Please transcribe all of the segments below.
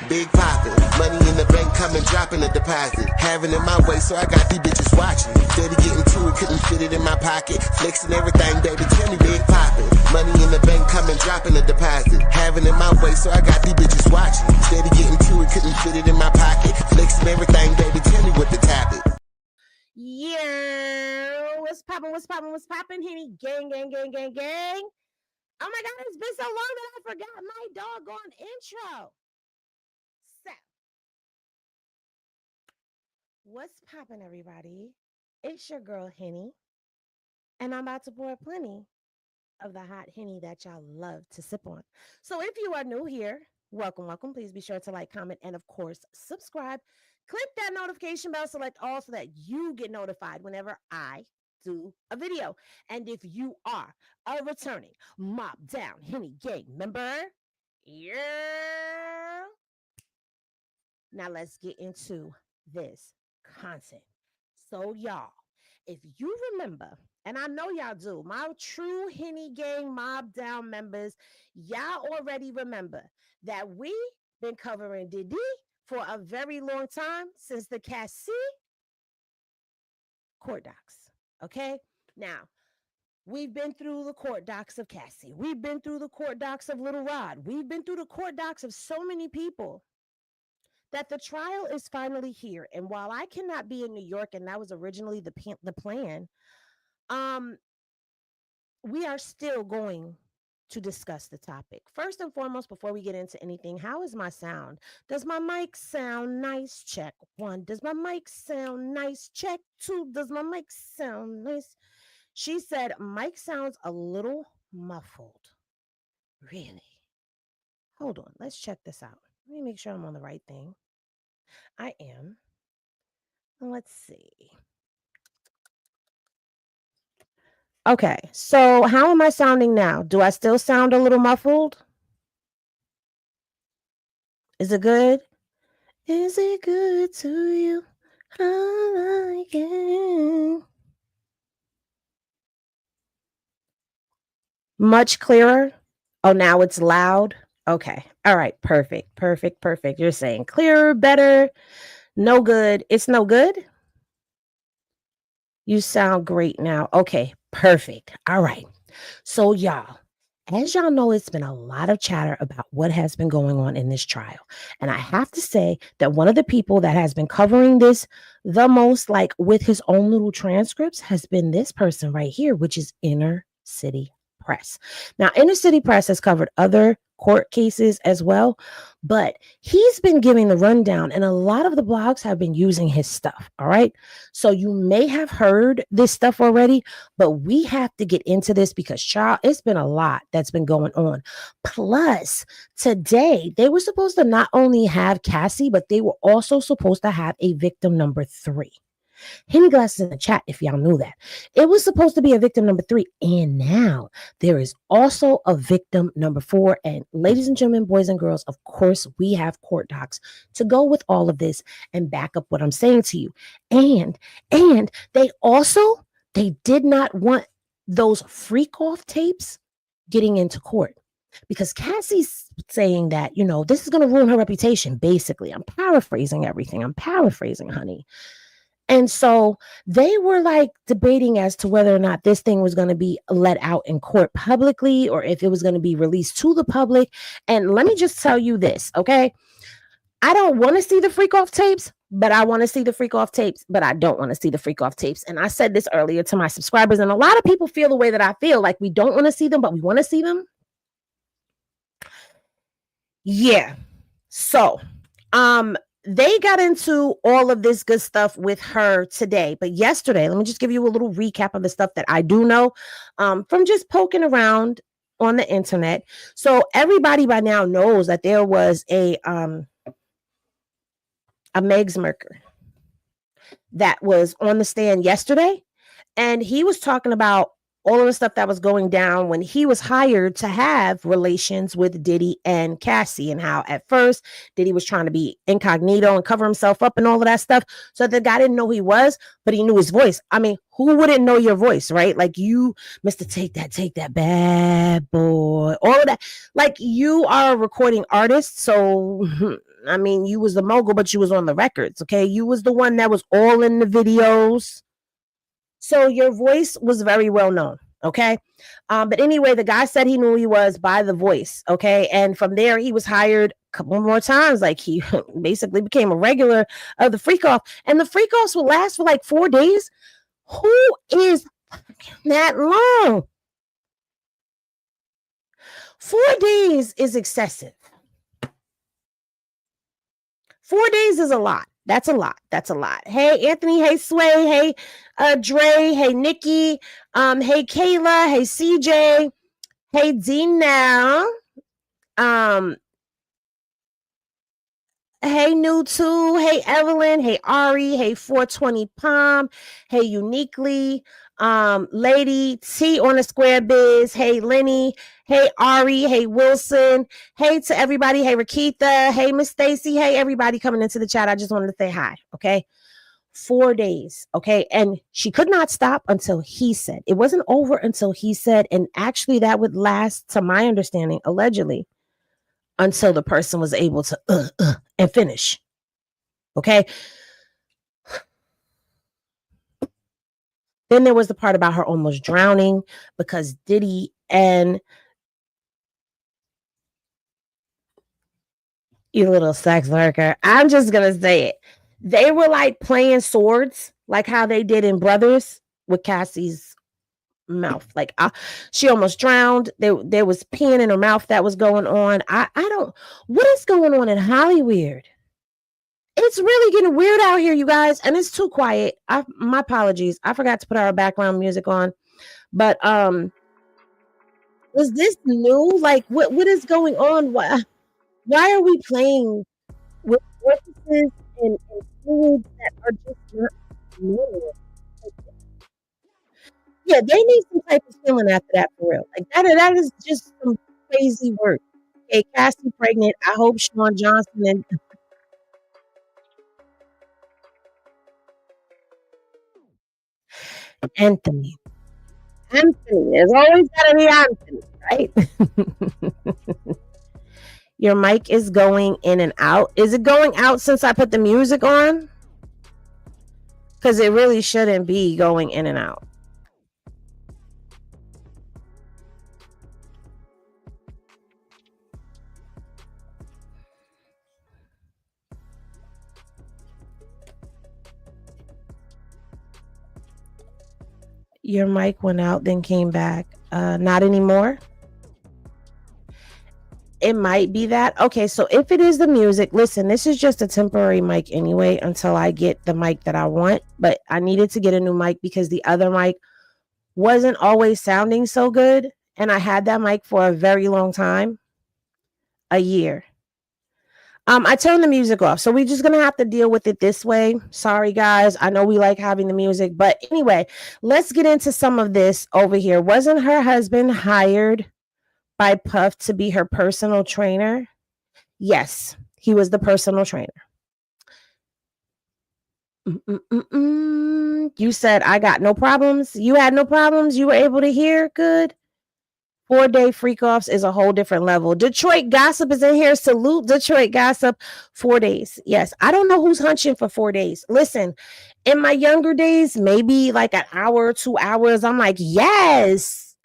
big poppin'. Money in the bank coming, dropping the deposit. Having it my way, so I got these bitches watching. Steady getting to it, couldn't fit it in my pocket. Flexing everything, baby, tell me big poppin'. Money in the bank coming, dropping the deposit. Having it my way, so I got these bitches watching. Steady getting to it, couldn't fit it in my pocket. Flexing everything, baby, tell me what to tap it. Yeah, what's poppin', Henny gang. Oh my God, it's been so long that I forgot my doggone intro. So, what's poppin', everybody? It's your girl, Henny, and I'm about to pour plenty of the hot Henny that y'all love to sip on. So if you are new here, welcome. Please be sure to like, comment, and of course, subscribe. Click that notification bell, select all so that you get notified whenever I do a video. And if you are a returning Mob Down Henny Gang member, yeah. Now let's get into this content. So y'all, if you remember, and I know y'all do, my true Henny Gang Mob Down members, y'all already remember that we been covering Diddy for a very long time, since the Cassie court docs. Okay, now we've been through the court docs of Cassie. We've been through the court docs of Little Rod. We've been through the court docs of so many people that the trial is finally here. And while I cannot be in New York, and that was originally the plan, we are still going to discuss the topic. First and foremost, before we get into anything, how is my sound? Does my mic sound nice? Check 1. Does my mic sound nice? Check 2. Does my mic sound nice? She said, mic sounds a little muffled. Really? Hold on. Let's check this out. Let me make sure I'm on the right thing. I am. Let's see. Okay, so how am I sounding now? Do I still sound a little muffled? Is it good? Is it good to you? I like it. Much clearer? Oh, now it's loud? Okay. All right. Perfect. You're saying clearer, better, no good. It's no good? You sound great now. Okay. Perfect. All right. So y'all, as y'all know, it's been a lot of chatter about what has been going on in this trial. And I have to say that one of the people that has been covering this the most, like with his own little transcripts, has been this person right here, which is Inner City Press. Now, Inner City Press has covered other court cases as well, but he's been giving the rundown, and a lot of the blogs have been using his stuff. All right. So you may have heard this stuff already, but we have to get into this because, child, it's been a lot that's been going on. Plus, today they were supposed to not only have Cassie, but they were also supposed to have a victim number 3. Henny Glasses in the chat if y'all knew that. It was supposed to be a victim number 3, and now there is also a victim number 4. And ladies and gentlemen, boys and girls, of course, we have court docs to go with all of this and back up what I'm saying to you. And they did not want those freak off tapes getting into court, because Cassie's saying that, this is going to ruin her reputation. Basically, I'm paraphrasing everything. I'm paraphrasing, honey. And so they were like debating as to whether or not this thing was going to be let out in court publicly, or if it was going to be released to the public. And let me just tell you this, okay? I don't want to see the freak off tapes, but I want to see the freak off tapes, but I don't want to see the freak off tapes. And I said this earlier to my subscribers, and a lot of people feel the way that I feel, like we don't want to see them, but we want to see them. Yeah. So, they got into all of this good stuff with her today, but yesterday, let me just give you a little recap of the stuff that I do know from just poking around on the internet. So everybody by now knows that there was a Megs Merker that was on the stand yesterday, and he was talking about all of the stuff that was going down when he was hired to have relations with Diddy and Cassie, and how at first Diddy was trying to be incognito and cover himself up and all of that stuff. So the guy didn't know who he was, but he knew his voice. I mean, who wouldn't know your voice, right? Like you, Mr. Take That bad boy, all of that. Like you are a recording artist. So I mean, you was the mogul, but you was on the records, okay? You was the one that was all in the videos. So your voice was very well known. Okay. But anyway, the guy said he knew who he was by the voice. Okay. And from there, he was hired a couple more times. Like he basically became a regular of the freak off. And the freak offs would last for like 4 days. Who is that long? 4 days is excessive. 4 days is a lot. That's a lot. That's a lot. Hey, Anthony. Hey, Sway. Hey, Dre. Hey, Nikki. Hey, Kayla. Hey, CJ. Hey, Dean now. Hey, New Two. Hey, Evelyn. Hey, Ari. Hey, 420 Palm. Hey, Uniquely. Lady T on the Square Biz. Hey, Lenny. Hey, Ari. Hey, Wilson. Hey to everybody. Hey, Rakitha. Hey, Miss Stacy. Hey, everybody coming into the chat. I just wanted to say hi. Okay. 4 days. Okay. And she could not stop until he said. It wasn't over until he said. And actually, that would last, to my understanding, allegedly, until the person was able to and finish. Okay. Then there was the part about her almost drowning because Diddy and you little sex worker, I'm just going to say it. They were like playing swords, like how they did in Brothers with Cassie's mouth. Like she almost drowned. There was peeing in her mouth that was going on. I don't, what is going on in Hollywood? It's really getting weird out here, you guys, and it's too quiet. My apologies. I forgot to put our background music on. But was this new? Like what is going on? Why are we playing with orifices and fluids that are just not normal? Yeah, they need some type of healing after that for real. Like that is just some crazy work. Okay, Cassie pregnant. I hope Sean Johnson and Anthony. There's always gotta be Anthony, right? Your mic is going in and out. Is it going out since I put the music on? Because it really shouldn't be going in and out. Your mic went out, then came back. Not anymore. It might be that. Okay, so if it is the music, listen, this is just a temporary mic anyway until I get the mic that I want. But I needed to get a new mic because the other mic wasn't always sounding so good. And I had that mic for a very long time, a year. I turned the music off. So we're just going to have to deal with it this way. Sorry, guys. I know we like having the music. But anyway, let's get into some of this over here. Wasn't her husband hired by Puff to be her personal trainer? Yes, he was the personal trainer. You said, I got no problems. You had no problems. You were able to hear good. 4-day freak offs is a whole different level. Detroit Gossip is in here. Salute Detroit Gossip. 4 days. Yes. I don't know who's hunching for 4 days. Listen, in my younger days, maybe like an hour, 2 hours, I'm like, yes.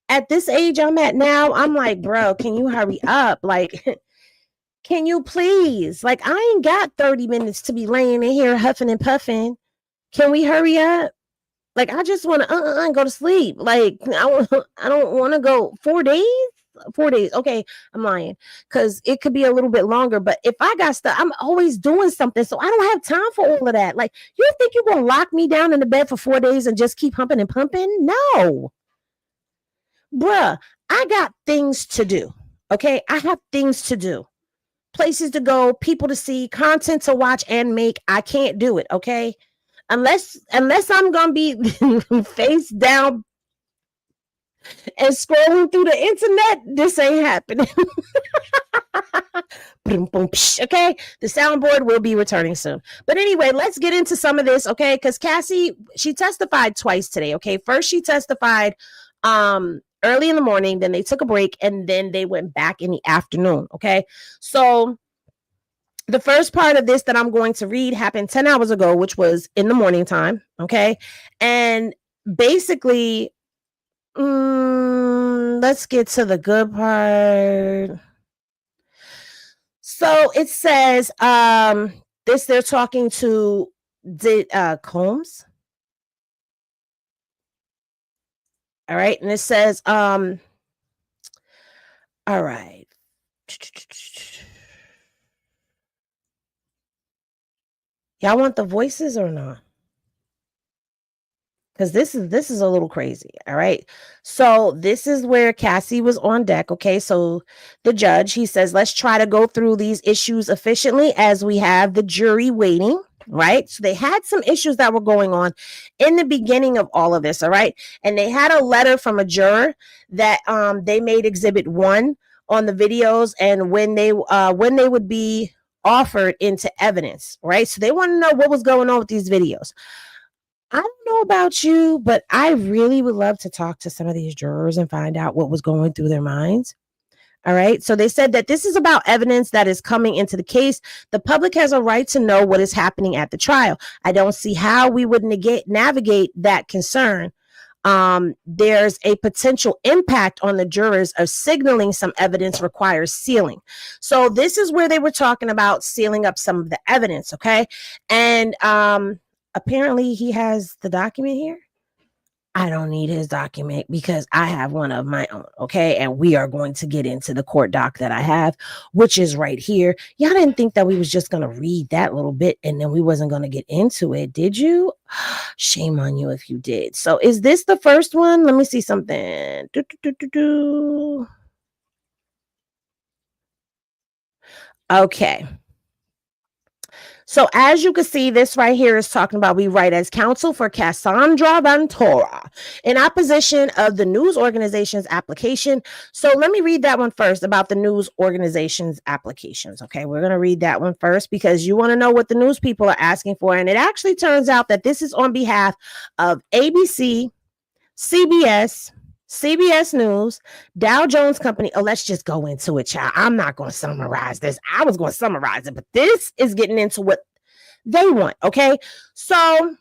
At this age I'm at now, I'm like, bro, can you hurry up? Like, can you please? Like, I ain't got 30 minutes to be laying in here huffing and puffing. Can we hurry up? Like, I just want to go to sleep. Like, I don't want to go 4 days. 4 days. Okay, I'm lying because it could be a little bit longer. But if I got stuff, I'm always doing something. So I don't have time for all of that. Like, you think you're going to lock me down in the bed for 4 days and just keep humping and pumping? No. Bruh, I got things to do. Okay, I have things to do. Places to go, people to see, content to watch and make. I can't do it. Okay. Unless I'm gonna be face down and scrolling through the internet, this ain't happening. Okay, the soundboard will be returning soon. But anyway, let's get into some of this, okay? Because Cassie, she testified twice today. Okay, first she testified early in the morning, then they took a break, and then they went back in the afternoon. Okay, so The first part of this that I'm going to read happened 10 hours ago, which was in the morning time. Okay. And basically, let's get to the good part. So it says, they're talking to Combs. All right. And it says, all right. Y'all want the voices or not? Because this is a little crazy. All right. So this is where Cassie was on deck. Okay. So the judge, he says, let's try to go through these issues efficiently as we have the jury waiting. Right. So they had some issues that were going on in the beginning of all of this. All right. And they had a letter from a juror that they made exhibit 1 on the videos and when they would be offered into evidence. Right. So they want to know what was going on with these videos. I don't know about you, but I really would love to talk to some of these jurors and find out what was going through their minds. All right. So they said that this is about evidence that is coming into the case. The public has a right to know what is happening at the trial. I don't see how we would navigate that concern. There's a potential impact on the jurors of signaling some evidence requires sealing. So this is where they were talking about sealing up some of the evidence. Okay. And apparently he has the document here. I don't need his document because I have one of my own. Okay. And we are going to get into the court doc that I have, which is right here. Y'all didn't think that we was just going to read that little bit and then we wasn't going to get into it. Did you? Shame on you if you did. So is this the first one? Let me see something. Okay. So as you can see, this right here is talking about we write as counsel for Cassandra Ventura in opposition of the news organization's application. So let me read that one first about the news organization's applications. Okay, we're going to read that one first because you want to know what the news people are asking for. And it actually turns out that this is on behalf of ABC, CBS, CBS News, Dow Jones Company. Oh, let's just go into it, child. I'm not going to summarize this. I was going to summarize it, but this is getting into what they want. Okay. So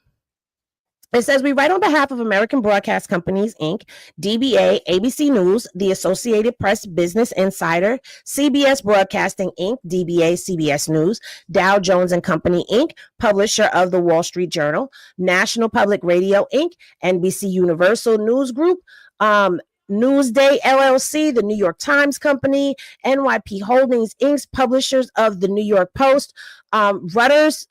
it says we write on behalf of American Broadcast Companies, Inc., DBA, ABC News, the Associated Press, Business Insider, CBS Broadcasting, Inc., DBA, CBS News, Dow Jones and Company, Inc., publisher of the Wall Street Journal, National Public Radio, Inc., NBC Universal News Group, Newsday LLC, the New York Times Company, NYP Holdings, Inc., publishers of the New York Post, Reuters,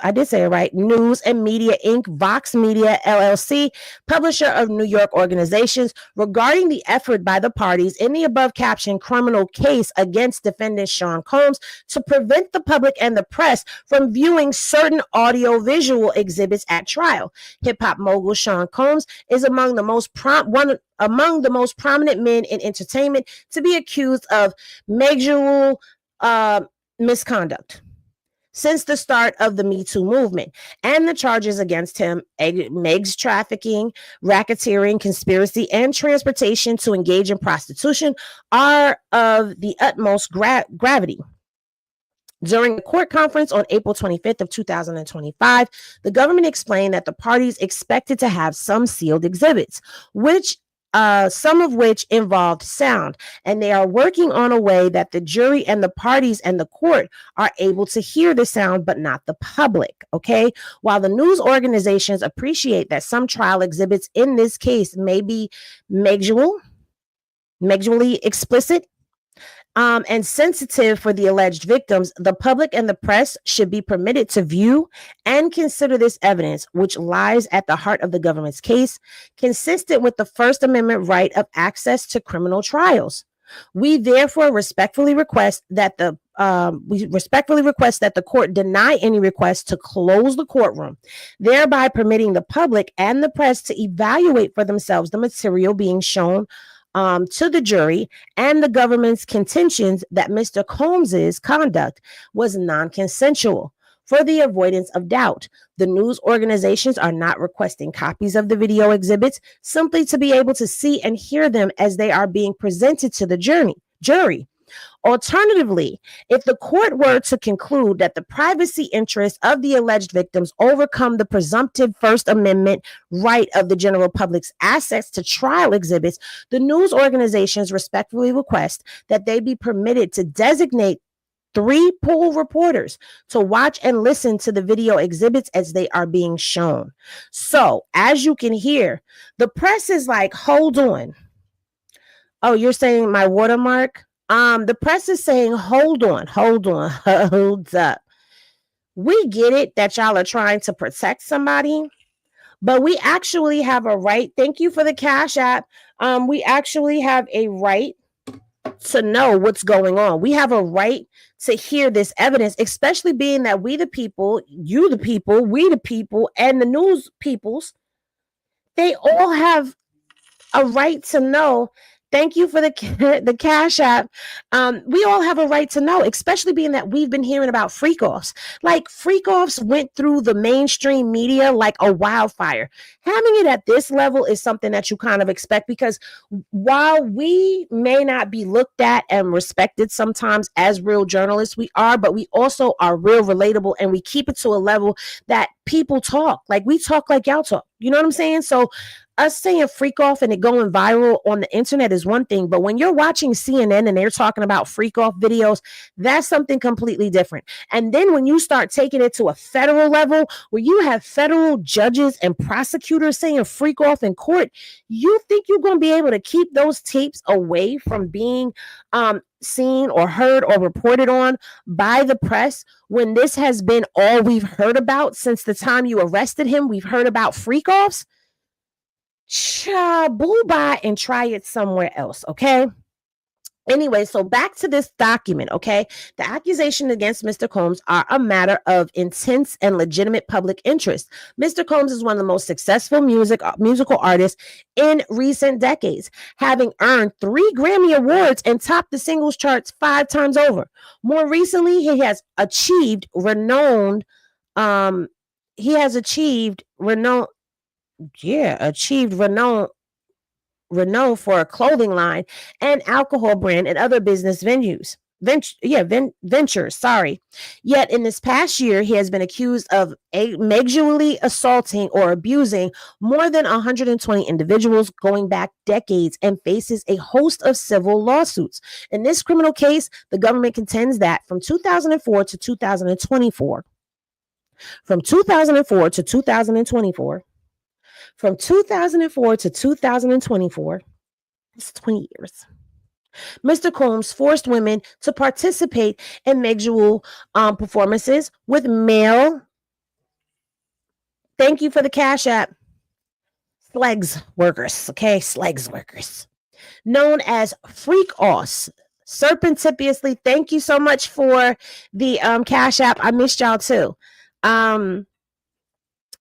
I did say it right, News and Media Inc., Vox Media LLC, publisher of New York organizations, regarding the effort by the parties in the above captioned criminal case against defendant Sean Combs to prevent the public and the press from viewing certain audio-visual exhibits at trial. Hip-hop mogul Sean Combs is among the most prominent men in entertainment to be accused of major misconduct since the start of the Me Too movement, and the charges against him, Meg's trafficking, racketeering, conspiracy, and transportation to engage in prostitution, are of the utmost gravity. During a court conference on April 25th of 2025, the government explained that the parties expected to have some sealed exhibits, some of which involved sound, and they are working on a way that the jury and the parties and the court are able to hear the sound, but not the public. Okay. While the news organizations appreciate that some trial exhibits in this case may be majorly explicit, and sensitive for the alleged victims, the public and the press should be permitted to view and consider this evidence, which lies at the heart of the government's case, consistent with the First Amendment right of access to criminal trials. We therefore respectfully request that the court deny any request to close the courtroom, thereby permitting the public and the press to evaluate for themselves the material being shown to the jury and the government's contentions that Mr. Combs's conduct was non-consensual. For the avoidance of doubt, the news organizations are not requesting copies of the video exhibits, simply to be able to see and hear them as they are being presented to the jury. Alternatively, if the court were to conclude that the privacy interests of the alleged victims overcome the presumptive First Amendment right of the general public's access to trial exhibits, the news organizations respectfully request that they be permitted to designate 3 pool reporters to watch and listen to the video exhibits as they are being shown. So, as you can hear, the press is like, hold on. Oh, you're saying my watermark? The press is saying, hold on, hold up. We get it that y'all are trying to protect somebody, but we actually have a right. Thank you for the Cash App. We actually have a right to know what's going on. We have a right to hear this evidence, especially being that we the people, you the people, we the people, and the news peoples, they all have a right to know. Thank you for the Cash App. We all have a right to know, especially being that we've been hearing about freak-offs. Like, freak-offs went through the mainstream media like a wildfire. Having it at this level is something that you kind of expect, because while we may not be looked at and respected sometimes as real journalists, we are, but we also are real relatable, and we keep it to a level that people talk. Like, we talk like y'all talk. You know what I'm saying? So us saying freak off and it going viral on the internet is one thing, but when you're watching CNN and they're talking about freak off videos, that's something completely different. And then when you start taking it to a federal level where you have federal judges and prosecutors saying freak off in court, you think you're going to be able to keep those tapes away from being seen or heard or reported on by the press when this has been all we've heard about since the time you arrested him? We've heard about freak offs. Boo bye and try it somewhere else, okay? Anyway, so back to this document, okay? The accusations against Mr. Combs are a matter of intense and legitimate public interest. Mr. Combs is one of the most successful musical artists in recent decades, having earned 3 Grammy Awards and topped the singles charts 5 times over. More recently, he has achieved renown for a clothing line and alcohol brand and other business ventures. Yet in this past year, he has been accused of allegedly assaulting or abusing more than 120 individuals going back decades and faces a host of civil lawsuits. In this criminal case, the government contends that from 2004 to 2024, from 2004 to 2024, it's 20 years. Mr. Combs forced women to participate in sexual performances with male, thank you for the Cash App, slegs workers, known as freak-offs. Surreptitiously, thank you so much for the Cash App. I missed y'all too.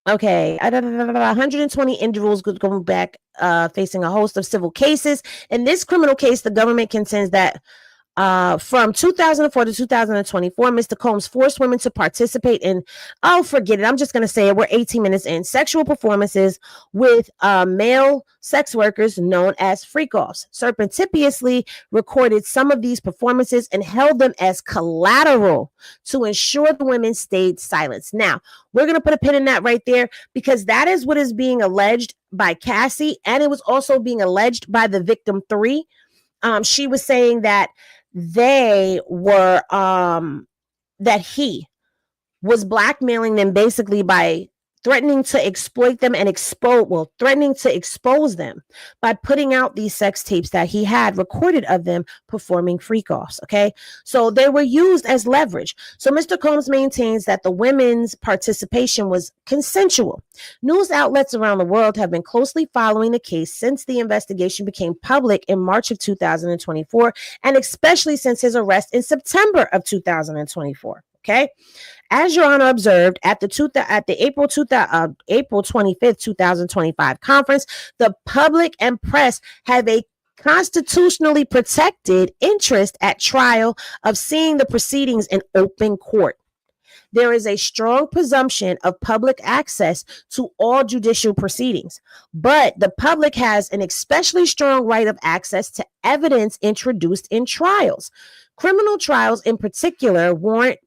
Okay, 120 individuals going back, facing a host of civil cases. In this criminal case, the government contends that from 2004 to 2024, Mr. Combs forced women to participate in, forget it, I'm just going to say it, we're 18 minutes in, sexual performances with male sex workers known as freak-offs. Surreptitiously recorded some of these performances and held them as collateral to ensure the women stayed silent. Now, we're going to put a pin in that right there, because that is what is being alleged by Cassie, and it was also being alleged by the victim 3. She was saying that they were that he was blackmailing them basically by threatening to exploit them and threatening to expose them by putting out these sex tapes that he had recorded of them performing freak-offs, okay? So they were used as leverage. So Mr. Combs maintains that the women's participation was consensual. News outlets around the world have been closely following the case since the investigation became public in March of 2024, and especially since his arrest in September of 2024, okay? As Your Honor observed at the April 25th, 2025 conference, the public and press have a constitutionally protected interest at trial of seeing the proceedings in open court. there is a strong presumption of public access to all judicial proceedings, but the public has an especially strong right of access to evidence introduced in trials. Criminal trials, in particular, warrant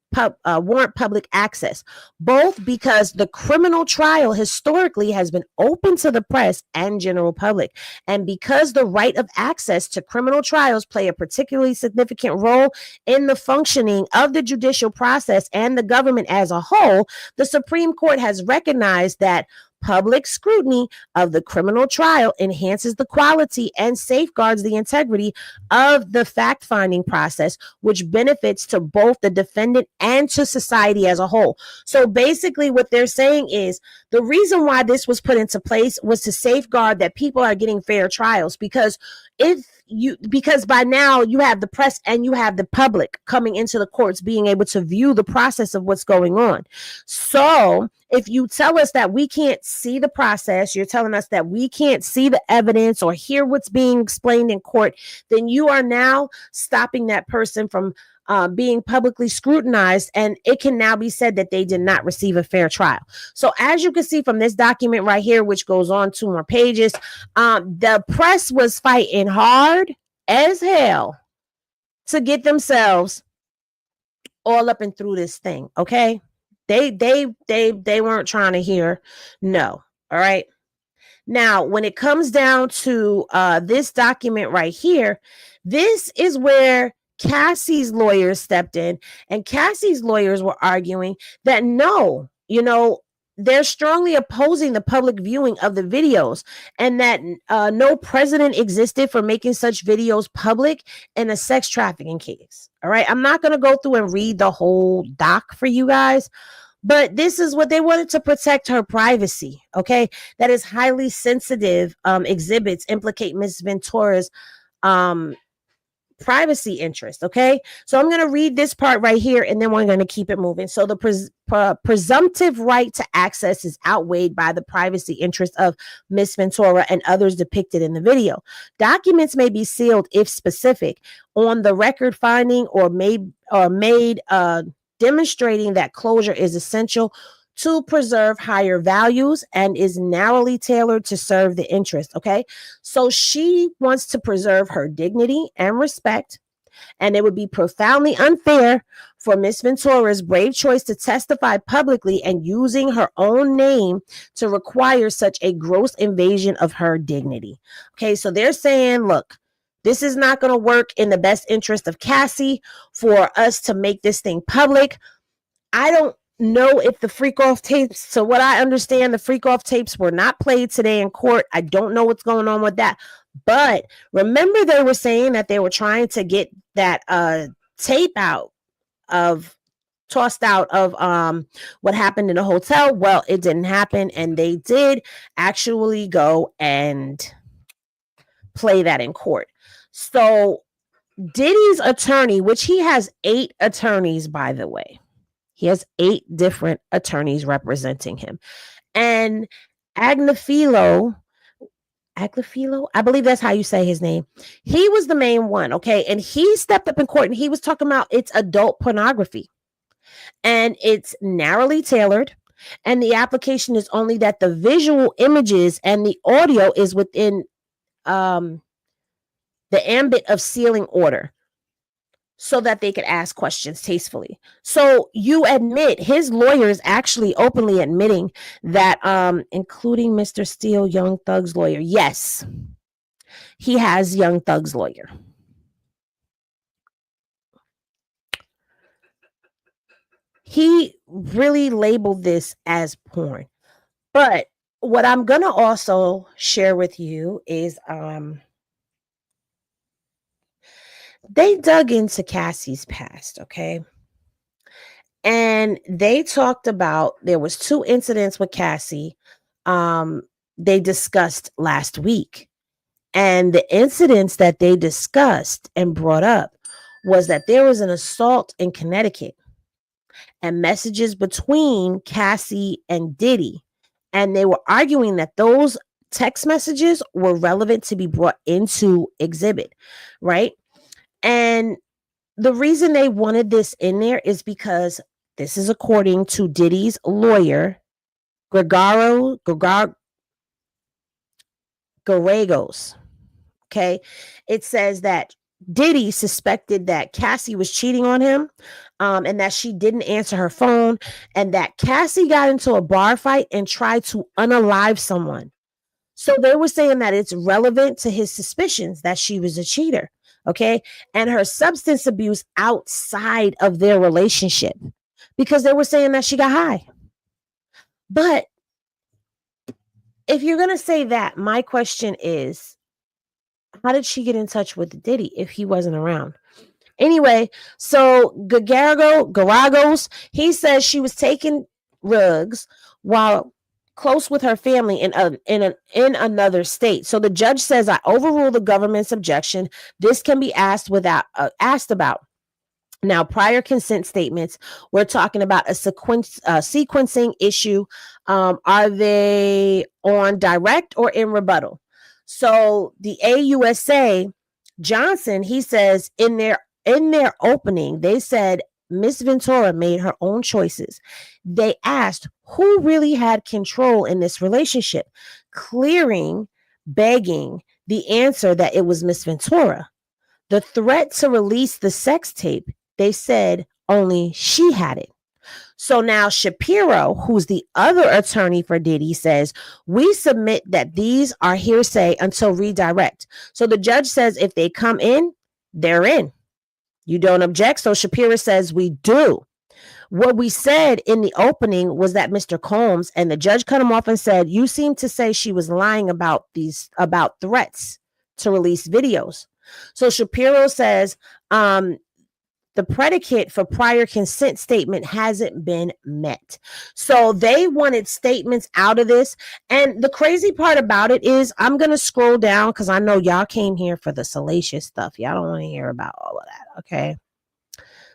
public access, both because the criminal trial historically has been open to the press and general public, and because the right of access to criminal trials play a particularly significant role in the functioning of the judicial process and the government as a whole. The Supreme Court has recognized that public scrutiny of the criminal trial enhances the quality and safeguards the integrity of the fact-finding process, which benefits to both the defendant and to society as a whole. So basically what they're saying is the reason why this was put into place was to safeguard that people are getting fair trials, because by now you have the press and you have the public coming into the courts being able to view the process of what's going on. So if you tell us that we can't see the process, you're telling us that we can't see the evidence or hear what's being explained in court, then you are now stopping that person from being publicly scrutinized, and it can now be said that they did not receive a fair trial. So as you can see from this document right here, which goes on 2 more pages, the press was fighting hard as hell to get themselves all up and through this thing. Okay. They weren't trying to hear no. All right. Now, when it comes down to this document right here, this is where Cassie's lawyers stepped in, and Cassie's lawyers were arguing that no, they're strongly opposing the public viewing of the videos, and that no precedent existed for making such videos public in a sex trafficking case. All right. I'm not going to go through and read the whole doc for you guys, but this is what they wanted to protect her privacy. Okay. That is highly sensitive exhibits implicate Ms. Ventura's privacy interest. Okay. So I'm going to read this part right here, and then we're going to keep it moving. So the presumptive right to access is outweighed by the privacy interest of Miss Ventura and others depicted in the video. Documents may be sealed if specific on the record finding or made demonstrating that closure is essential to preserve higher values and is narrowly tailored to serve the interest. Okay. So she wants to preserve her dignity and respect, and it would be profoundly unfair for Miss Ventura's brave choice to testify publicly and using her own name to require such a gross invasion of her dignity. Okay. So they're saying, look, this is not going to work in the best interest of Cassie for us to make this thing public. I don't know if the freak off tapes, so what I understand, the freak off tapes were not played today in court. I don't know what's going on with that. But remember, they were saying that they were trying to get that tape tossed out of what happened in the hotel. Well, it didn't happen, and they did actually go and play that in court. So Diddy's attorney, which he has 8 attorneys, by the way. He has 8 different attorneys representing him. And Agnifilo, I believe that's how you say his name. He was the main one, okay? And he stepped up in court and he was talking about it's adult pornography. And it's narrowly tailored. And the application is only that the visual images and the audio is within the ambit of sealing order, so that they could ask questions tastefully. So you admit, his lawyers actually openly admitting that, including Mr. Steele, Young Thug's lawyer. Yes, he has Young Thug's lawyer. He really labeled this as porn. But what I'm going to also share with you is, they dug into Cassie's past, okay? And they talked about, there was 2 incidents with Cassie they discussed last week. And the incidents that they discussed and brought up was that there was an assault in Connecticut and messages between Cassie and Diddy. And they were arguing that those text messages were relevant to be brought into exhibit, right? And the reason they wanted this in there is because This is according to Diddy's lawyer, Garagos. Okay. It says that Diddy suspected that Cassie was cheating on him, and that she didn't answer her phone, and that Cassie got into a bar fight and tried to unalive someone. So they were saying that it's relevant to his suspicions that she was a cheater. Okay. And her substance abuse outside of their relationship, because they were saying that she got high. But if you're going to say that, my question is, how did she get in touch with Diddy if he wasn't around? Anyway, so Garagos, he says she was taking drugs while close with her family in another state. So the judge says, I overrule the government's objection. This can be asked about. Now, prior consent statements, we're talking about a sequencing issue. Are they on direct or in rebuttal? So the AUSA, Johnson, he says in their opening, they said Miss Ventura made her own choices. They asked who really had control in this relationship, begging the answer that it was Miss Ventura. The threat to release the sex tape, they said only she had it. So now Shapiro, who's the other attorney for Diddy, says, we submit that these are hearsay until redirect. So the judge says if they come in, they're in. You don't object? So Shapiro says we do. What we said in the opening was that Mr. Combs, and the judge cut him off and said, you seem to say she was lying about threats to release videos. So Shapiro says, the predicate for prior consent statement hasn't been met. So they wanted statements out of this. And the crazy part about it is, I'm going to scroll down because I know y'all came here for the salacious stuff. Y'all don't want to hear about all of that. Okay.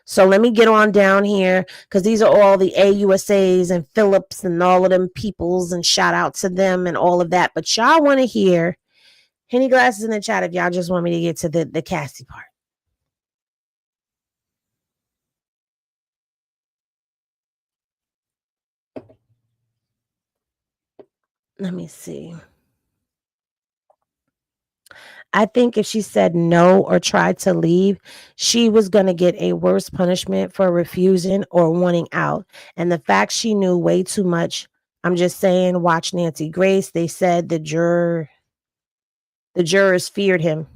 So let me get on down here because these are all the AUSAs and Phillips and all of them peoples, and shout out to them and all of that. But y'all want to hear Henny Glasses in the chat if y'all just want me to get to the Cassie part. Let me see. I think if she said no or tried to leave, she was going to get a worse punishment for refusing or wanting out. And the fact she knew way too much, I'm just saying, watch Nancy Grace. They said the jurors feared him.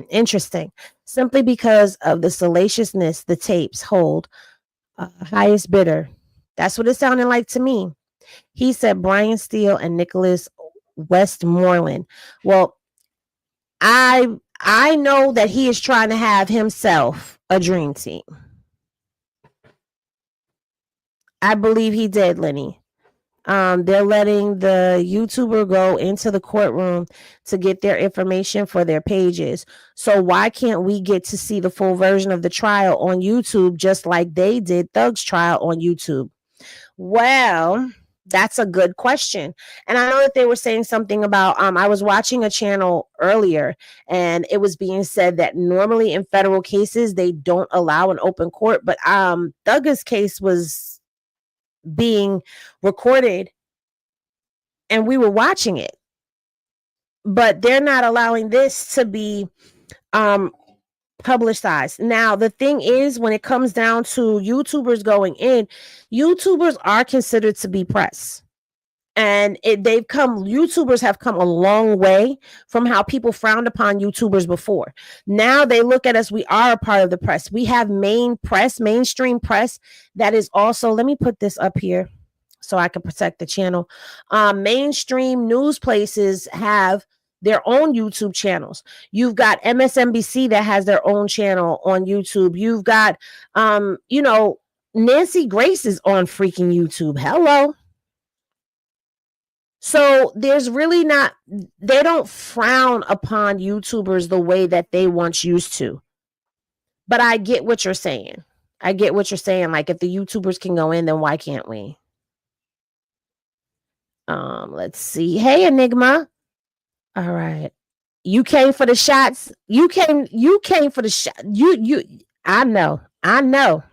Interesting. Simply because of the salaciousness the tapes hold. Highest bidder. That's what it sounded like to me. He said Brian Steele and Nicholas Westmoreland. Well, I know that he is trying to have himself a dream team. I believe he did, Lenny. They're letting the YouTuber go into the courtroom to get their information for their pages. So why can't we get to see the full version of the trial on YouTube, just like they did Thug's trial on YouTube? Well, that's a good question. And I know that they were saying something about, I was watching a channel earlier and it was being said that normally in federal cases, they don't allow an open court, but Thug's case was being recorded and we were watching it, but they're not allowing this to be publicized. Now, the thing is, when it comes down to YouTubers going in, YouTubers are considered to be press. And YouTubers have come a long way from how people frowned upon YouTubers before. Now they look at us, we are a part of the press. We have mainstream press that is also, let me put this up here so I can protect the channel. Mainstream news places have their own YouTube channels. You've got MSNBC that has their own channel on YouTube. You've got, Nancy Grace is on freaking YouTube. Hello. So there's really they don't frown upon YouTubers the way that they once used to. But I get what you're saying. Like, if the YouTubers can go in, then why can't we? Let's see. Hey, Enigma. All right. You came for the shots. You came for the shot. I know.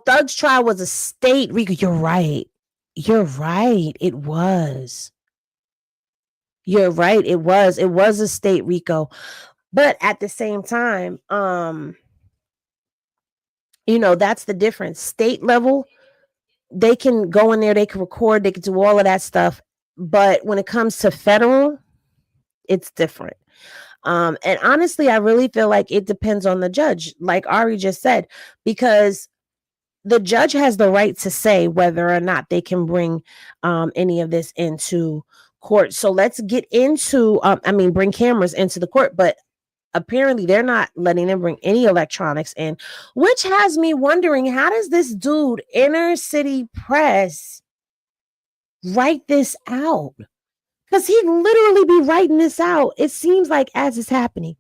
Thug's trial was a state RICO. You're right. You're right. It was. You're right. It was. It was a state RICO. But at the same time, that's the difference. State level, they can go in there, they can record, they can do all of that stuff. But when it comes to federal, it's different. And honestly, I really feel like it depends on the judge, like Ari just said, because the judge has the right to say whether or not they can bring any of this into court. So let's get into, bring cameras into the court, but apparently they're not letting them bring any electronics in, which has me wondering, how does this dude, Inner City Press, write this out? Because he'd literally be writing this out, it seems like, as it's happening.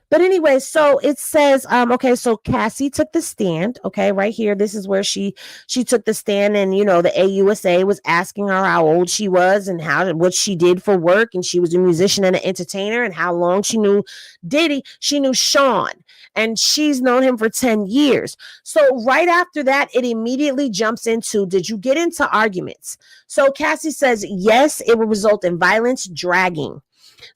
But anyway, so it says, okay, so Cassie took the stand. Okay, right here, this is where she took the stand, and the AUSA was asking her how old she was and what she did for work, and she was a musician and an entertainer, and how long she knew Diddy. She knew Sean, and she's known him for 10 years. So right after that, it immediately jumps into, did you get into arguments? So Cassie says, yes, it will result in violence, dragging.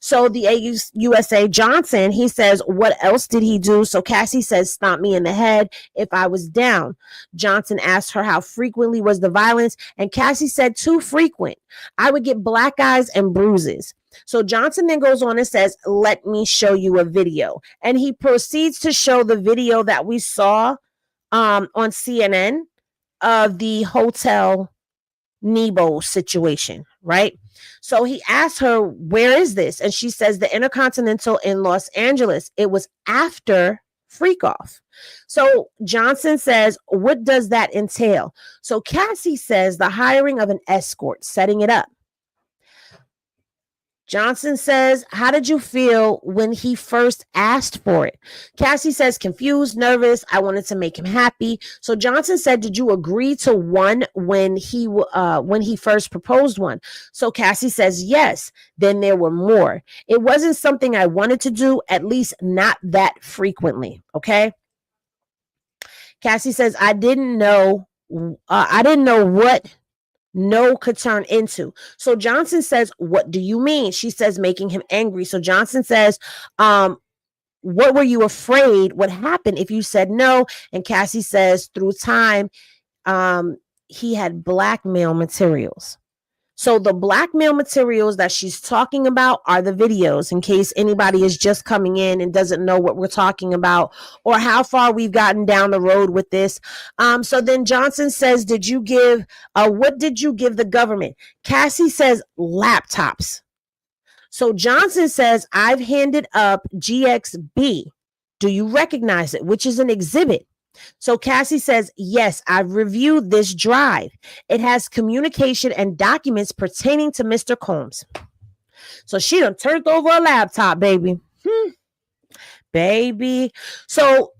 So the AUSA Johnson, he says, what else did he do? So Cassie says, stomp me in the head if I was down. Johnson asked her how frequently was the violence, and Cassie said, too frequent. I would get black eyes and bruises. So Johnson then goes on and says, let me show you a video. And he proceeds to show the video that we saw on CNN of the Hotel Nebo situation, right? So he asked her, where is this? And she says, the Intercontinental in Los Angeles. It was after Freak Off. So Johnson says, what does that entail? So Cassie says, the hiring of an escort, setting it up. Johnson says, how did you feel when he first asked for it? Cassie says, confused, nervous. I wanted to make him happy. So Johnson said, did you agree to one when he first proposed one? So Cassie says, yes. Then there were more. It wasn't something I wanted to do, at least not that frequently. Okay. Cassie says, I didn't know what no could turn into. So Johnson says, what do you mean? She says, making him angry. So Johnson says, what were you afraid would happen if you said no? And Cassie says, through time, he had blackmail materials. So the blackmail materials that she's talking about are the videos, in case anybody is just coming in and doesn't know what we're talking about or how far we've gotten down the road with this. So then Johnson says, what did you give the government? Cassie says, laptops. So Johnson says, I've handed up GXB. Do you recognize it? Which is an exhibit. So Cassie says, yes, I've reviewed this drive. It has communication and documents pertaining to Mr. Combs. So she done turned over a laptop, baby. Baby. So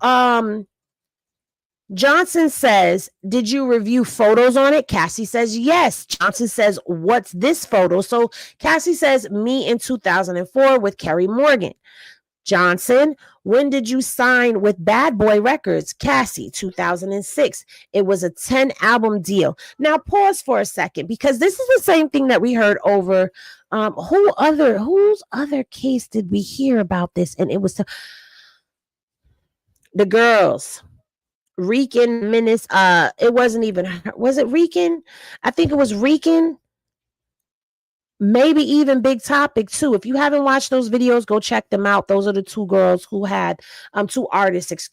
Johnson says, did you review photos on it? Cassie says, yes. Johnson says, what's this photo? So Cassie says, me in 2004 with Kerry Morgan. Johnson, when did you sign with Bad Boy Records? Cassie, 2006. It was a 10-album deal. Now pause for a second, because this is the same thing that we heard over. Whose other case did we hear about this? And it was the girls. Rican Menace. It wasn't even her. Was it Rican? I think it was Rican. Maybe even Big Topic too. If you haven't watched those videos, go check them out. Those are the two girls who had two artists,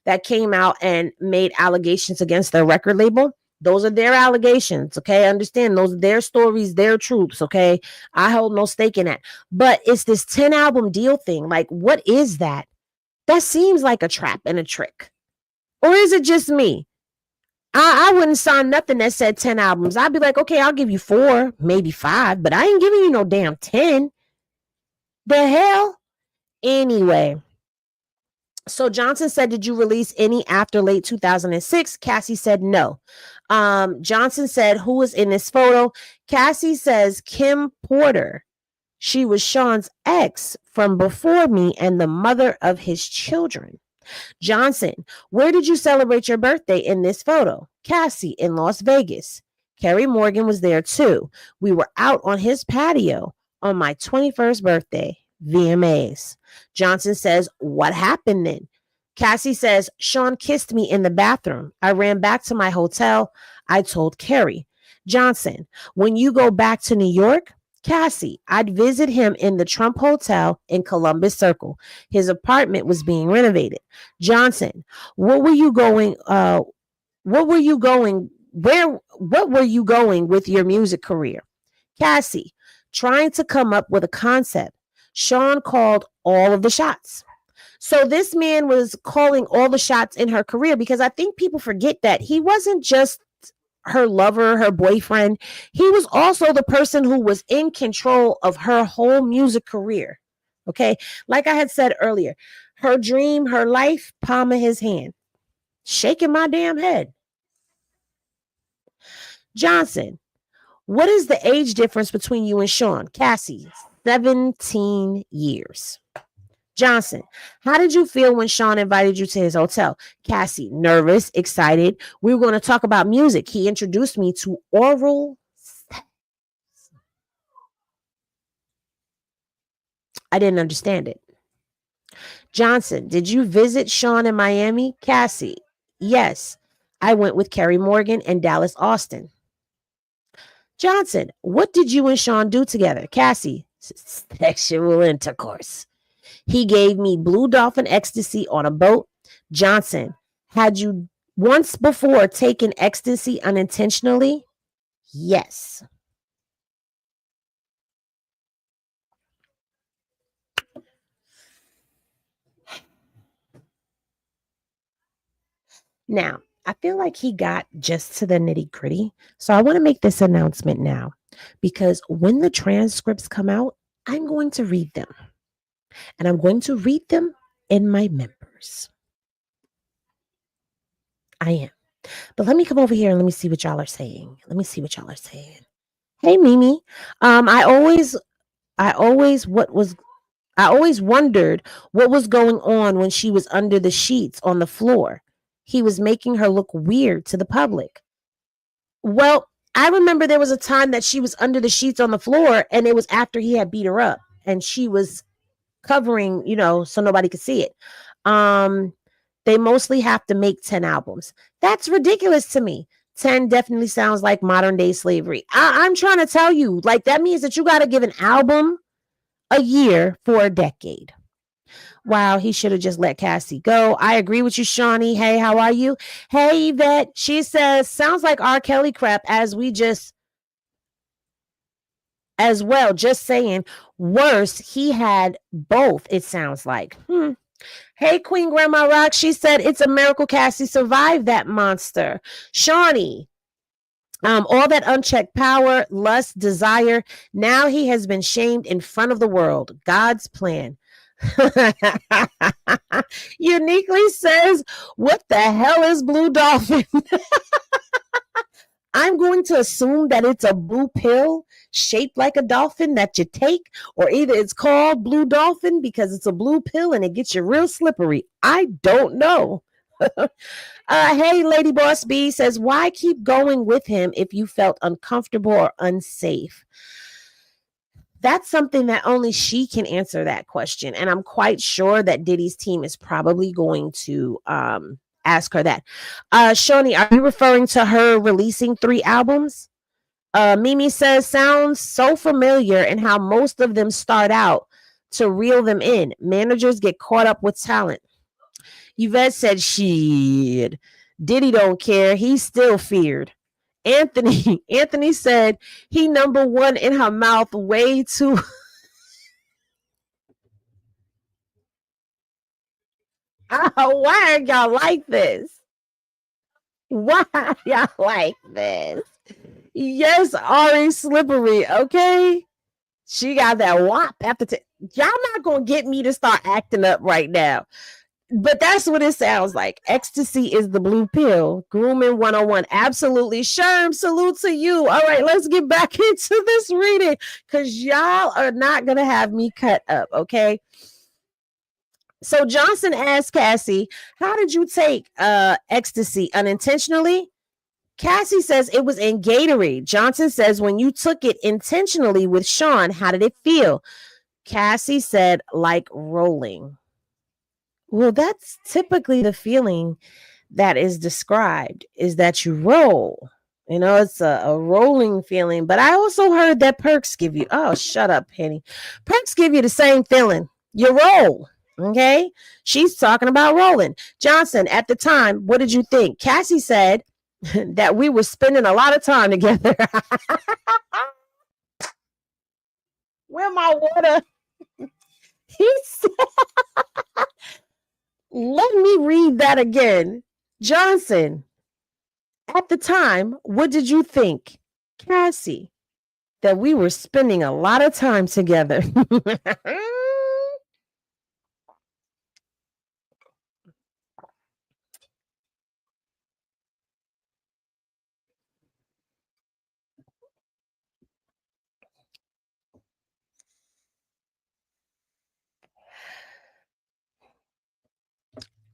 that came out and made allegations against their record label. Those are their allegations. Okay. Understand, those are their stories, their truths. Okay. I hold no stake in that. But it's this 10-album deal thing. Like, what is that? That seems like a trap and a trick. Or is it just me? I wouldn't sign nothing that said 10 albums. I'd be like, okay, I'll give you 4, maybe 5, but I ain't giving you no damn 10. The hell? Anyway. So Johnson said, did you release any after late 2006? Cassie said no. Johnson said, who was in this photo? Cassie says, Kim Porter. She was Sean's ex from before me and the mother of his children. Johnson, where did you celebrate your birthday in this photo? Cassie, in Las Vegas. Kerry Morgan was there too. We were out on his patio on my 21st birthday. VMAs. Johnson says, what happened then? Cassie says, Sean kissed me in the bathroom. I ran back to my hotel. I told Kerry. Johnson, when you go back to New York, Cassie, I'd visit him in the Trump Hotel in Columbus Circle. His apartment was being renovated. Johnson, what were you going what were you going with your music career? Cassie, trying to come up with a concept. Sean called all of the shots. So this man was calling all the shots in her career, because I think people forget that he wasn't just her lover, her boyfriend. He was also the person who was in control of her whole music career. Okay. Like I had said earlier, her dream, her life, palm of his hand. Shaking my damn head. Johnson, what is the age difference between you and Sean? Cassie, 17 years. Johnson, how did you feel when Sean invited you to his hotel? Cassie, nervous, excited. We were going to talk about music. He introduced me to oral sex. I didn't understand it. Johnson, did you visit Sean in Miami? Cassie, yes. I went with Kerry Morgan and Dallas Austin. Johnson, what did you and Sean do together? Cassie, sexual intercourse. He gave me blue dolphin ecstasy on a boat. Johnson, had you once before taken ecstasy unintentionally? Yes. Now, I feel like he got just to the nitty gritty. So I want to make this announcement now, because when the transcripts come out, I'm going to read them. And I'm going to read them in my members. I am. But let me come over here and let me see what y'all are saying. Hey, Mimi. I always wondered what was going on when she was under the sheets on the floor. He was making her look weird to the public. Well, I remember there was a time that she was under the sheets on the floor, and it was after he had beat her up, and she was covering, so nobody could see it. They mostly have to make 10 albums. That's ridiculous to me. 10 definitely sounds like modern day slavery. I'm trying to tell you, like, that means that you got to give an album a year for a decade. Wow, he should have just let Cassie go. I agree with you, Shawnee. Hey, how are you? Hey, Yvette. She says, sounds like R. Kelly crap as well. Just saying. Worse, he had both, it sounds like. Hey, Queen Grandma Rock. She said, it's a miracle Cassie survived that monster. Shawnee. All that unchecked power, lust, desire. Now he has been shamed in front of the world. God's plan. Uniquely says, what the hell is blue dolphin? I'm going to assume that it's a blue pill shaped like a dolphin that you take, or either it's called blue dolphin because it's a blue pill and it gets you real slippery. I don't know. Hey, Lady Boss B says, why keep going with him if you felt uncomfortable or unsafe? That's something that only she can answer that question. And I'm quite sure that Diddy's team is probably going to ask her that. Shawnee, are you referring to her releasing 3 albums? Mimi says, sounds so familiar in how most of them start out to reel them in. Managers get caught up with talent. Yvette said, shit, Diddy don't care. He's still feared. Anthony said, he number one in her mouth way too. Why are y'all like this? Why are y'all like this? Yes, Ari Slippery, okay? She got that whop after y'all not gonna get me to start acting up right now. But that's what it sounds like. Ecstasy is the blue pill. Grooming 101. Absolutely. Sherm, salute to you. All right, let's get back into this reading because y'all are not going to have me cut up, okay? So Johnson asked Cassie, how did you take ecstasy unintentionally? Cassie says it was in Gatorade. Johnson says when you took it intentionally with Sean, how did it feel? Cassie said like rolling. Well, that's typically the feeling that is described, is that you roll. You know, it's a rolling feeling. But I also heard that perks give you, oh, shut up, Penny. Perks give you the same feeling. You roll. Okay. She's talking about rolling. Johnson, at the time, what did you think? Cassie said that we were spending a lot of time together. Where my water? He said, let me read that again. Johnson, at the time, what did you think? Cassie, that we were spending a lot of time together.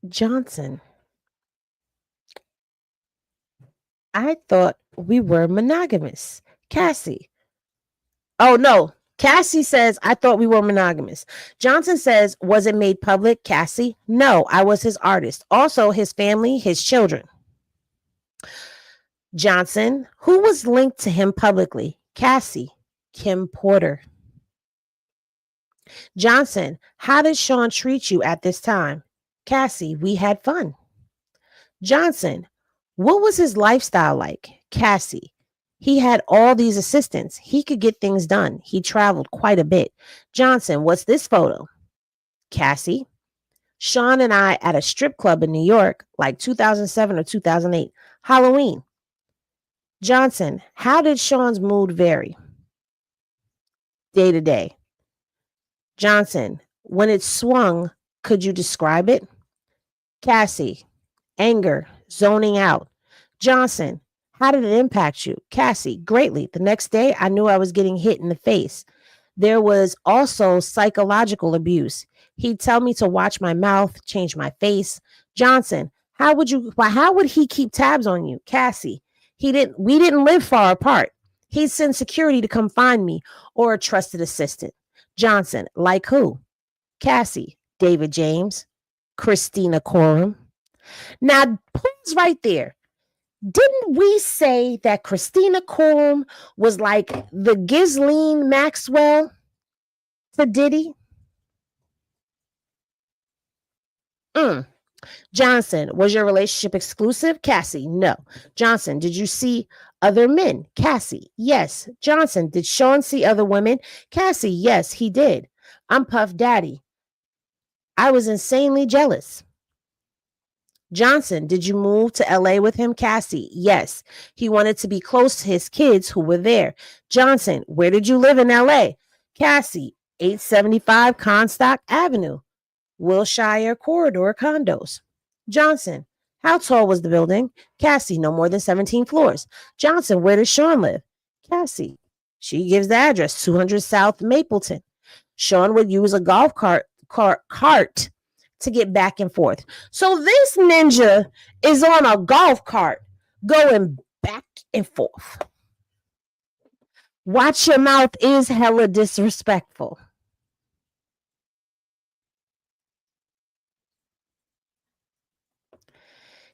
Johnson, I thought we were monogamous. Cassie, oh no. Cassie says, I thought we were monogamous. Johnson says, was it made public? Cassie, no, I was his artist. Also, his family, his children. Johnson, who was linked to him publicly? Cassie, Kim Porter. Johnson, how did Sean treat you at this time? Cassie, we had fun. Johnson, what was his lifestyle like? Cassie, he had all these assistants. He could get things done. He traveled quite a bit. Johnson, what's this photo? Cassie, Sean and I at a strip club in New York, like 2007 or 2008, Halloween. Johnson, how did Sean's mood vary? Day to day. Johnson, when it swung, could you describe it? Cassie, anger, zoning out. Johnson, how did it impact you? Cassie, greatly. The next day, I knew I was getting hit in the face. There was also psychological abuse. He'd tell me to watch my mouth, change my face. Johnson, how would he keep tabs on you? Cassie, we didn't live far apart. He'd send security to come find me or a trusted assistant. Johnson, like who? Cassie, David James, Christina Courtroom. Now, pause right there. Didn't we say that Christina Courtroom was like the Ghislaine Maxwell to Diddy? Johnson, was your relationship exclusive? Cassie, no. Johnson, did you see other men? Cassie, yes. Johnson, did Sean see other women? Cassie, yes, he did. I'm Puff Daddy. I was insanely jealous. Johnson, did you move to LA with him? Cassie, yes. He wanted to be close to his kids who were there. Johnson, where did you live in LA? Cassie, 875 Comstock Avenue, Wilshire Corridor condos. Johnson, how tall was the building? Cassie, no more than 17 floors. Johnson, where does Sean live? Cassie, she gives the address, 200 South Mapleton. Sean would use a golf cart to get back and forth. So this ninja is on a golf cart going back and forth. Watch your mouth is hella disrespectful.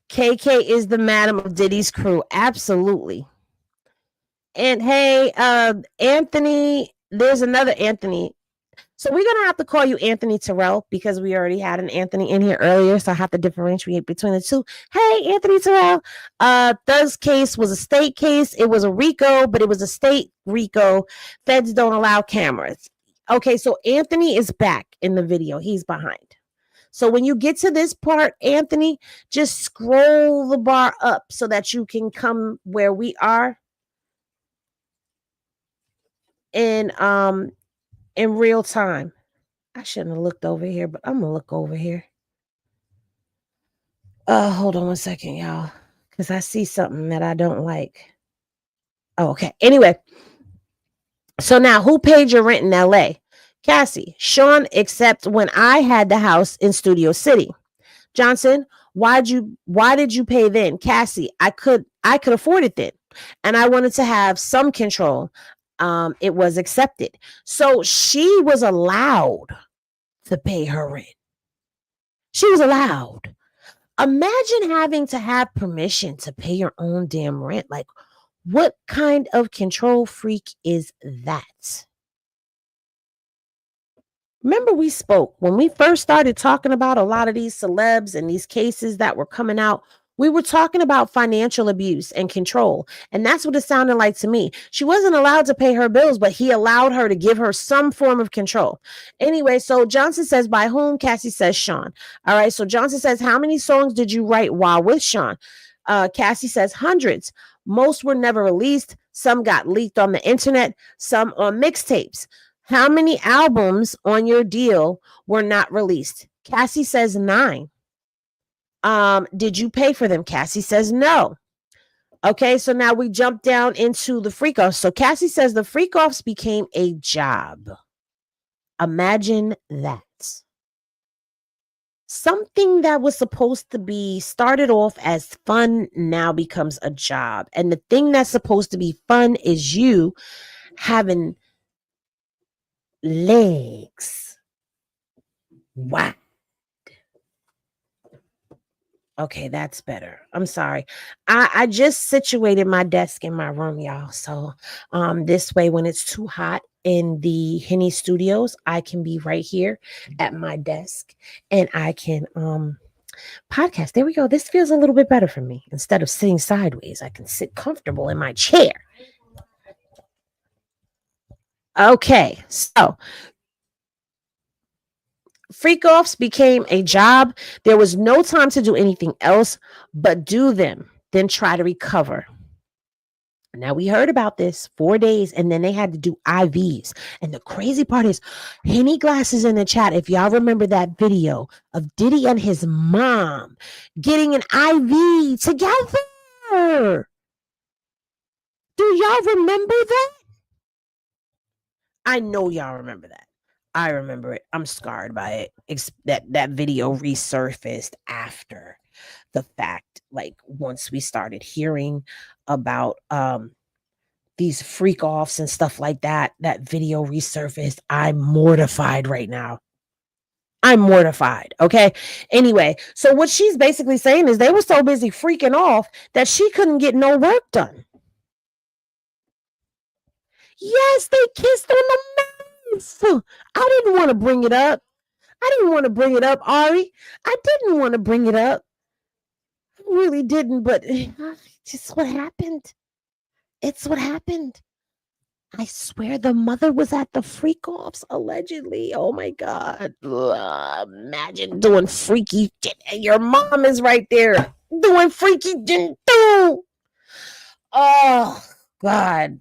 KK is the madam of Diddy's crew. Absolutely. And hey, Anthony, there's another Anthony. So we're going to have to call you Anthony Terrell because we already had an Anthony in here earlier. So I have to differentiate between the two. Hey, Anthony Terrell. Thug's case was a state case. It was a RICO, but it was a state RICO. Feds don't allow cameras. Okay, so Anthony is back in the video. He's behind. So when you get to this part, Anthony, just scroll the bar up so that you can come where we are in real time. I shouldn't have looked over here, but I'm gonna look over here. Hold on one second, y'all, because I see something that I don't like. Oh, okay. Anyway, so now who paid your rent in LA? Cassie, Sean, except when I had the house in Studio City. Johnson, why did you pay then? Cassie, I could afford it then. And I wanted to have some control. It was accepted. So she was allowed to pay her rent. She was allowed. Imagine having to have permission to pay your own damn rent. Like, what kind of control freak is that? Remember, we spoke when we first started talking about a lot of these celebs and these cases that were coming out. We were talking about financial abuse and control. And that's what it sounded like to me. She wasn't allowed to pay her bills, but he allowed her to give her some form of control. Anyway, so Johnson says, by whom? Cassie says, Sean. All right. So Johnson says, how many songs did you write while with Sean? Cassie says, hundreds. Most were never released. Some got leaked on the internet, some on mixtapes. How many albums on your deal were not released? Cassie says 9. Did you pay for them? Cassie says no. Okay, so now we jump down into the freak offs. So Cassie says the freak offs became a job. Imagine that. Something that was supposed to be started off as fun now becomes a job. And the thing that's supposed to be fun is you having legs. Wow. Okay, that's better. I'm sorry. I just situated my desk in my room, y'all. So this way, when it's too hot in the Henny Studios, I can be right here at my desk and I can podcast. There we go. This feels a little bit better for me. Instead of sitting sideways, I can sit comfortable in my chair. Okay, so freak offs became a job. There was no time to do anything else but do them, then try to recover. Now, we heard about this 4 days, and then they had to do IVs. And the crazy part is, Henny Glasses in the chat, if y'all remember that video of Diddy and his mom getting an IV together. Do y'all remember that? I know y'all remember that. I remember it. I'm scarred by it. That video resurfaced after the fact. Like, once we started hearing about these freak offs and stuff like that, that video resurfaced. I'm mortified right now. I'm mortified. Okay. Anyway, so what she's basically saying is they were so busy freaking off that she couldn't get no work done. Yes, they kissed on the mouth. I didn't want to bring it up. Ari. I didn't want to bring it up. I really didn't, but just what happened. It's what happened. I swear the mother was at the freak offs, allegedly. Oh my God. Imagine doing freaky shit and your mom is right there doing freaky shit too. Oh God.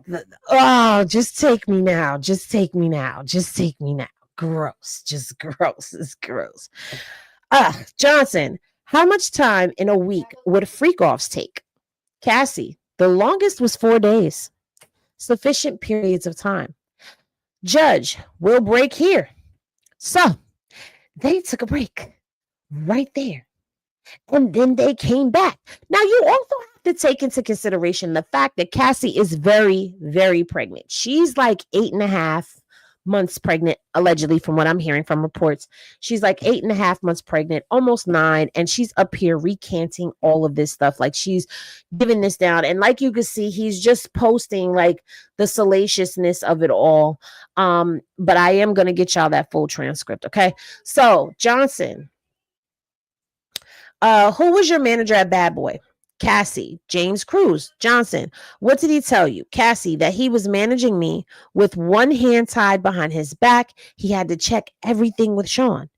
Oh, just take me now. Gross. Just gross. It's gross. Johnson, how much time in a week would freak offs take? Cassie, the longest was 4 days. Sufficient periods of time. Judge, we'll break here. So they took a break right there. And then they came back. Now, you also have to take into consideration the fact that Cassie is very, very pregnant. She's like 8.5 months pregnant, allegedly, from what I'm hearing from reports. She's like 8.5 months pregnant, almost 9. And she's up here recanting all of this stuff. Like, she's giving this down. And like you can see, he's just posting like the salaciousness of it all. But I am going to get y'all that full transcript. Okay. So Johnson, who was your manager at Bad Boy? Cassie, James Cruz. Johnson, what did he tell you? Cassie, that he was managing me with one hand tied behind his back. He had to check everything with Sean.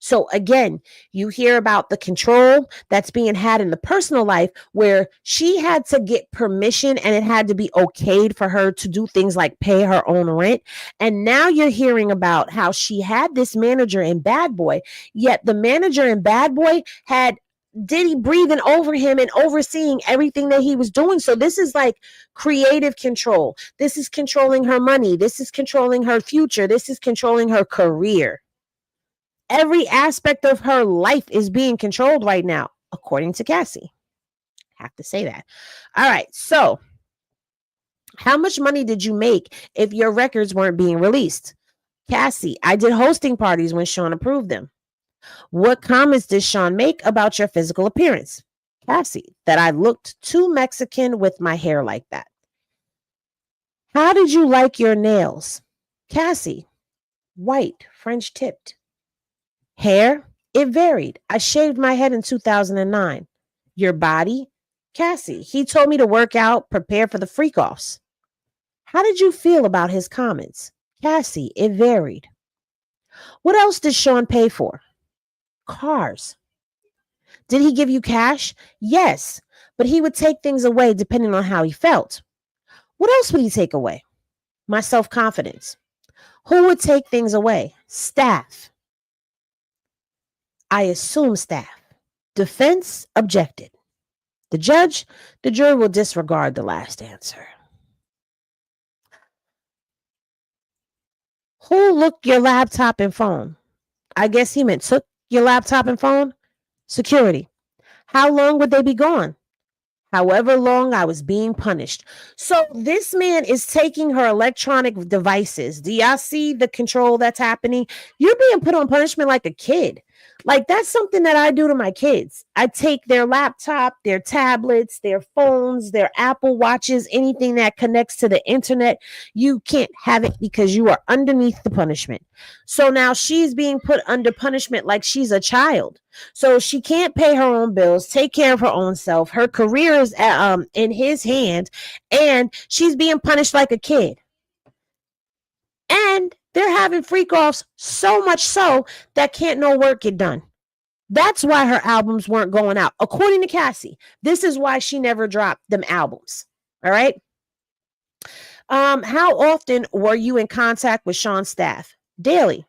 So again, you hear about the control that's being had in the personal life where she had to get permission and it had to be okayed for her to do things like pay her own rent. And now you're hearing about how she had this manager in Bad Boy, yet the manager in Bad Boy had Diddy breathing over him and overseeing everything that he was doing. So this is like creative control. This is controlling her money. This is controlling her future. This is controlling her career. Every aspect of her life is being controlled right now, according to Cassie. Have to say that. All right. So, how much money did you make if your records weren't being released? Cassie, I did hosting parties when Sean approved them. What comments did Sean make about your physical appearance? Cassie, that I looked too Mexican with my hair like that. How did you like your nails? Cassie, white, French tipped. Hair, it varied. I shaved my head in 2009. Your body? Cassie, he told me to work out, prepare for the freak offs. How did you feel about his comments? Cassie, it varied. What else did Sean pay for? Cars. Did he give you cash? Yes, but he would take things away depending on how he felt. What else would he take away? My self-confidence. Who would take things away? Staff. I assume staff. Defense objected. The jury will disregard the last answer. Who looked your laptop and phone? I guess he meant took your laptop and phone. Security. How long would they be gone? However long I was being punished. So this man is taking her electronic devices. Do y'all see the control that's happening? You're being put on punishment like a kid. Like, that's something that I do to my kids. I take their laptop, their tablets, their phones, their Apple Watches, anything that connects to the internet. You can't have it because you are underneath the punishment. So now she's being put under punishment like she's a child. So she can't pay her own bills, take care of her own self. Her career is in his hand, and she's being punished like a kid. And they're having freak offs, so much so that can't no work get done. That's why her albums weren't going out. According to Cassie, this is why she never dropped them albums. All right. How often were you in contact with Sean's staff? Daily.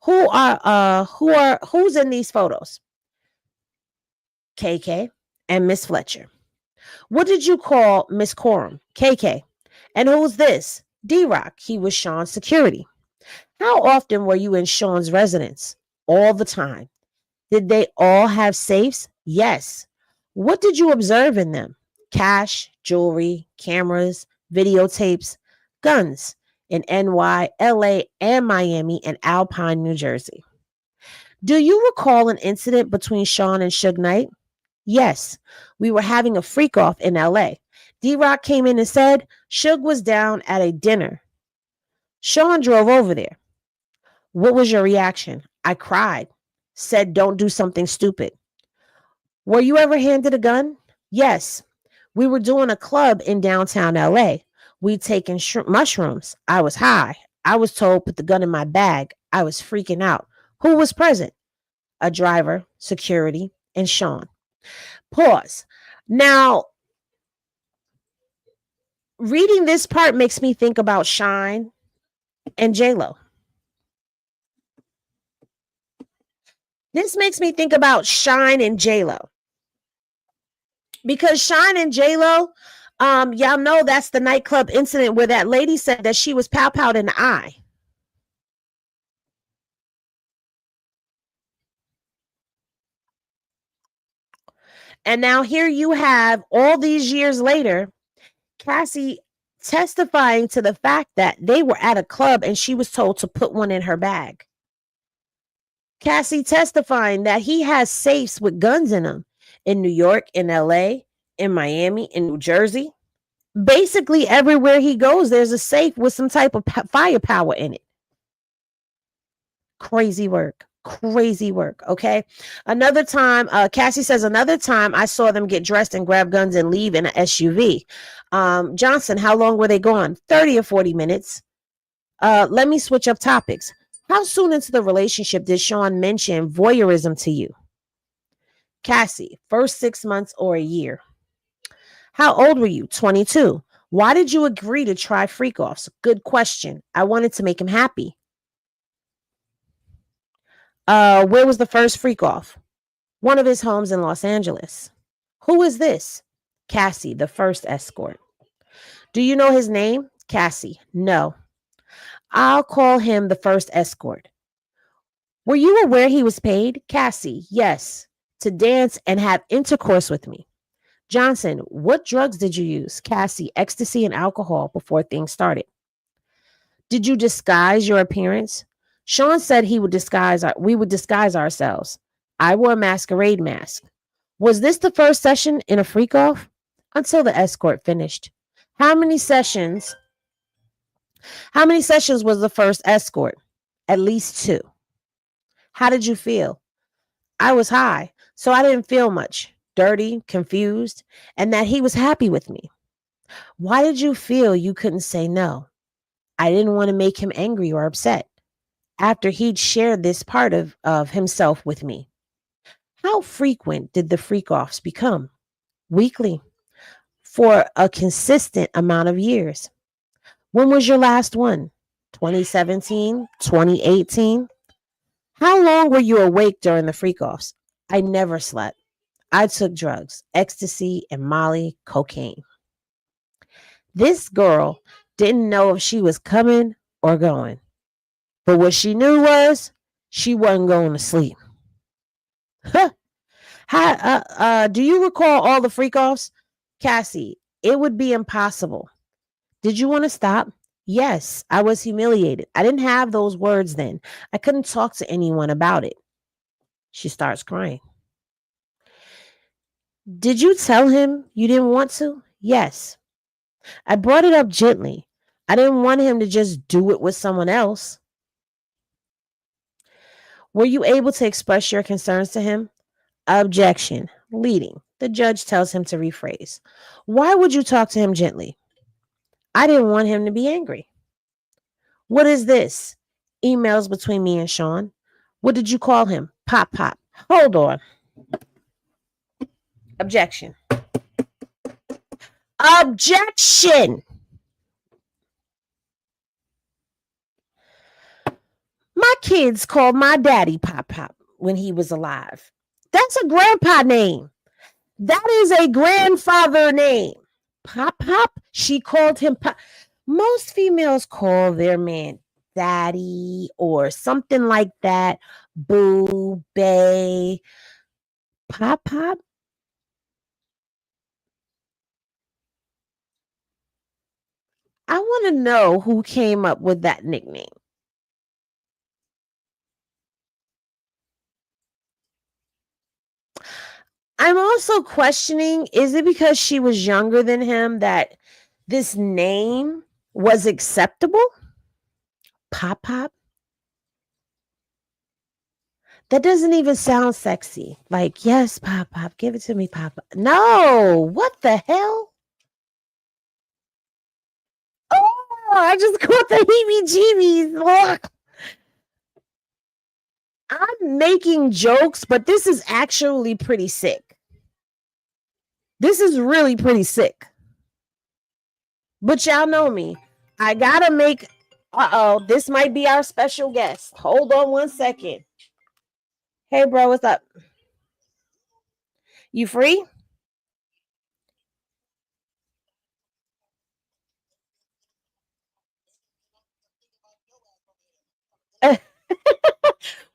Who's in these photos? KK and Miss Fletcher. What did you call Miss Courtroom? KK. And who's this? D-Rock. He was Sean's security. How often were you in Sean's residence? All the time. Did they all have safes? Yes. What did you observe in them? Cash, jewelry, cameras, videotapes, guns in NY, LA, and Miami, and Alpine, New Jersey. Do you recall an incident between Sean and Suge Knight? Yes. We were having a freak off in LA. D-Rock came in and said Suge was down at a dinner. Sean drove over there. What was your reaction? I cried. Said don't do something stupid. Were you ever handed a gun? Yes. We were doing a club in downtown LA. We'd taken mushrooms. I was high. I was told put the gun in my bag. I was freaking out. Who was present? A driver, security, and Sean. Pause. Now, reading this part makes me think about Shine and J-Lo. This makes me think about Shine and J-Lo. Because Shine and J-Lo, y'all know that's the nightclub incident where that lady said that she was pow-powed in the eye. And now here you have, all these years later, Cassie testifying to the fact that they were at a club and she was told to put one in her bag. Cassie testifying that he has safes with guns in them in New York, in LA, in Miami, in New Jersey. Basically, everywhere he goes, there's a safe with some type of firepower in it. Crazy work. Crazy work. Okay. Another time, Cassie says, another time I saw them get dressed and grab guns and leave in an SUV. Johnson, how long were they gone? 30 or 40 minutes. Let me switch up topics. How soon into the relationship did Sean mention voyeurism to you? Cassie, first 6 months or a year. How old were you? 22. Why did you agree to try freak offs? Good question. I wanted to make him happy. Where was the first freak off? one of his homes in Los Angeles. Who is this? Cassie, the first escort. Do you know his name? Cassie. No. I'll call him the first escort. Were you aware he was paid? Cassie. Yes. To dance and have intercourse with me. Johnson. What drugs did you use? Cassie. Ecstasy and alcohol before things started. Did you disguise your appearance? Sean said we would disguise ourselves. I wore a masquerade mask. Was this the first session in a freak off? Until the escort finished. How many sessions was the first escort? At least 2. How did you feel? I was high, so I didn't feel much. Dirty, confused, and that he was happy with me. Why did you feel you couldn't say no? I didn't want to make him angry or upset after he'd shared this part of himself with me. How frequent did the freak-offs become? Weekly. For a consistent amount of years. When was your last one? 2017? 2018? How long were you awake during the freak-offs? I never slept. I took drugs, ecstasy and Molly, cocaine. This girl didn't know if she was coming or going. But what she knew was she wasn't going to sleep. Huh. Do you recall all the freak-offs? Cassie, it would be impossible. Did you want to stop? Yes, I was humiliated. I didn't have those words then. I couldn't talk to anyone about it. She starts crying. Did you tell him you didn't want to? Yes. I brought it up gently. I didn't want him to just do it with someone else. Were you able to express your concerns to him? Objection. Leading. The judge tells him to rephrase. Why would you talk to him gently? I didn't want him to be angry. What is this? Emails between me and Sean. What did you call him? Pop Pop. Hold on. Objection. Objection. My kids called my daddy Pop Pop when he was alive. That's a grandpa name. That is a grandfather name. Pop Pop? She called him Pop. Most females call their man daddy or something like that. Boo, bae. Pop Pop? I want to know who came up with that nickname. I'm also questioning, is it because she was younger than him that this name was acceptable? Pop Pop? That doesn't even sound sexy. Like, yes, Pop Pop, give it to me, Pop Pop. No, what the hell? Oh, I just got the heebie-jeebies. I'm making jokes, but this is actually pretty sick. This is really pretty sick. But y'all know me. I gotta make... this might be our special guest. Hold on one second. Hey, bro, what's up? You free?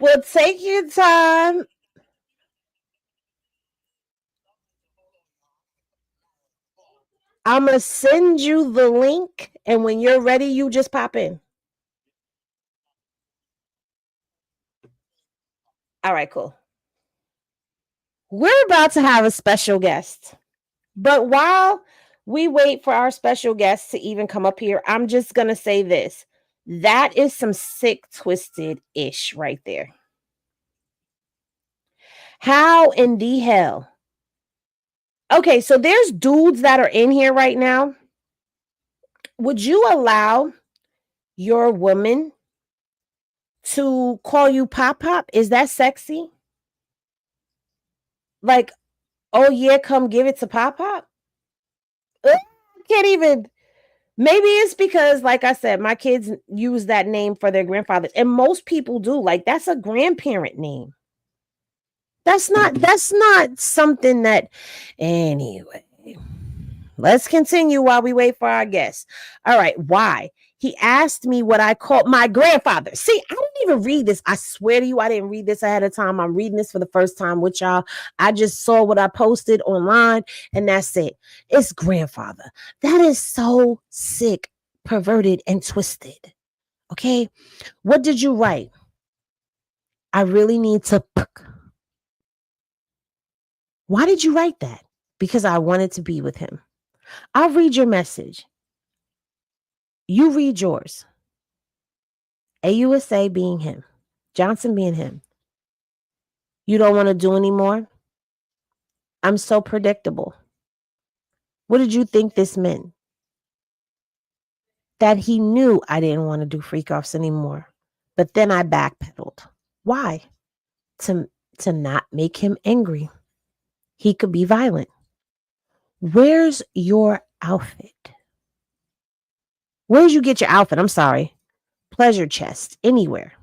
Well, take your time. I'm going to send you the link, and when you're ready, you just pop in. All right, cool. We're about to have a special guest. But while we wait for our special guest to even come up here, I'm just going to say this. That is some sick, twisted-ish right there. How in the hell? Okay, so there's dudes that are in here right now. Would you allow your woman to call you Pop Pop? Is that sexy? Like, oh yeah, come give it to Pop Pop? I can't even. Maybe it's because, like I said, my kids use that name for their grandfathers. And most people do. Like, that's a grandparent name. That's not something that anyway. Let's continue while we wait for our guests. All right, why? He asked me what I called my grandfather. See, I didn't even read this. I swear to you, I didn't read this ahead of time. I'm reading this for the first time with y'all. I just saw what I posted online, and that's it. It's grandfather. That is so sick, perverted, and twisted. Okay. What did you write? I really need to. Why did you write that? Because I wanted to be with him. I'll read your message. You read yours. AUSA being him. Johnson being him. You don't want to do anymore? I'm so predictable. What did you think this meant? That he knew I didn't want to do freak offs anymore. But then I backpedaled. Why? To not make him angry. He could be violent. Where's your outfit? Where'd you get your outfit? I'm sorry. Pleasure chest. Anywhere.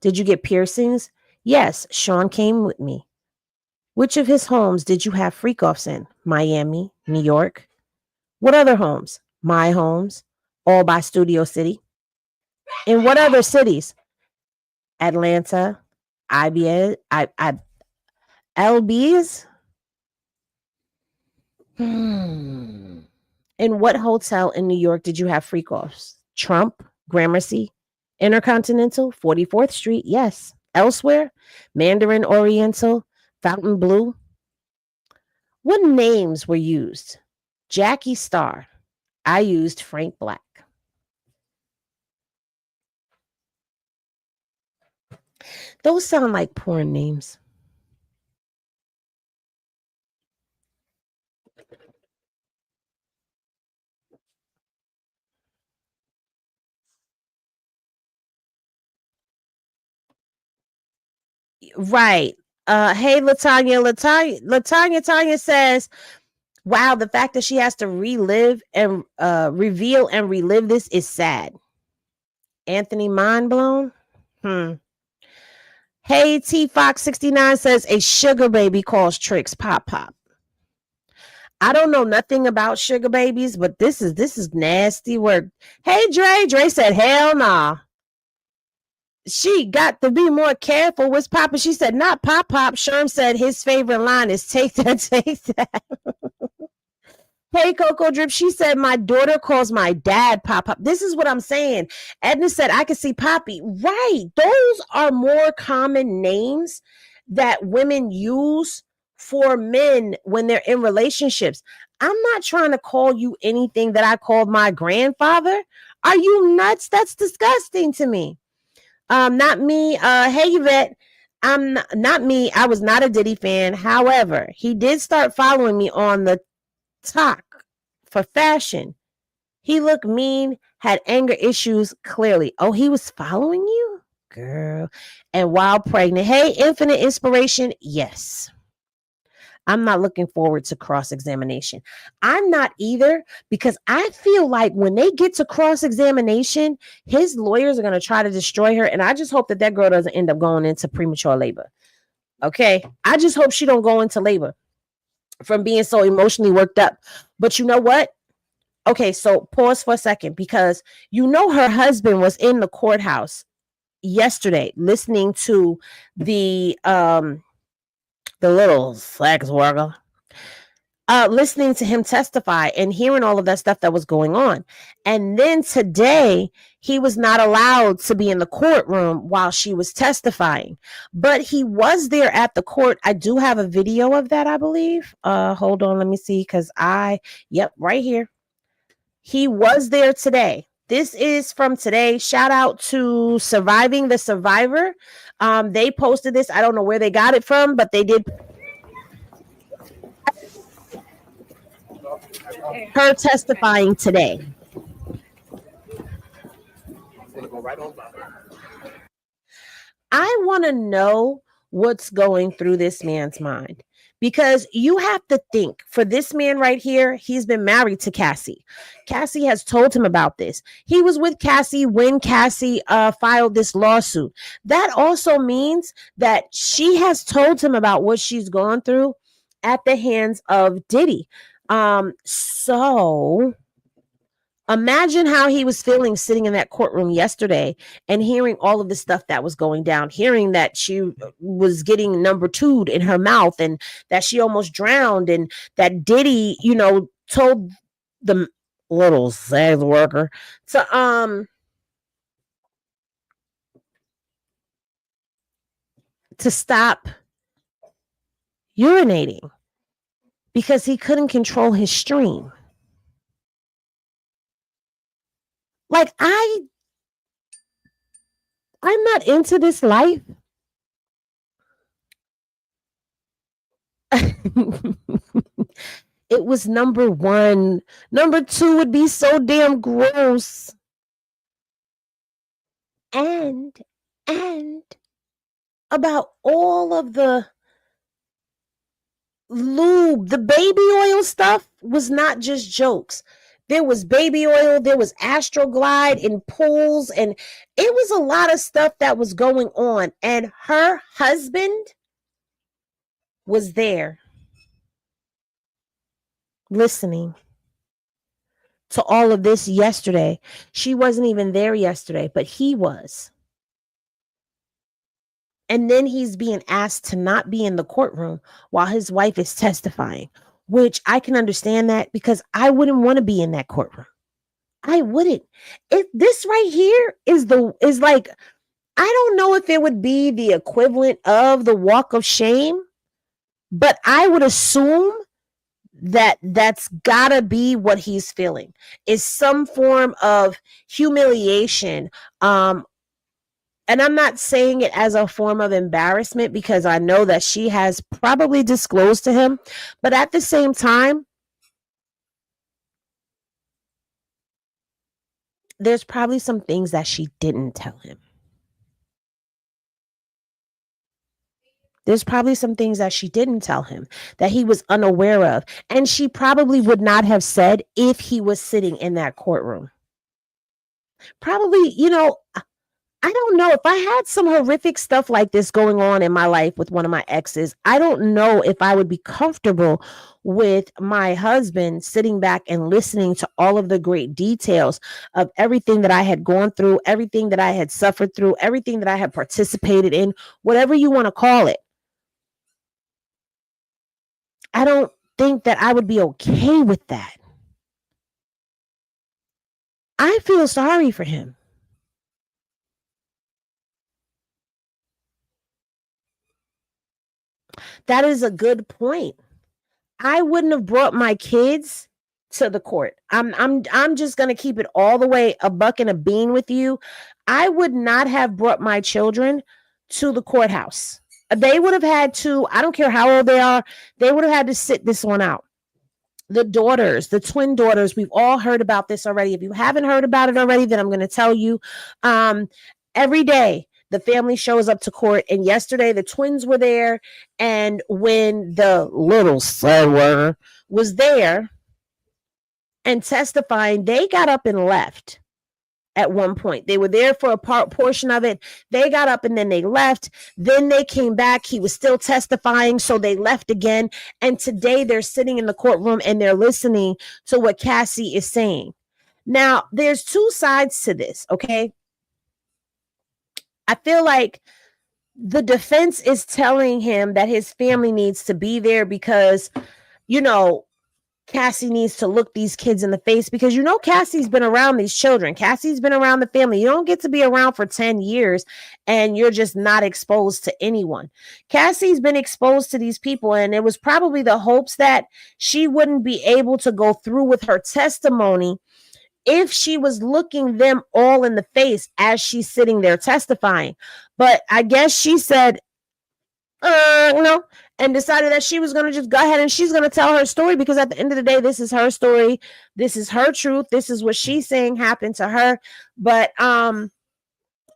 Did you get piercings? Yes, Sean came with me. Which of his homes did you have freak offs in? Miami, New York. What other homes? My homes, all by Studio City. In what other cities? Atlanta, IBS, LBs. In what hotel in New York did you have freak offs? Trump, Gramercy, Intercontinental, 44th Street. Yes. Elsewhere, Mandarin Oriental, Fontainebleau. What names were used? Jackie Starr. I used Frank Black. Those sound like porn names. Right. Hey, Latanya says, wow, the fact that she has to relive and reveal and relive this is sad. Anthony, mind blown? Hey, T Fox 69 says a sugar baby calls tricks pop pop. I don't know nothing about sugar babies, but this is nasty work. Hey, Dre said, hell nah. She got to be more careful. What's popping? She said, not pop pop. Sherm said his favorite line is take that, take that. Hey, Coco Drip, she said, my daughter calls my dad Pop Pop. This is what I'm saying. Edna said, I can see Poppy. Right. Those are more common names that women use for men when they're in relationships. I'm not trying to call you anything that I called my grandfather. Are you nuts? That's disgusting to me. Not me. Hey, Yvette. I'm not me. I was not a Diddy fan. However, he did start following me on the talk for fashion. He looked mean, had anger issues clearly. Oh, he was following you? Girl. And while pregnant. Hey, infinite inspiration. Yes. I'm not looking forward to cross-examination. I'm not either, because I feel like when they get to cross-examination, his lawyers are going to try to destroy her. And I just hope that girl doesn't end up going into premature labor. Okay. I just hope she don't go into labor from being so emotionally worked up. But you know what? Okay, so pause for a second, because you know her husband was in the courthouse yesterday listening to the little sex worker, listening to him testify and hearing all of that stuff that was going on. And then today, he was not allowed to be in the courtroom while she was testifying, but he was there at the court. I do have a video of that, I believe. Hold on, let me see, because yep, right here. He was there today. This is from today. Shout out to Surviving the Survivor. They posted this. I don't know where they got it from, but they did. Her testifying today. I want to know what's going through this man's mind, Because you have to think, for this man right here, he's been married to Cassie. Cassie has told him about this. He was with Cassie when Cassie filed this lawsuit. That also means that she has told him about what she's gone through at the hands of Diddy. So imagine how he was feeling sitting in that courtroom yesterday and hearing all of the stuff that was going down, hearing that she was getting number two'd in her mouth and that she almost drowned, and that Diddy, told the little sex worker to stop urinating because he couldn't control his stream. Like, I'm not into this life. It was number one. Number two would be so damn gross. And about all of the lube, the baby oil stuff was not just jokes. There was baby oil, there was Astroglide in pools, and it was a lot of stuff that was going on. And her husband was there listening to all of this yesterday. She wasn't even there yesterday, but he was. And then he's being asked to not be in the courtroom while his wife is testifying, which I can understand that, because I wouldn't want to be in that courtroom. I wouldn't. If this right here is like, I don't know if it would be the equivalent of the walk of shame, but I would assume that that's gotta be what he's feeling, is some form of humiliation. And I'm not saying it as a form of embarrassment, because I know that she has probably disclosed to him, but at the same time, there's probably some things that she didn't tell him. There's probably some things that she didn't tell him that he was unaware of. And she probably would not have said if he was sitting in that courtroom. Probably, I don't know. If I had some horrific stuff like this going on in my life with one of my exes, I don't know if I would be comfortable with my husband sitting back and listening to all of the great details of everything that I had gone through, everything that I had suffered through, everything that I had participated in, whatever you want to call it. I don't think that I would be okay with that. I feel sorry for him. That is a good point. I wouldn't have brought my kids to the court. I'm just gonna keep it all the way a buck and a bean with you. I would not have brought my children to the courthouse. They would have had to, I don't care how old they are, they would have had to sit this one out. The daughters, the twin daughters, we've all heard about this already. If you haven't heard about it already, then I'm going to tell you. Every day, the family shows up to court, and yesterday the twins were there. And when the little son was there and testifying, they got up and left. At one point, they were there for a portion of it. They got up and then they left. Then they came back. He was still testifying, so they left again. And today they're sitting in the courtroom and they're listening to what Cassie is saying. Now, there's two sides to this, okay? I feel like the defense is telling him that his family needs to be there because, Cassie needs to look these kids in the face, because Cassie's been around these children. Cassie's been around the family. You don't get to be around for 10 years and you're just not exposed to anyone. Cassie's been exposed to these people, and it was probably the hopes that she wouldn't be able to go through with her testimony if she was looking them all in the face as she's sitting there testifying. But I guess she said, no, and decided that she was going to just go ahead and she's going to tell her story, because at the end of the day, this is her story. This is her truth. This is what she's saying happened to her. But, at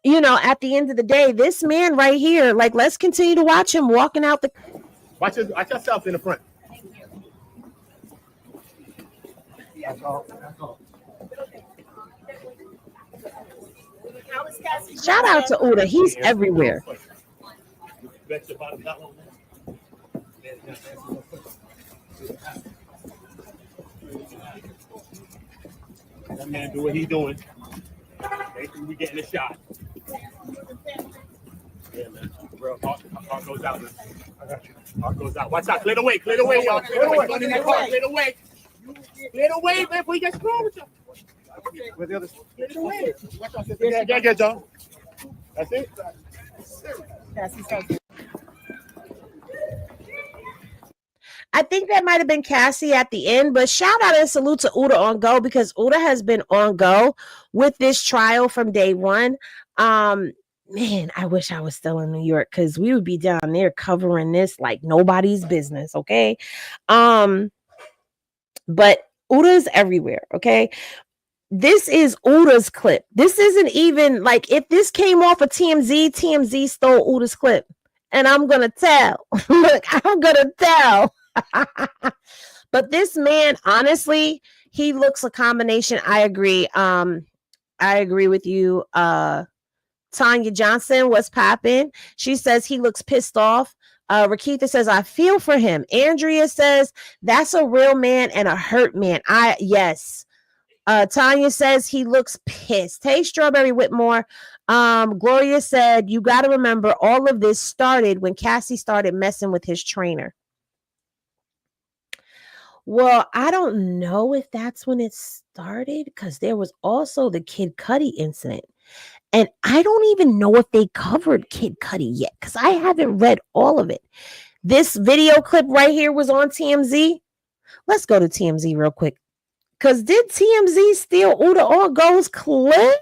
the end of the day, this man right here, like, let's continue to watch him walking out the Watch yourself in the front. That's all. Shout out to Uda. He's everywhere. That man do what he doing. Make sure we getting a shot. Yeah, man. Bro, heart goes out, man. I got you. Heart goes out. Watch out. Clear the way, y'all. Clear the way. Clear the way. Clear the way, man, before you get strong with you. Where's the other? Clear the way. Watch out. Yeah, John. That's it. I think that might have been Cassie at the end, but shout out and salute to Uda on Go, because Uda has been on Go with this trial from day one. Man, I wish I was still in New York, because we would be down there covering this like nobody's business. Okay. But Uda's everywhere. Okay. This is Uda's clip. This isn't even like, if this came off of TMZ stole Uda's clip. And I'm going to tell. Look, I'm going to tell. But this man, honestly, he looks a combination. I agree. I agree with you. Tanya Johnson was popping. She says he looks pissed off. Rakitha says, I feel for him. Andrea says, that's a real man and a hurt man. Yes. Tanya says he looks pissed. Hey, Strawberry Whitmore. Gloria said, you got to remember, all of this started when Cassie started messing with his trainer. Well, I don't know if that's when it started, because there was also the Kid Cudi incident. And I don't even know if they covered Kid Cudi yet, because I haven't read all of it. This video clip right here was on TMZ. Let's go to TMZ real quick. Because did TMZ steal Uda on Go's clip?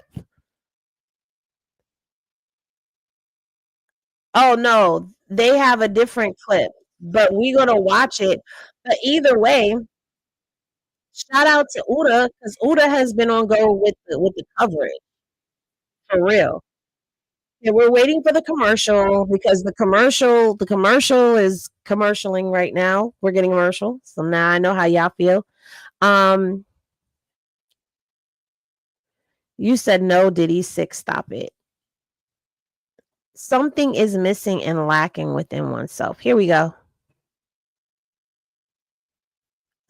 Oh, no. They have a different clip, but we're going to watch it. But either way, shout out to Uda, because Uda has been on Go with the coverage. For real. Yeah, we're waiting for the commercial, because the commercial is commercialing right now. We're getting a commercial. So now I know how y'all feel. You said no, Diddy 6, stop it. Something is missing and lacking within oneself. Here we go.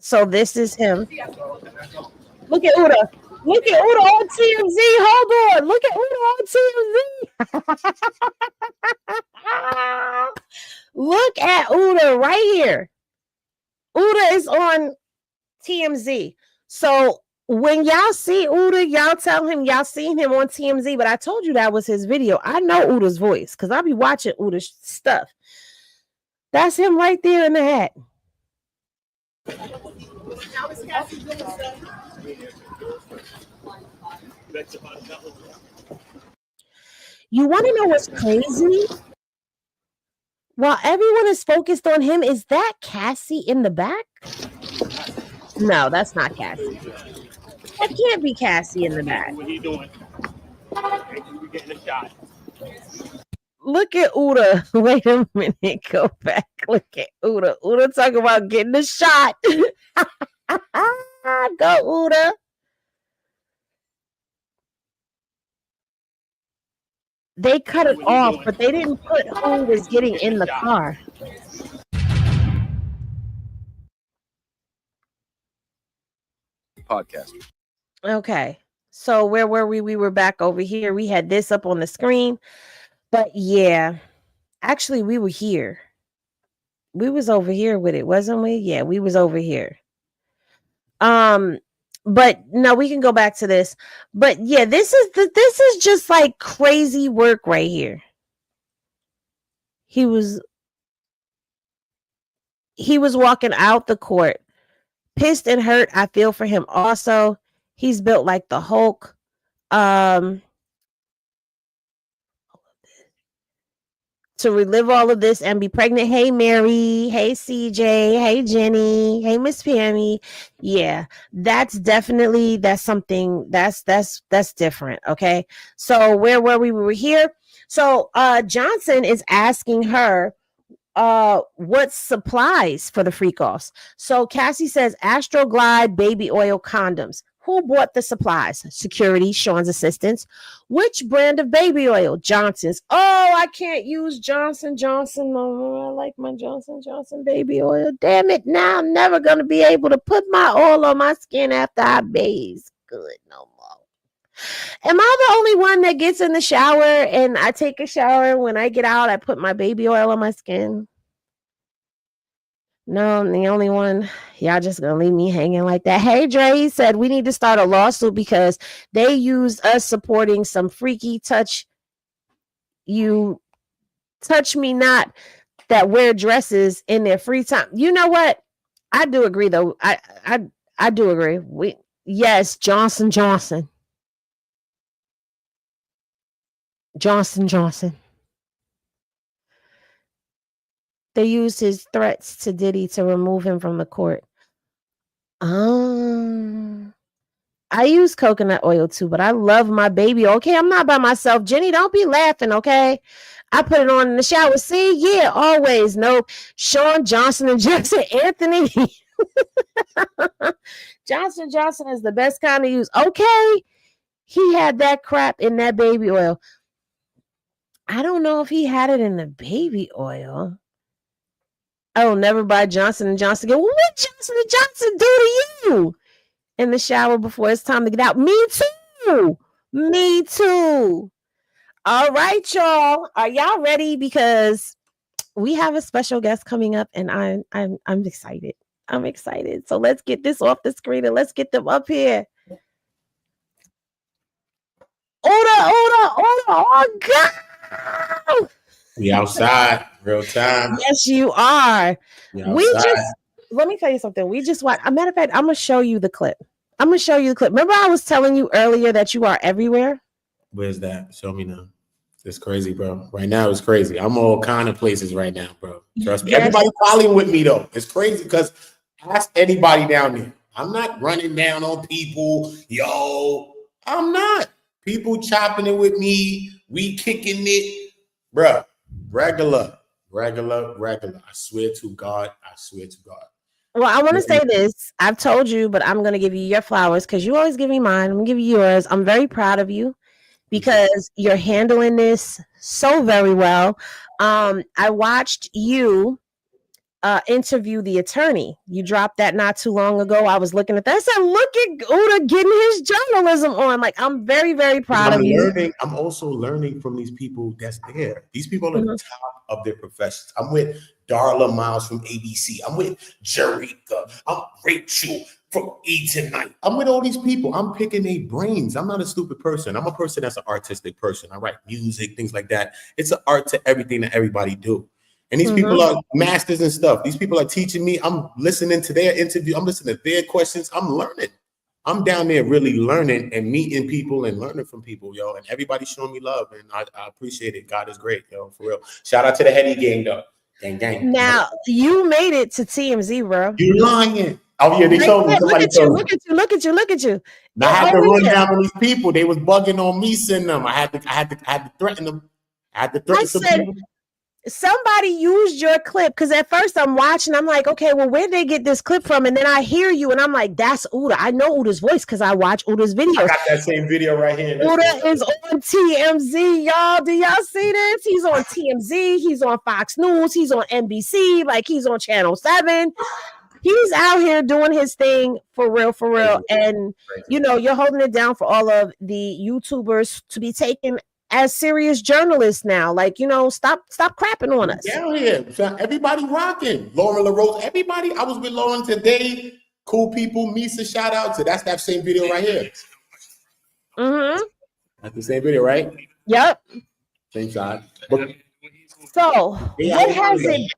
So this is him. Look at Uda. Look at Uda on TMZ. Hold on. Look at Uda on TMZ. Look at Uda right here. Uda is on TMZ. So when y'all see Uda, y'all tell him y'all seen him on TMZ, but I told you that was his video. I know Uda's voice because I'll be watching Uda's stuff. That's him right there in the hat. You want to know what's crazy? While everyone is focused on him, is that Cassie in the back? No, that's not Cassie. That can't be Cassie in the back. What are you doing? We're getting a shot. Look at Uda. Wait a minute. Go back. Look at Uda. Uda talking about getting a shot. Go, Uda. They cut it off, but they didn't put who was getting in the car. Podcast. Okay. So where were we? We were back over here. We had this up on the screen. But yeah, actually we were here. We was over here with it, wasn't we? Yeah, we was over here. But no, we can go back to this. But yeah, this is just like crazy work right here. He was walking out the court, pissed and hurt. I feel for him also. He's built like the Hulk. To relive all of this and be pregnant. Hey, Mary. Hey, CJ. Hey, Jenny. Hey, Miss Pammy. Yeah, that's something that's different. Okay. So where were we? We were here. So Johnson is asking her, what supplies for the freak offs. So Cassie says Astroglide baby oil condoms. Who bought the supplies? Security, Sean's assistants. Which brand of baby oil? Johnson's. Oh, I can't use Johnson Johnson no more. I like my Johnson Johnson baby oil. Damn it. Now I'm never going to be able to put my oil on my skin after I bathe. Good no more. Am I the only one that gets in the shower and I take a shower? When I get out, I put my baby oil on my skin? No, I'm the only one. Y'all just gonna leave me hanging like that. Hey, Dre, he said we need to start a lawsuit because they used us supporting some freaky touch me not that wear dresses in their free time. You know what? I do agree though. I do agree. Yes, Johnson Johnson. They used his threats to Diddy to remove him from the court. I use coconut oil too, but I love my baby. Okay, I'm not by myself. Jenny, don't be laughing, okay? I put it on in the shower. See, yeah, always. No, Sean Johnson and Jackson Anthony. Johnson Johnson is the best kind to use. Okay, he had that crap in that baby oil. I don't know if he had it in the baby oil. I will never buy Johnson & Johnson again. What Johnson & Johnson do to you? In the shower before it's time to get out. Me too. All right, y'all. Are y'all ready? Because we have a special guest coming up, and I'm excited. I'm excited. So let's get this off the screen and let's get them up here. Order. Oh, God. We outside, real time. Yes, you are. Let me tell you something. We just watched. A matter of fact, I'm gonna show you the clip. Remember, I was telling you earlier that you are everywhere. Where's that? Show me now. It's crazy, bro. Right now, it's crazy. I'm all kind of places right now, bro. Trust me. Yes. Everybody following with me though. It's crazy because ask anybody down there. I'm not running down on people. Yo, I'm not. People chopping it with me. We kicking it, bro. Regular. I swear to God. Well, I want to say this. I've told you, but I'm going to give you your flowers because you always give me mine. I'm going to give you yours. I'm very proud of you because you're handling this so very well. I watched you interview the attorney. You dropped that not too long ago. I was looking at that. I said, look at Uda getting his journalism on. Like, I'm very, very proud of you. I'm also learning from these people that's there. These people are the top of their professions. I'm with Darla Miles from ABC. I'm with Jerika. I'm Rachel from E! Tonight. I'm with all these people. I'm picking their brains. I'm not a stupid person. I'm a person that's an artistic person. I write music, things like that. It's an art to everything that everybody do. And these people are masters and stuff. These people are teaching me. I'm listening to their interview. I'm listening to their questions. I'm learning. I'm down there really learning and meeting people and learning from people, yo. And everybody's showing me love. And I appreciate it. God is great, yo, for real. Shout out to the Heady gang, though. Gang. Now, you made it to TMZ, bro. You lying. Oh, yeah, they told me. Look at you. Now, I had to run down on these people. They was bugging on me, sending them. I had to threaten them. I had to threaten some people. Somebody used your clip because at first I'm watching, I'm like, okay, well, where'd they get this clip from? And then I hear you and I'm like, that's Uda. I know Uda's voice because I watch Uda's videos. I got that same video right here. Uda is on TMZ, y'all. Do y'all see this? He's on TMZ. He's on Fox News. He's on NBC. Like, he's on Channel 7. He's out here doing his thing for real. And, you know, you're holding it down for all of the YouTubers to be taken as serious journalists now. Like, you know, stop crapping on us. Down here. Everybody rocking. Lauren LaRose, everybody. I was with Lauren today. Cool people. Misa, shout out to that's that same video right here. That's the same video, right? Yep. Same side. So what has it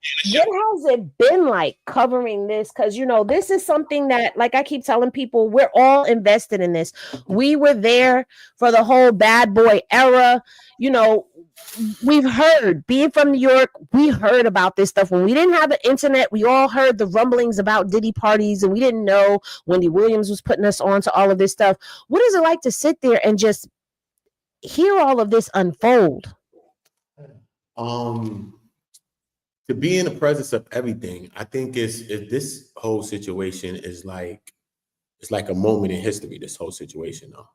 been like covering this? Because, you know, this is something that, like I keep telling people, we're all invested in this. We were there for the whole bad boy era. You know, we've heard, being from New York, we heard about this stuff. When we didn't have the internet, we all heard the rumblings about Diddy parties, and we didn't know Wendy Williams was putting us on to all of this stuff. What is it like to sit there and just hear all of this unfold? To to be in the presence of everything, I think is this whole situation is like, it's like a moment in history, this whole situation, though.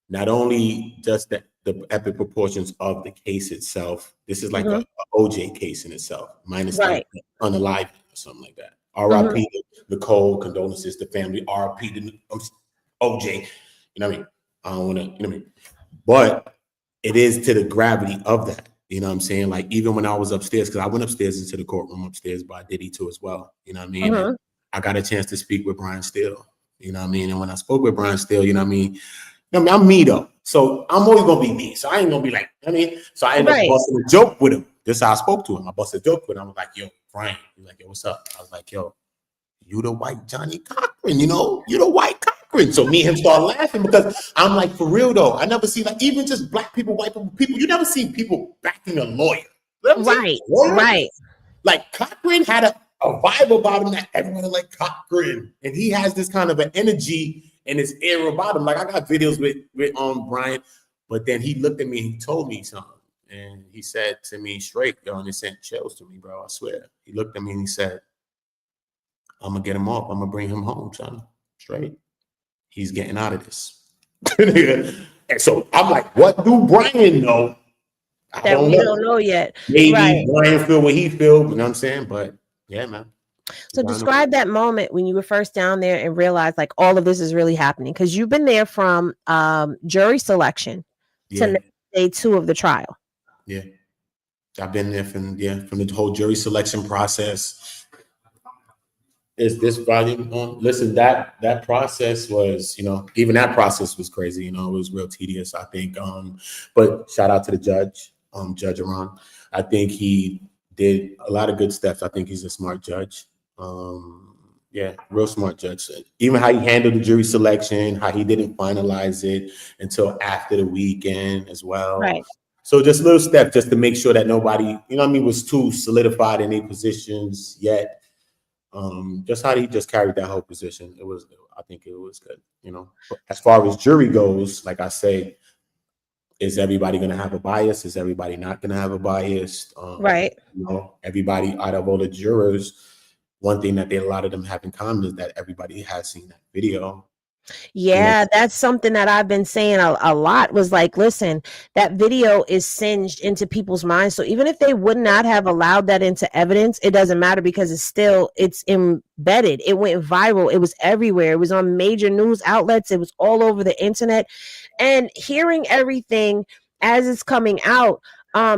Not only just the epic proportions of the case itself, this is like a OJ case in itself, minus like unalive or something like that. R.I.P. Nicole, condolences to family. R.I.P. to OJ. You know what I mean? I don't want to, you know what I mean? But it is to the gravity of that. You know what I'm saying? Like, even when I was upstairs, because I went upstairs into the courtroom upstairs by Diddy too as well. You know what I mean? And I got a chance to speak with Brian Steele. You know what I mean? And when I spoke with Brian Steele, you know what I mean? I'm me though. So I'm always gonna be me. So I ain't gonna be like, I mean, so I ended up busting a joke with him. This is how I spoke to him. I busted a joke with him. I was like, yo, Brian. He's like, yo, what's up? I was like, yo, you the white Johnny Cochran, you know? You the white Cochran. So me and him start laughing because I'm like, for real though, I never see, like, even just black people, white people, you never see people backing a lawyer. Right. Like Cochran had a vibe about him that everyone like Cochran. And he has this kind of an energy and his air about him. Like, I got videos with Brian, but then he looked at me and he told me something. And he said to me straight, yo, and it sent chills to me, bro. I swear. He looked at me and he said, I'm gonna get him off. I'm gonna bring him home, son. Straight. He's getting out of this. And so I'm like, what do Brian know? We don't know yet. Maybe Brian feel what he feel, you know what I'm saying? But yeah, man. So describe that moment when you were first down there and realized like all of this is really happening, because you've been there from jury selection to day 2 of the trial. Yeah, I've been there from the whole jury selection process. Is this volume on? Listen, that process was, even that process was crazy. It was real tedious, I think. But shout out to the judge, Judge Iran. I think he did a lot of good steps. I think he's a smart judge. Real smart judge. Even how he handled the jury selection, how he didn't finalize it until after the weekend as well. Right. So just little steps just to make sure that nobody, was too solidified in their positions yet. Just how he just carried that whole position. I think it was good. As far as jury goes, like I say, is everybody going to have a bias? Is everybody not going to have a bias? Right. Everybody out of all the jurors, one thing that a lot of them have in common is that everybody has seen that video. Yeah, that's something that I've been saying a lot, was like, listen, that video is singed into people's minds. So even if they would not have allowed that into evidence, it doesn't matter, because it's embedded. It went viral. It was everywhere. It was on major news outlets. It was all over the internet. And hearing everything as it's coming out,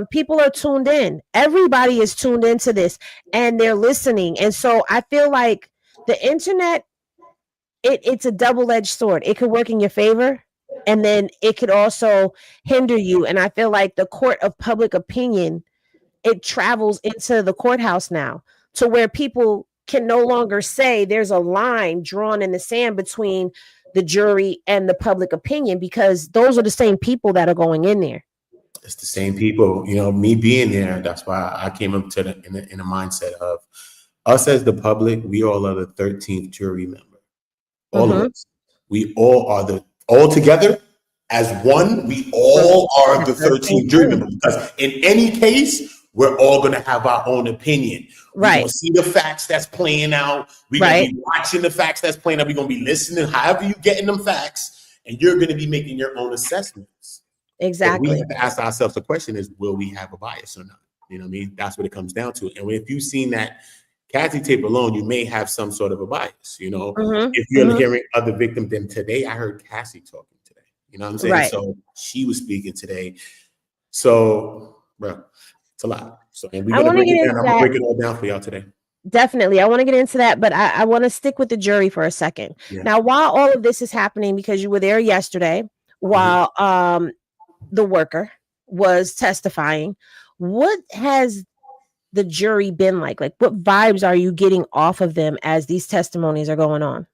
people are tuned in. Everybody is tuned into this and they're listening. And so I feel like the internet, it's a double-edged sword. It could work in your favor, and then it could also hinder you. And I feel like the court of public opinion, it travels into the courthouse now, to where people can no longer say there's a line drawn in the sand between the jury and the public opinion, because those are the same people that are going in there. It's the same people. Me being there, that's why I came up to in a mindset of us as the public. We all are the 13th jury member. All of us. We all are all together as one. We all are the 13th jury members, because in any case, we're all going to have our own opinion. We're going to see the facts that's playing out. We're going to be watching the facts that's playing out. We're going to be listening, however you're getting them facts, and you're going to be making your own assessments. Exactly. So we have to ask ourselves the question is, will we have a bias or not? You know what I mean? That's what it comes down to. And if you've seen that Cassie tape alone, you may have some sort of a bias, if you're hearing other victims. Then today I heard Cassie talking today, you know what I'm saying? Right. So she was speaking today. So, bro, it's a lot. So, and we're going to break it down. I'm going to break it all down for y'all today. Definitely. I want to get into that, but I want to stick with the jury for a second. Yeah. Now, while all of this is happening, because you were there yesterday, while the worker was testifying, what has the jury been like? Like, what vibes are you getting off of them as these testimonies are going on?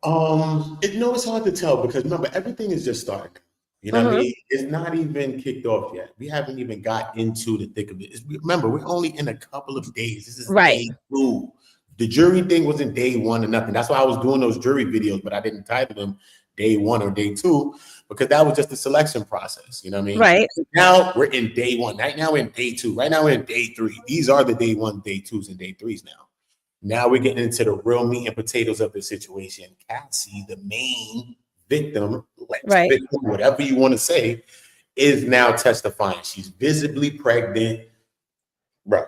It's hard to tell, because remember, everything is just starting. You know what I mean? It's not even kicked off yet. We haven't even got into the thick of it. Remember, we're only in a couple of days. This is day 2. The jury thing wasn't day 1 or nothing. That's why I was doing those jury videos, but I didn't title them day 1 or day 2, because that was just the selection process. You know what I mean? Right. Now we're in day 1. Right now we're in day 2. Right now we're in day 3. These are the day 1, day 2s, and day 3s now. Now we're getting into the real meat and potatoes of the situation. Cassie, the main victim, Right. victim, whatever you want to say, is now testifying. She's visibly pregnant. Bro,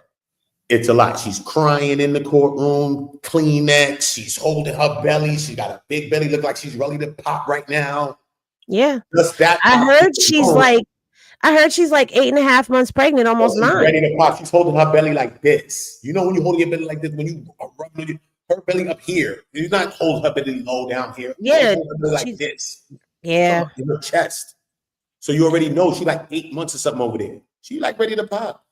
it's a lot. She's crying in the courtroom, Kleenex. She's holding her belly. She got a big belly, look like she's ready to pop right now. Yeah. Just that. I heard she's like 8.5 months pregnant, almost she's 9. ready to pop. She's holding her belly like this. You know when you hold your belly like this, when you are rubbing her belly up here. You're not holding her belly low down here. Yeah. Her belly like this. Yeah. In her chest. So you already know she like 8 months or something over there. She like ready to pop.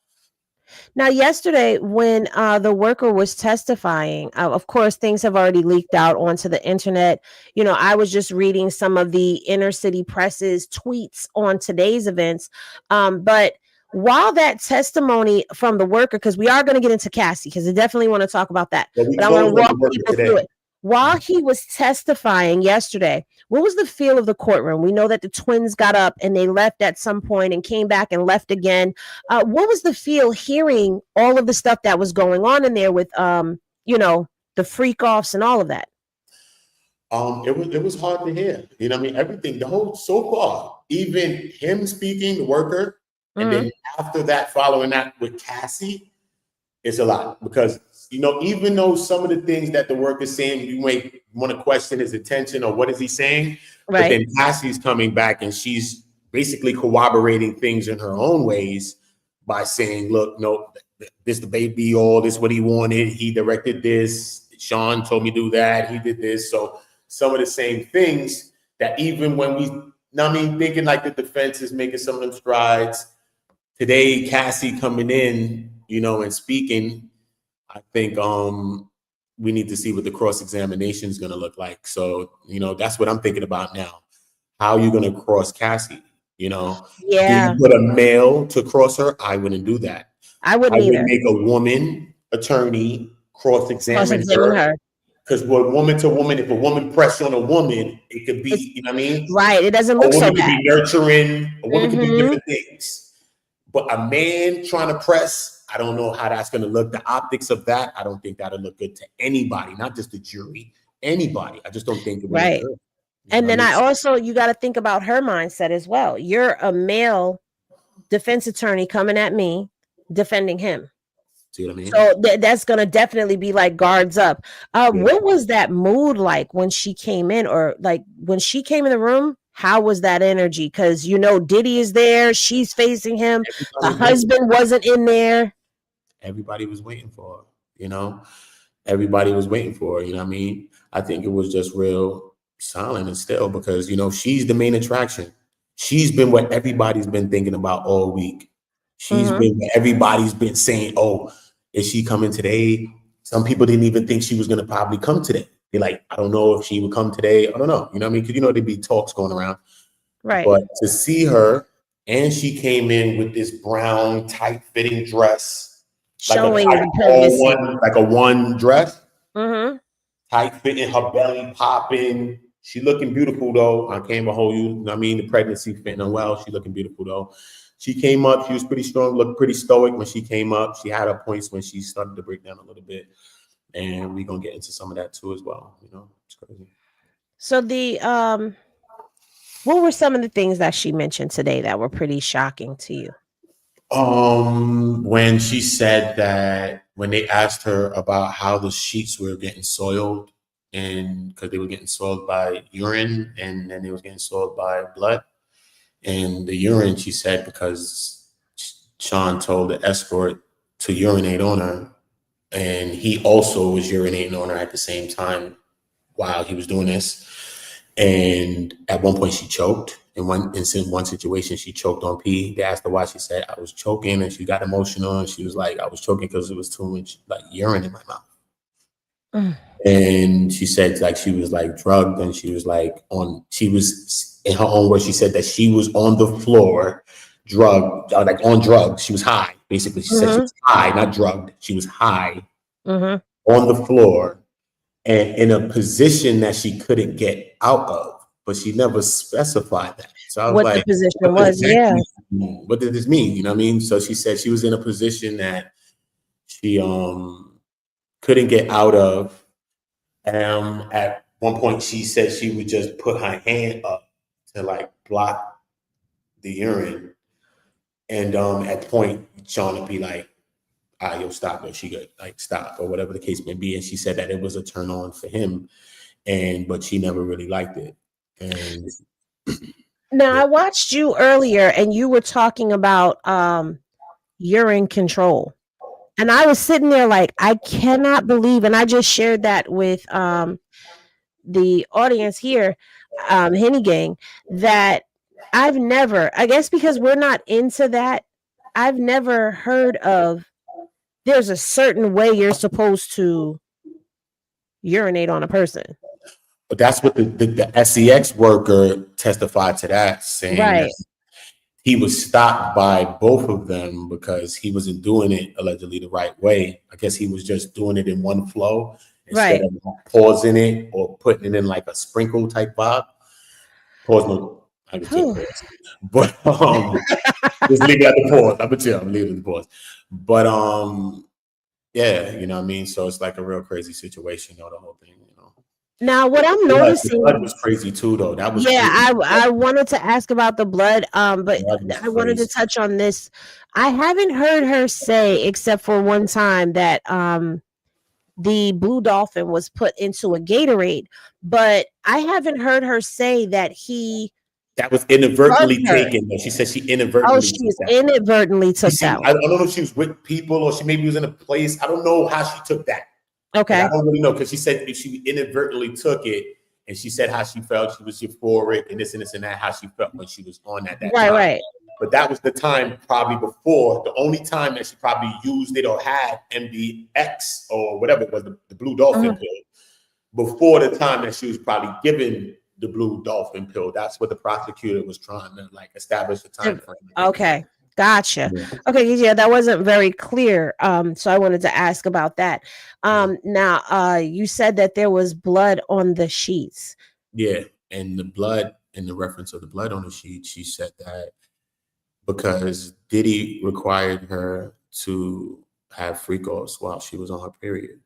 Now, yesterday, when the worker was testifying, of course, things have already leaked out onto the internet. You know, I was just reading some of the inner city press's tweets on today's events. But while that testimony from the worker, because we are going to get into Cassie, because I definitely want to talk about that. But I want to walk people through it. While he was testifying yesterday, what was the feel of the courtroom? We know that the twins got up and they left at some point and came back and left again. What was the feel hearing all of the stuff that was going on in there with, you know, the freak offs and all of that? It was hard to hear. You know what I mean? Everything, the whole, so far, even him speaking, the worker, and then after that, following that with Cassie, it's a lot. Because, you know, even though some of the things that the worker's saying, you might want to question his intention or what is he saying, right? But then Cassie's coming back and she's basically corroborating things in her own ways by saying, look, no, this the baby, all this what he wanted. He directed this. Sean told me to do that. He did this. So some of the same things that even when we, I mean, thinking like the defense is making some of them strides. Today, Cassie coming in, you know, and speaking, I think we need to see what the cross-examination is going to look like. So, you know, that's what I'm thinking about now. How are you going to cross Cassie? You know, yeah. Do you put a male to cross her? I wouldn't do that. I wouldn't either. I would make a woman attorney cross-examine her. Because we're woman to woman. If a woman press on a woman, it could be, you know what I mean? Right. It doesn't look so bad. A woman could be nurturing. A woman could be different things. But a man trying to press, I don't know how that's going to look. The optics of that, I don't think that'll look good to anybody, not just the jury, anybody. I just don't think it would look good. And then you got to think about her mindset as well. You're a male defense attorney coming at me, defending him. See what I mean? So that's going to definitely be like guards up. What was that mood like when she came in, or like when she came in the room? How was that energy? Because, you know, Diddy is there. She's facing him. The husband wasn't in there. Everybody was waiting for her, you know. Everybody was waiting for her, you know what I mean? I think it was just real silent and still because, you know, she's the main attraction. She's been what everybody's been thinking about all week. She's been what everybody's been saying, oh, is she coming today? Some people didn't even think she was going to probably come today. They're like, I don't know if she would come today. I don't know. You know what I mean? Because, you know, there'd be talks going around. Right. But to see her, and she came in with this brown, tight-fitting dress. Showing like a one dress. Tight-fitting, her belly popping. She looking beautiful, though. I can't hold you. I mean, the pregnancy fitting her well. She looking beautiful, though. She came up. She was pretty strong, looked pretty stoic when she came up. She had her points when she started to break down a little bit. And we're going to get into some of that too as well. You know, it's crazy. So what were some of the things that she mentioned today that were pretty shocking to you? When she said that when they asked her about how the sheets were getting soiled and because they were getting soiled by urine and then they was getting soiled by blood. And the urine, she said, because Sean told the escort to urinate on her. And he also was urinating on her at the same time while he was doing this. And at one point she choked. In one situation, she choked on pee. They asked her why. She said, I was choking, and she got emotional. And she was like, I was choking because it was too much like urine in my mouth. And she said like she was like drugged, and she was in her own words, she said that she was on the floor, drugged, like on drugs. She was high. Basically, she said she was high, not drugged. She was high on the floor and in a position that she couldn't get out of but she never specified that. So I was What like, the position was, yeah. what did this mean? You know what I mean? So she said she was in a position that she couldn't get out of. At one point, she said she would just put her hand up to like block the urine, and at point Sean would be like, "Yo, stop it." She could like stop or whatever the case may be, and she said that it was a turn on for him, but she never really liked it. And now I watched you earlier, and you were talking about urine control. And I was sitting there like, I cannot believe, and I just shared that with the audience here, Henny Gang, that I've never, I guess because we're not into that, I've never heard of there's a certain way you're supposed to urinate on a person. but that's what the SEX worker testified to that, saying Right. that he was stopped by both of them because he wasn't doing it allegedly the right way. I guess he was just doing it in one flow instead of pausing it or putting it in like a sprinkle type vibe. Pause, no, I can tell pause. But just leave it at the pause. I'm leaving the pause. But yeah, you know what I mean? So it's like a real crazy situation, the whole thing, Now, what I'm noticing, the blood was crazy too, though. That was yeah. crazy. I wanted to ask about the blood, but I wanted to touch on this. I haven't heard her say, except for one time, that the blue dolphin was put into a Gatorade, but I haven't heard her say that that was inadvertently taken. She said she inadvertently. Oh, she inadvertently took that one. I don't know if she was with people or she maybe was in a place. I don't know how she took that. Okay. I don't really know, because she said she inadvertently took it, and she said how she felt. She was euphoric and this and that, how she felt when she was on that time. Right. But that was the time probably before, the only time that she probably used it or had MDX or whatever it was, the blue dolphin pill, before the time that she was probably given the blue dolphin pill. That's what the prosecutor was trying to like establish the time frame. Okay. Gotcha. Yeah. Okay, yeah, that wasn't very clear. So I wanted to ask about that. Now, you said that there was blood on the sheets. Yeah, and the blood, in the reference of the blood on the sheet, she said that because Diddy required her to have freak-offs while she was on her period.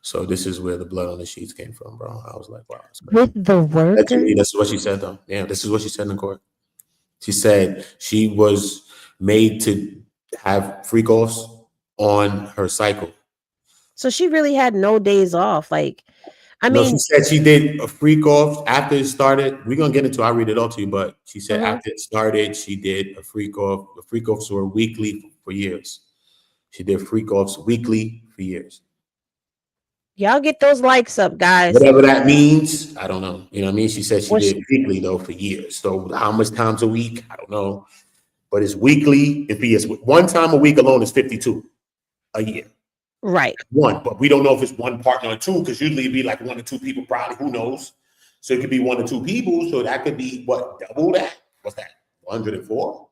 So this is where the blood on the sheets came from, bro. I was like, wow. With the worker? That's what she said, though. Yeah, this is what she said in court. She said she was made to have freak-offs on her cycle. So she really had no days off. Like, I mean, she said she did a freak-off after it started. We're going to get into it. I'll read it all to you. But she said after it started, she did a freak-off. The freak-offs were weekly for years. She did freak-offs weekly for years. Y'all get those likes up, guys. Whatever that means, I don't know. You know what I mean? She said she did weekly, though, for years. So how much times a week? I don't know. But it's weekly. If it's one time a week alone is 52 a year. Right. One, but we don't know if it's one partner or two, because usually it'd be like one or two people, probably. Who knows? So it could be one or two people. So that could be double that? What's that? 104?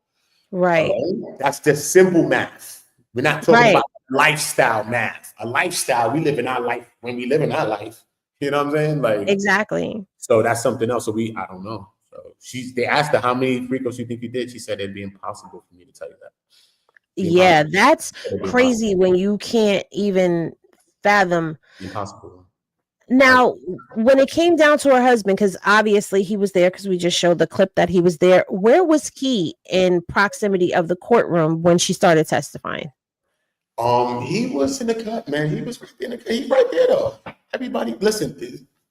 Right. That's just simple math. We're not talking about lifestyle math. A lifestyle, we live in our life when we live in our life. You know what I'm saying? Like, exactly. So that's something else. So I don't know. So they asked her how many freak-offs you think you did. She said it'd be impossible for me to tell you that. Yeah, that's crazy when you can't even fathom. Impossible. Now, when it came down to her husband, because obviously he was there, because we just showed the clip that he was there. Where was he in proximity of the courtroom when she started testifying? He was in the cut, man. He was in the cut. He's right there, though. Everybody, listen,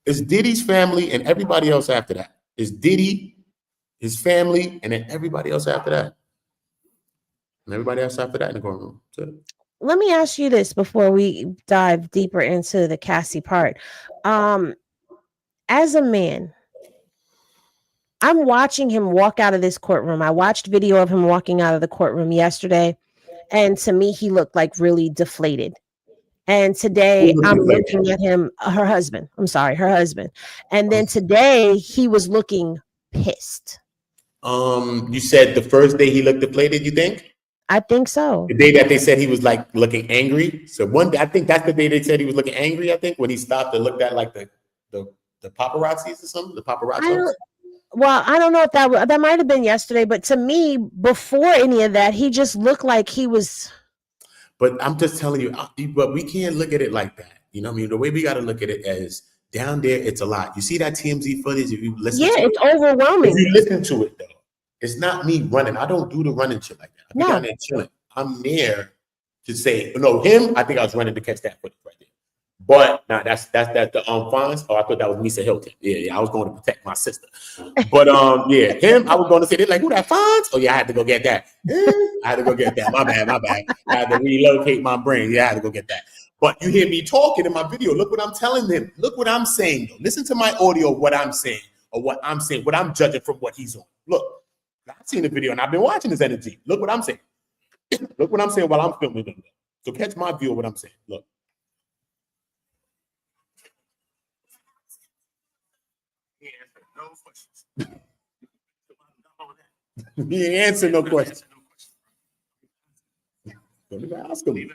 it's Diddy's family and everybody else after that. It's Diddy, his family, and then everybody else after that. And everybody else after that in the courtroom. So, let me ask you this before we dive deeper into the Cassie part. As a man, I'm watching him walk out of this courtroom. I watched video of him walking out of the courtroom yesterday, and to me, he looked like really deflated. And today, I'm looking at him, her husband. And then today, he was looking pissed. You said the first day he looked deflated, you think? I think so. The day that they said he was like looking angry. So one day, I think that's the day they said he was looking angry. I think when he stopped and looked at like the paparazzis or something, the paparazzi. Well, I don't know if that might have been yesterday, but to me, before any of that, he just looked like he was. But I'm just telling you, but we can't look at it like that. You know what I mean? The way we got to look at it is down there, it's a lot. You see that TMZ footage? If you listen to it's it, overwhelming. if you listen to it, though, it's not me running. I don't do the running shit like that. I be down there chilling. I'm there to say, no, him, I think I was running to catch that footage right there. But nah, that's the Fonz. Oh, I thought that was Misa Hilton. Yeah, I was going to protect my sister. But yeah, him, I was going to say, they're like, who that Fonz? Oh yeah, I had to go get that. I had to go get that. My bad. I had to relocate my brain. Yeah, I had to go get that. But you hear me talking in my video. Look what I'm telling them. Look what I'm saying. Though. Listen to my audio of what I'm saying or what I'm saying, what I'm judging from what he's on. Look, I've seen the video and I've been watching his energy. Look what I'm saying. Look what I'm saying while I'm filming them. So catch my view of what I'm saying. Look. He ain't answer no questions. Don't even ask him.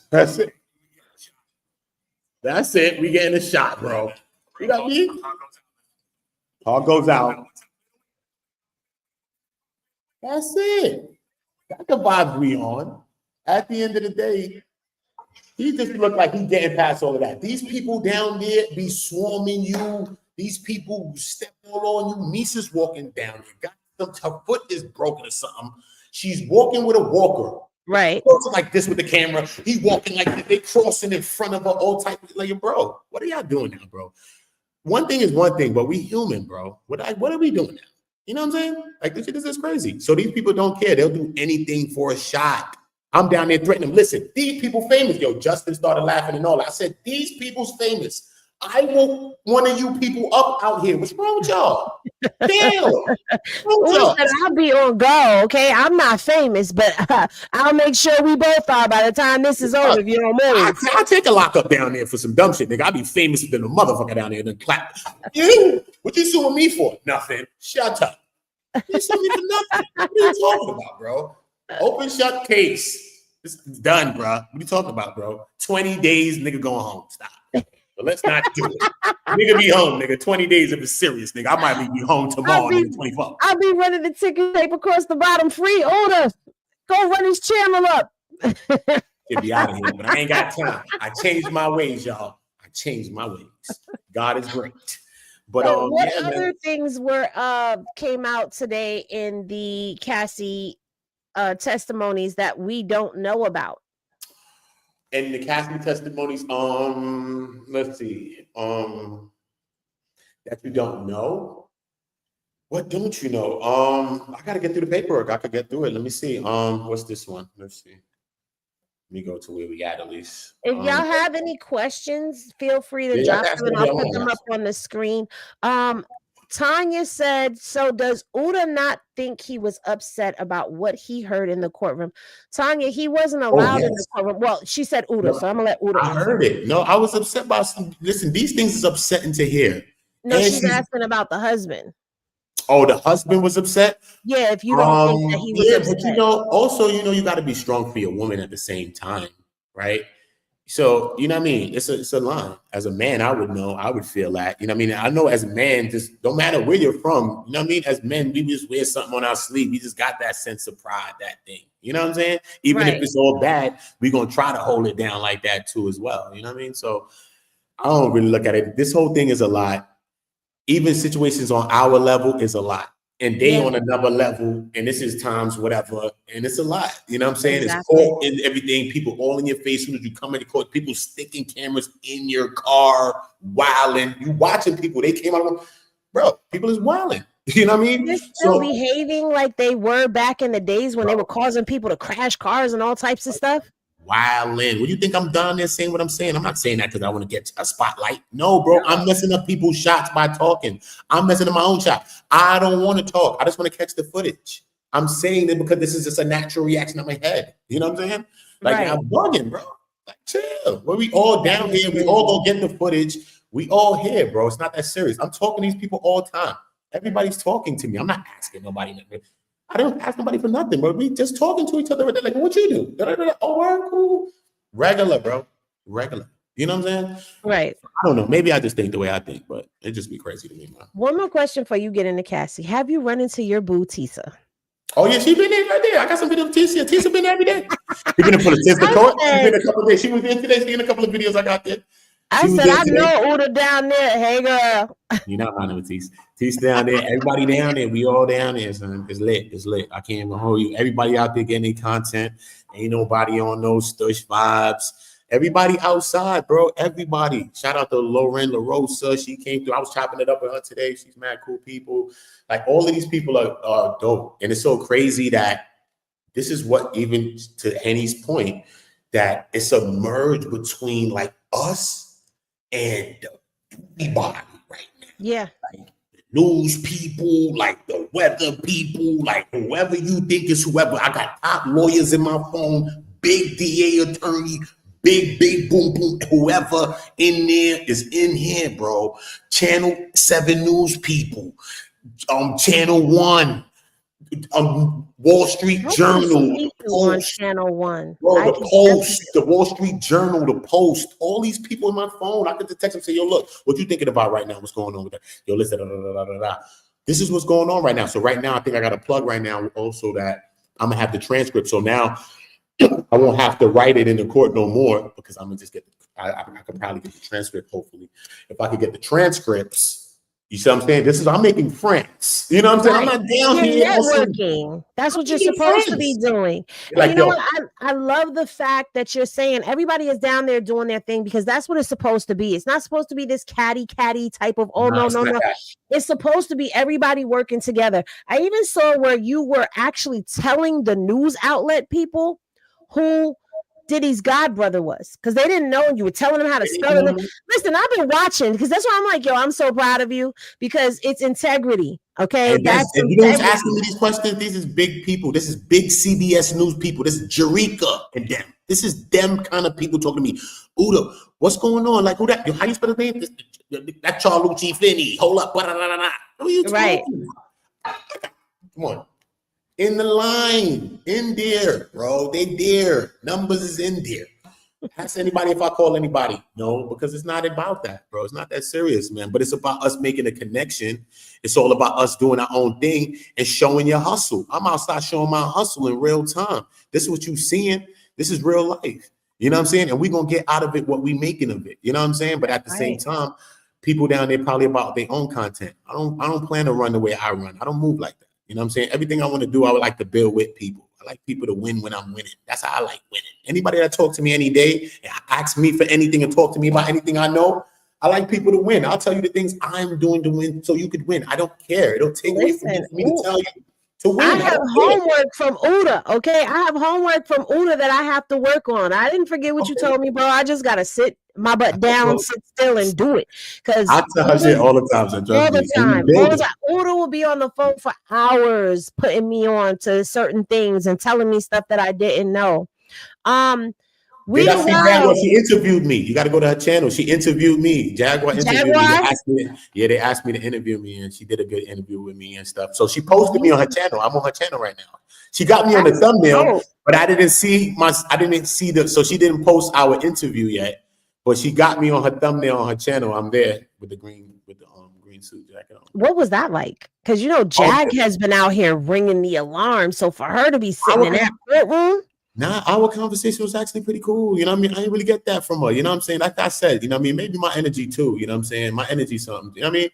That's it. That's it. We getting a shot, bro. You got me? All goes out. That's it. That's the vibe we on. At the end of the day, he just look like he's getting past all of that. These people down there be swarming you. These people step all on you. Misa's walking down there. Her foot is broken or something. She's walking with a walker. Right. Like this with the camera. He's walking like they crossing in front of her, all type of like, bro, what are y'all doing now, bro? One thing is one thing, but we human, bro. What are we doing now? You know what I'm saying? Like this shit is just crazy. So these people don't care. They'll do anything for a shot. I'm down there threatening them. Listen, these people famous. Yo, Justin started laughing and all. I said, these people's famous. I want one of you people up out here. What's wrong with y'all? Damn. I'll be on go, okay? I'm not famous, but I'll make sure we both are by the time this is over. If you don't know, I'll take a lockup down there for some dumb shit, nigga. I'll be famous than a motherfucker down there and then clap. You? What you suing me for? Nothing. Shut up. You suing me for nothing. What are you talking about, bro? Open shut case. It's done, bro. What are you talking about, bro? 20 days, nigga going home. Stop. But let's not do it. Nigga be home, nigga. 20 days if it's serious, nigga. I might be home tomorrow, nigga, 24. I'll be running the ticket tape across the bottom free order. Go run his channel up. Get me out of here, but I ain't got time. I changed my ways, y'all. I changed my ways. God is great. But what other things came out today in the Cassie testimonies that we don't know about? And the Cassie testimonies, let's see, that you don't know. What don't you know? I gotta get through the paperwork. I could get through it. Let me see. What's this one? Let's see. Let me go to where we at least. If y'all have any questions, feel free to drop them and I'll put them up on the screen. Tanya said, so does Uda not think he was upset about what he heard in the courtroom? Tanya, he wasn't allowed in the courtroom. Well, she said Uda, so I'm going to let Uda answer. I heard it. No, I was upset by some. Listen, these things is upsetting to hear. No, she's asking about the husband. Oh, the husband was upset? Yeah, if you don't think that he was upset. But also, you got to be strong for your woman at the same time, right? So, you know what I mean? It's a line. As a man, I would know. I would feel that. You know what I mean? I know as a man, just don't matter where you're from. You know what I mean? As men, we just wear something on our sleeve. We just got that sense of pride, that thing. You know what I'm saying? Even if it's all bad, we're going to try to hold it down like that too as well. You know what I mean? So I don't really look at it. This whole thing is a lot. Even situations on our level is a lot. And they on another level, and this is times whatever, and it's a lot. You know what I'm saying? Exactly. It's all in everything. People all in your face. As soon as you come in the court, people sticking cameras in your car, wilding. You watching people. They came out of bro. People is wilding. You know what I mean? They're still behaving like they were back in the days when they were causing people to crash cars and all types of stuff. Wilding. What do you think I'm down there saying what I'm saying? I'm not saying that because I want to get a spotlight. No, bro. I'm messing up people's shots by talking. I'm messing up my own shot. I don't want to talk. I just want to catch the footage. I'm saying it because this is just a natural reaction in my head. You know what I'm saying? Like I'm bugging, bro. Like chill. We all down here. We all go get the footage. We all here, bro. It's not that serious. I'm talking to these people all the time. Everybody's talking to me. I'm not asking nobody nothing. I don't ask nobody for nothing, bro. We just talking to each other. They're like, what you do? Oh, we're cool. Regular, bro. Regular. You know what I'm saying? Right. I don't know. Maybe I just think the way I think, but it just be crazy to me, man. One more question for you get into Cassie. Have you run into your boo Tisa? Oh yeah, she been there right there. I got some video of Tisa. Tisa been there every day. She been in for the Tisa court. She been a couple of days. She was in today. She in a couple of videos I got there. I said, I know Uda down there. Hey girl. You know I know Tisa. Tisa down there. Everybody down there. We all down there, son. It's lit. It's lit. I can't even hold you. Everybody out there getting their content. Ain't nobody on no stush vibes. Everybody outside, bro. Everybody. Shout out to Lauren LaRosa. She came through. I was chopping it up with her today. She's mad cool people. Like all of these people are dope. And it's so crazy that this is what, even to Henny's point, that it's a merge between like us and everybody right now. Yeah. Like the news people, like the weather people, like whoever you think is whoever. I got top lawyers in my phone, big DA attorney, big boom boom, whoever in there is in here, bro. Channel 7 news people, Channel 1, Wall Street Journal, on Channel 1, bro, the Post, the Wall Street Journal, the Post, all these people in my phone. I could text them and say, yo, look, what you thinking about right now? What's going on with that? Yo, listen, this is what's going on right now. So right now, I think I got a plug right now also that I'm gonna have the transcript. So now I won't have to write it in the court no more because I'm gonna just get. I could probably get the transcript. Hopefully, if I could get the transcripts, you see what I'm saying? I'm making friends. You know what I'm saying? Right. I'm not down you're here networking. That's what you're supposed to be doing. Like, you know what? I love the fact that you're saying everybody is down there doing their thing because that's what it's supposed to be. It's not supposed to be this catty type of no. It's supposed to be everybody working together. I even saw where you were actually telling the news outlet people who Diddy's godbrother was because they didn't know. You were telling them how to spell it. Listen, I've been watching because that's why I'm like, yo, I'm so proud of you because it's integrity. Okay, and you know who's asking me these questions? These is big people. This is big CBS News people. This is Jerika and them. This is them kind of people talking to me. Uda, what's going on? Like, who that? How you spell his name? That's Charlucci Finney. Hold up. What are you talking about? Come on. In the line, in there, bro. They there. Numbers is in there. Ask anybody if I call anybody. No, because it's not about that, bro. It's not that serious, man. But it's about us making a connection. It's all about us doing our own thing and showing your hustle. I'm outside showing my hustle in real time. This is what you seeing. This is real life. You know what I'm saying? And we're going to get out of it what we making of it. You know what I'm saying? But at the same time, people down there probably about their own content. I don't plan to run the way I run. I don't move like that. You know what I'm saying? Everything I want to do, I would like to build with people. I like people to win when I'm winning. That's how I like winning. Anybody that talks to me any day and asks me for anything and talk to me about anything I know, I like people to win. I'll tell you the things I'm doing to win so you could win. I don't care. It don't take away from me to tell you to win. I have homework from Uda, okay? I have homework from Uda that I have to work on. I didn't forget what you told me, bro. I just got to sit my butt down and sit still and do it. Because I tell her shit all the time. So all the time. Uda will be on the phone for hours putting me on to certain things and telling me stuff that I didn't know. Jaguar, she interviewed me. You got to go to her channel. She interviewed me. Jaguar interviewed me. They asked me to interview me, and she did a good interview with me and stuff. So she posted me on her channel. I'm on her channel right now. She got me on the thumbnail, but I didn't see so she didn't post our interview yet. But she got me on her thumbnail on her channel. I'm there with the green suit jacket on. What was that like? Because Jag has been out here ringing the alarm. So for her to be sitting in that courtroom. Nah, our conversation was actually pretty cool. You know what I mean? I didn't really get that from her. You know what I'm saying? Like I said, you know what I mean? Maybe my energy too. You know what I'm saying? My energy something. You know what I mean?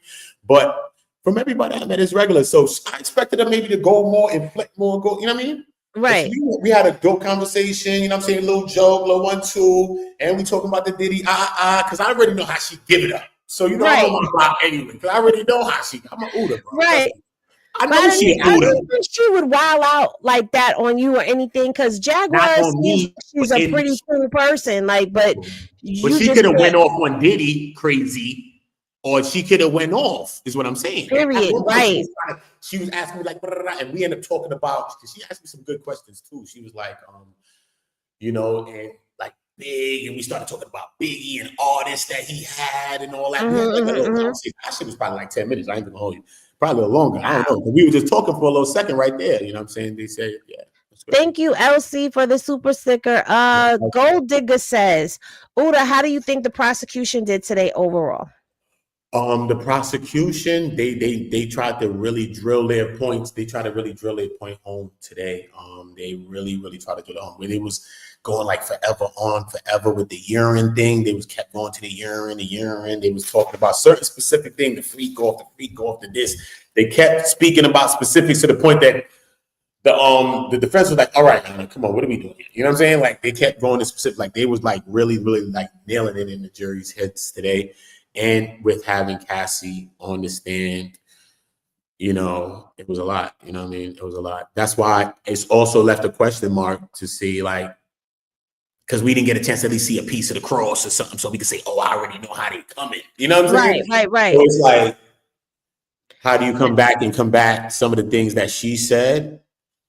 But from everybody I met, it's regular. So I expected her maybe to go more, inflect more, go. You know what I mean? Right. We had a dope conversation. You know what I'm saying? A little joke, little 1-2, and we talking about the Diddy. Because I already know how she give it up. So you know I don't want to block anyway. Because I already know how she. I'm an Uda, bro. Right. I know she would wild out like that on you or anything because Jaguar she's a pretty cool person. But she could have went off on Diddy crazy, or she could have went off. Is what I'm saying. Period. Right. She was asking me like, and we ended up talking about because she asked me some good questions too. She was like, and like Big, and we started talking about Biggie and artists that he had and all that. That shit was probably like 10 minutes. I ain't gonna hold you. Probably a little longer. I don't know. But we were just talking for a little second right there. You know what I'm saying? They say, yeah. Thank you, LC, for the super sticker. Gold Digger says, Uda, how do you think the prosecution did today overall? The prosecution, they tried to really drill their points. They tried to really drill their point home today. They really tried to drill it home. When it was going like forever with the urine thing, they was kept going to the urine. They was talking about certain specific thing, the freak off, the this. They kept speaking about specifics to the point that the defense was like, all right, Anna, come on, what are we doing here? You know what I'm saying? Like they kept going to specific, like they was like really like nailing it in the jury's heads today. And with having Cassie on the stand, you know, it was a lot. You know what I mean? It was a lot. That's why it's also left a question mark to see, like, because we didn't get a chance to at least see a piece of the cross or something, so we could say, "Oh, I already know how they coming." You know what I'm saying? Right. So it's like, how do you come back and combat some of the things that she said?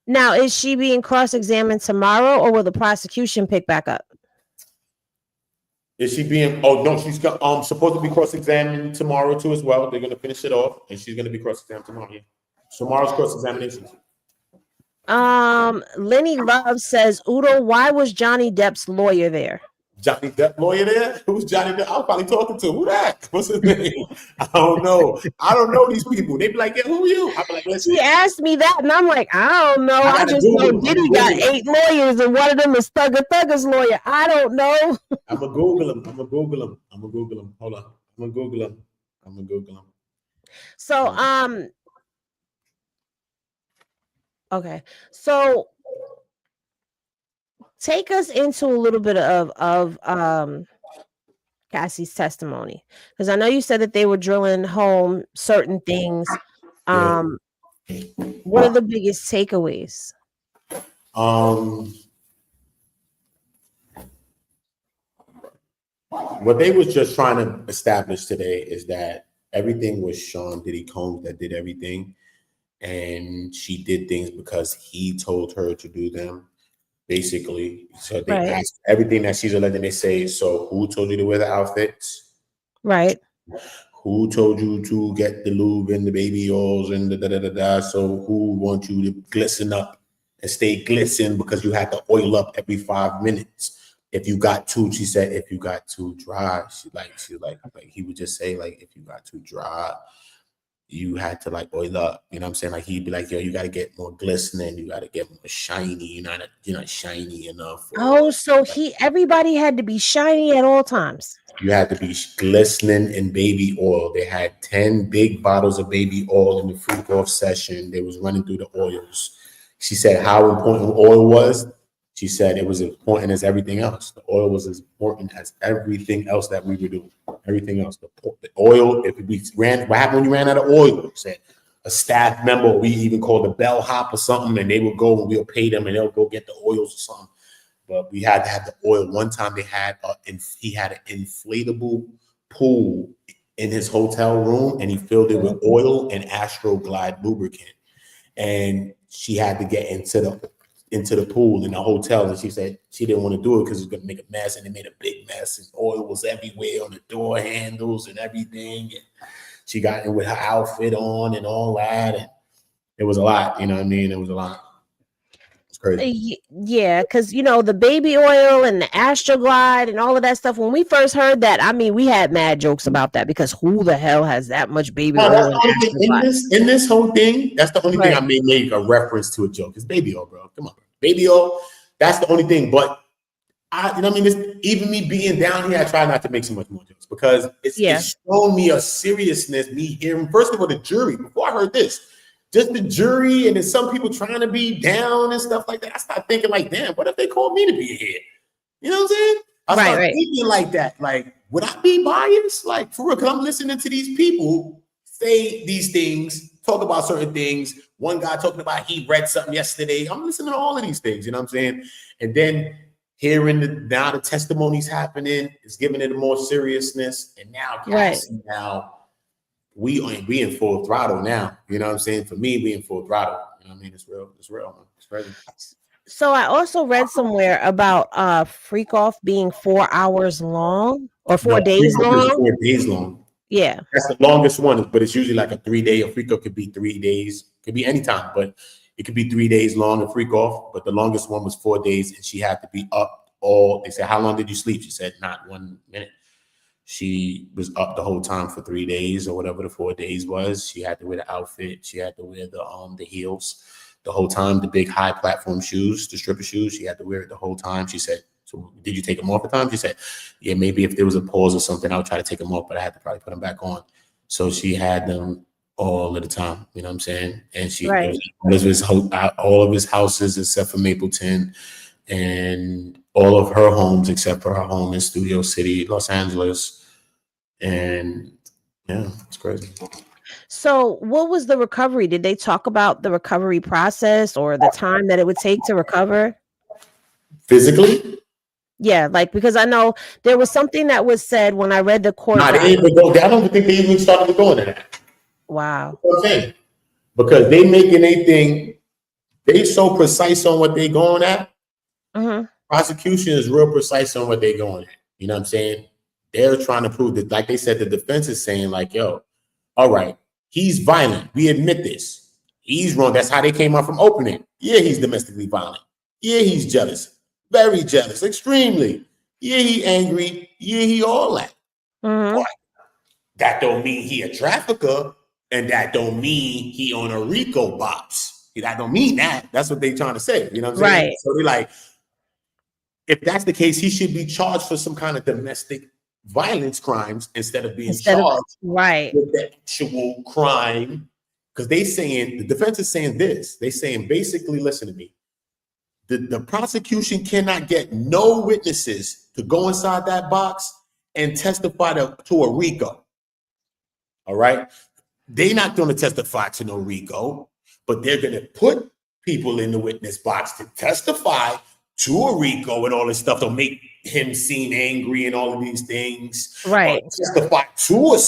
Now, is she being cross-examined tomorrow, or will the prosecution pick back up? Is she being? Oh no, she's supposed to be cross-examined tomorrow too as well. They're gonna finish it off, and she's gonna be cross-examined tomorrow. Yeah. Tomorrow's cross-examination. Lenny Love says, Udo, why was Johnny Depp's lawyer there? Johnny Depp lawyer there? Who's Johnny Depp? I was probably talking to. Who that? What's his name? I don't know. I don't know these people. They be like, yeah, who are you? I be like, listen. She asked me that, and I'm like, I don't know. I just know Diddy got 8 lawyers, and one of them is Thugger's lawyer. I don't know. I'm gonna Google him. Hold on. I'm gonna Google him. So, okay. So take us into a little bit of Cassie's testimony, because I know you said that they were drilling home certain things. What are the biggest takeaways? What they was just trying to establish today is that everything was Sean Diddy Combs that did everything, and she did things because he told her to do them. Basically, so they asked everything that she's alleging. They say, so who told you to wear the outfits? Right. Who told you to get the lube and the baby oils and the da-da-da-da? So who wants you to glisten up and stay glisten because you had to oil up every 5 minutes? If you got too, she said, if you got too dry, she he would just say, like, if you got too dry, you had to like oil up, you know what I'm saying? Like he'd be like, yo, you got to get more glistening, you got to get more shiny, you're not shiny enough. So everybody had to be shiny at all times. You had to be glistening in baby oil. They had 10 big bottles of baby oil in the freak off session. They was running through the oils. She said how important oil was. She said it was important as everything else. The oil was as important as everything else that we were doing. Everything else. The oil, if we ran, what happened when you ran out of oil? She said a staff member, we even called a bellhop or something, and they would go and we'll pay them and they'll go get the oils or something. But we had to have the oil. One time he had an inflatable pool in his hotel room, and he filled it with oil and Astroglide lubricant. And she had to get into the pool in the hotel, and she said she didn't want to do it because it was going to make a mess, and it made a big mess, and oil was everywhere on the door handles and everything. And she got in with her outfit on and all that, and it was a lot. You know what I mean? It was a lot. It's crazy. Yeah, because the baby oil and the Astroglide and all of that stuff. When we first heard that, I mean, we had mad jokes about that because who the hell has that much baby oil? In this whole thing, that's the only thing I may make a reference to a joke. It's baby oil, bro. Come on. Baby oil, that's the only thing. But even me being down here, I try not to make so much more jokes because it's shown me a seriousness. Me hearing, first of all, the jury. Before I heard this, just the jury, and then some people trying to be down and stuff like that. I started thinking like, damn, what if they called me to be here? You know what I'm saying? I started thinking like that. Like, would I be biased? Like, for real? Because I'm listening to these people say these things, talk about certain things. One guy talking about he read something yesterday. I'm listening to all of these things, you know what I'm saying? And then hearing now the testimonies happening is giving it a more seriousness. And now, Cassie, now we in full throttle now. You know what I'm saying? For me, we in full throttle. You know what I mean? It's real, man. It's crazy. So I also read somewhere about Freak Off being 4 hours long or 4 days long. 4 days long. Yeah, that's the longest one, but it's usually like a 3-day. A freak up could be 3 days, could be anytime, but it could be 3 days long and freak off, but the longest one was 4 days, and she had to be up all. They said, "How long did you sleep?" She said, "Not 1 minute." She was up the whole time for 3 days or whatever the 4 days was. She had to wear the outfit. She had to wear the heels the whole time, the big high platform shoes, the stripper shoes. She had to wear it the whole time. She said, "So did you take them off the time?" She said, "Yeah, maybe if there was a pause or something, I would try to take them off, but I had to probably put them back on." So she had them all of the time. You know what I'm saying? And she Right. all of his houses except for Mapleton, and all of her homes except for her home in Studio City, Los Angeles. And yeah, it's crazy. So what was the recovery? Did they talk about the recovery process or the time that it would take to recover? Physically? Yeah, like, because I know there was something that was said when I read the court. Nah, I don't think they even started to go into that. Wow. That's what I'm saying. Because they making a thing, they so precise on what they going at. Mm-hmm. Prosecution is real precise on what they going at. You know what I'm saying? They're trying to prove that, like they said, the defense is saying, like, yo, all right, he's violent. We admit this. He's wrong. That's how they came out from opening. Yeah, he's domestically violent. Yeah, he's jealous. Very jealous. Extremely. Yeah, he angry. Yeah, he all that. Mm-hmm. But that don't mean he a trafficker, and that don't mean he on a RICO box. That don't mean that. That's what they trying to say. You know what I'm saying? Right. So they're like, if that's the case, he should be charged for some kind of domestic violence crimes instead of being charged right with the actual crime. Because they saying, the defense is saying this. They saying, basically, listen to me. The prosecution cannot get no witnesses to go inside that box and testify to a RICO. All right? They're not going to testify to no RICO, but they're going to put people in the witness box to testify to a RICO and all this stuff to make him seem angry and all of these things. Right. Or testify to a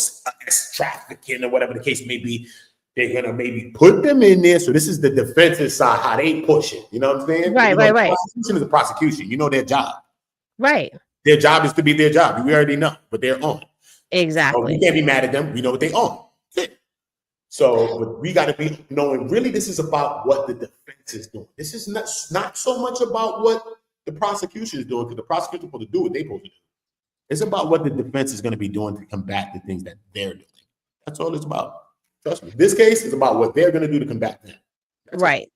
trafficking or whatever the case may be. They're going to maybe put them in there. So this is the defense's side, how they push it. You know what I'm saying? Right. Prosecution is a prosecution. You know their job. Right. Their job is to be their job. We already know, but they're on. Exactly. So we can't be mad at them. We know what they own. So we got to be knowing, really, this is about what the defense is doing. This is not so much about what the prosecution is doing, because the prosecution is supposed to do what they're supposed to do. It's about what the defense is going to be doing to combat the things that they're doing. That's all it's about. Trust me. This case is about what they're going to do to combat them. That's right.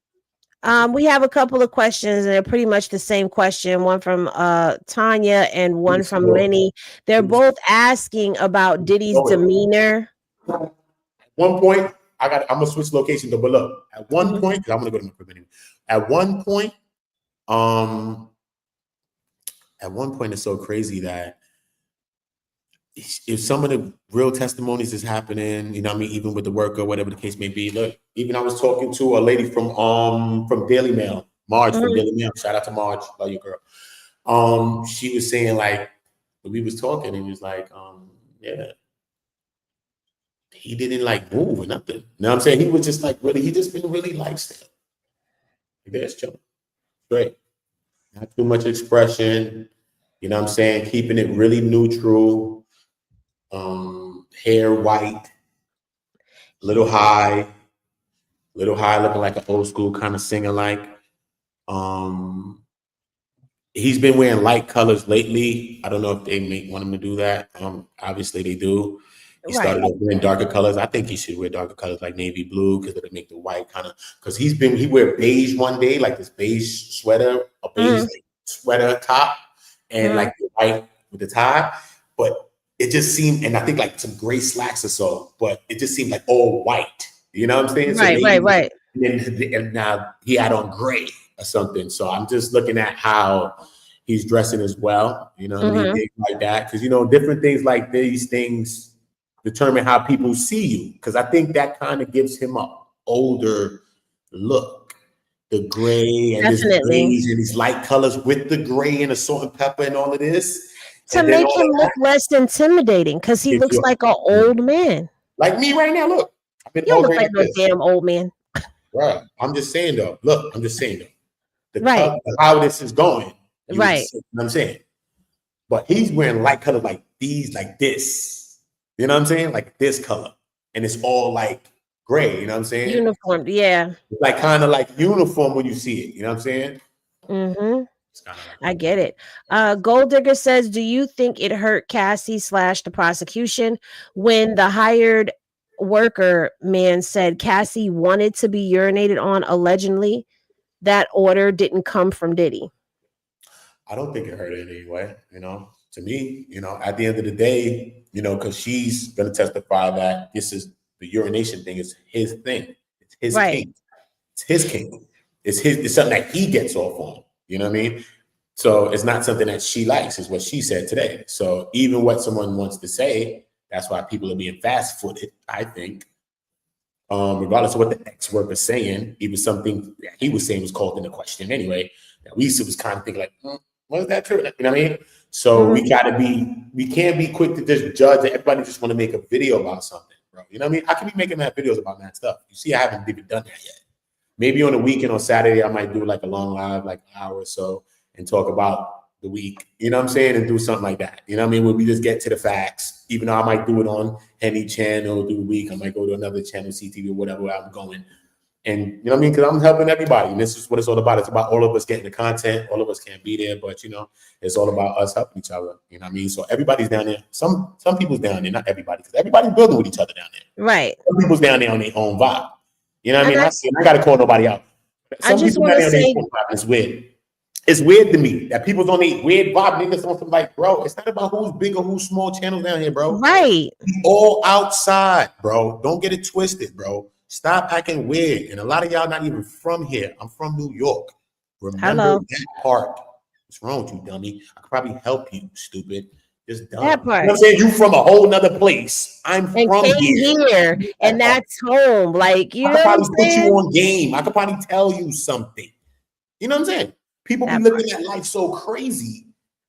We have a couple of questions, and they're pretty much the same question. One from Tanya and one from Lenny. They're both asking about Diddy's demeanor. At one point, I'm gonna switch location though, but look, at one point, because I'm gonna go to my crib anyway. At one point, it's so crazy that if some of the real testimonies is happening, you know what I mean, even with the worker, whatever the case may be. Look, even I was talking to a lady from Daily Mail, Marge from Daily Mail. Shout out to Marge, love you, girl. She was saying, like, we was talking, and he was like, yeah, he didn't like move or nothing. You know what I'm saying? He was just like he just been really lifestyle. There's chilling. Great. Not too much expression. You know what I'm saying? Keeping it really neutral. Hair white, little high, looking like an old school kind of singer like. He's been wearing light colors lately. I don't know if they want him to do that. Obviously they do. He started wearing darker colors. I think he should wear darker colors like navy blue, because it'll make the white kind of, because he wear beige one day, like this beige sweater, a beige sweater top, and like the white with the tie. But it just seemed, and I think like some gray slacks or so, but it just seemed like all white. You know what I'm saying? Right. And now he had on gray or something. So I'm just looking at how he's dressing as well. You know what I mean? Things like that. Because, you know, different things like these things determine how people see you. Because I think that kind of gives him a older look. The gray and this beige and these light colors with the gray and the salt and pepper and all of this. To make him look less intimidating, because he looks like an old man. Like me right now, look. You don't look like no damn old man. Right. I'm just saying though. Look, I'm just saying though. Color, how this is going. Right. You know what I'm saying? But he's wearing light colors like these, like this. You know what I'm saying? Like this color. And it's all like gray. You know what I'm saying? Uniformed, yeah. It's like kind of like uniform when you see it. You know what I'm saying? Mm-hmm. It's kind of like I get it. Gold Digger says, do you think it hurt Cassie / the prosecution when the hired worker man said Cassie wanted to be urinated on allegedly? That order didn't come from Diddy. I don't think it hurt it anyway. To me, at the end of the day, because she's going to testify that this is the urination thing is his thing. It's his king. It's his king. It's something that he gets off on. You know what I mean? So it's not something that she likes, is what she said today. So even what someone wants to say, that's why people are being fast-footed, I think. Regardless of what the ex-worker is saying, even something that he was saying was called into question anyway. That we was kind of thinking like, was that true? You know what I mean? So we can't be quick to just judge that everybody just want to make a video about something, bro. You know what I mean? I could be making mad videos about that stuff. You see, I haven't even done that yet. Maybe on the weekend, on Saturday, I might do like a long live, like an hour or so, and talk about the week, you know what I'm saying, and do something like that. You know what I mean? Where we just get to the facts, even though I might do it on any channel through the week. I might go to another channel, CTV, or whatever where I'm going. And you know what I mean? Because I'm helping everybody. And this is what it's all about. It's about all of us getting the content. All of us can't be there, but it's all about us helping each other. You know what I mean? So everybody's down there. Some people's down there, not everybody, because everybody's building with each other down there. Right. Some people's down there on their own vibe. You know what I mean? I got to call nobody out. Some I just people want down to there on say, their own vibe. It's weird. It's weird to me that people's on a weird vibe. Niggas on some like, bro, it's not about who's big or who's small channels down here, bro. Right. We all outside, bro. Don't get it twisted, bro. Stop acting weird. And a lot of y'all not even from here. I'm from New York. Remember that part. What's wrong with you, dummy? I could probably help you, stupid. Just dumb. That part. You know what I'm saying? You from a whole nother place. I'm from here. And that's home. Like, you know what I'm saying? I could probably put you on game. I could probably tell you something. You know what I'm saying? People be looking at life so crazy.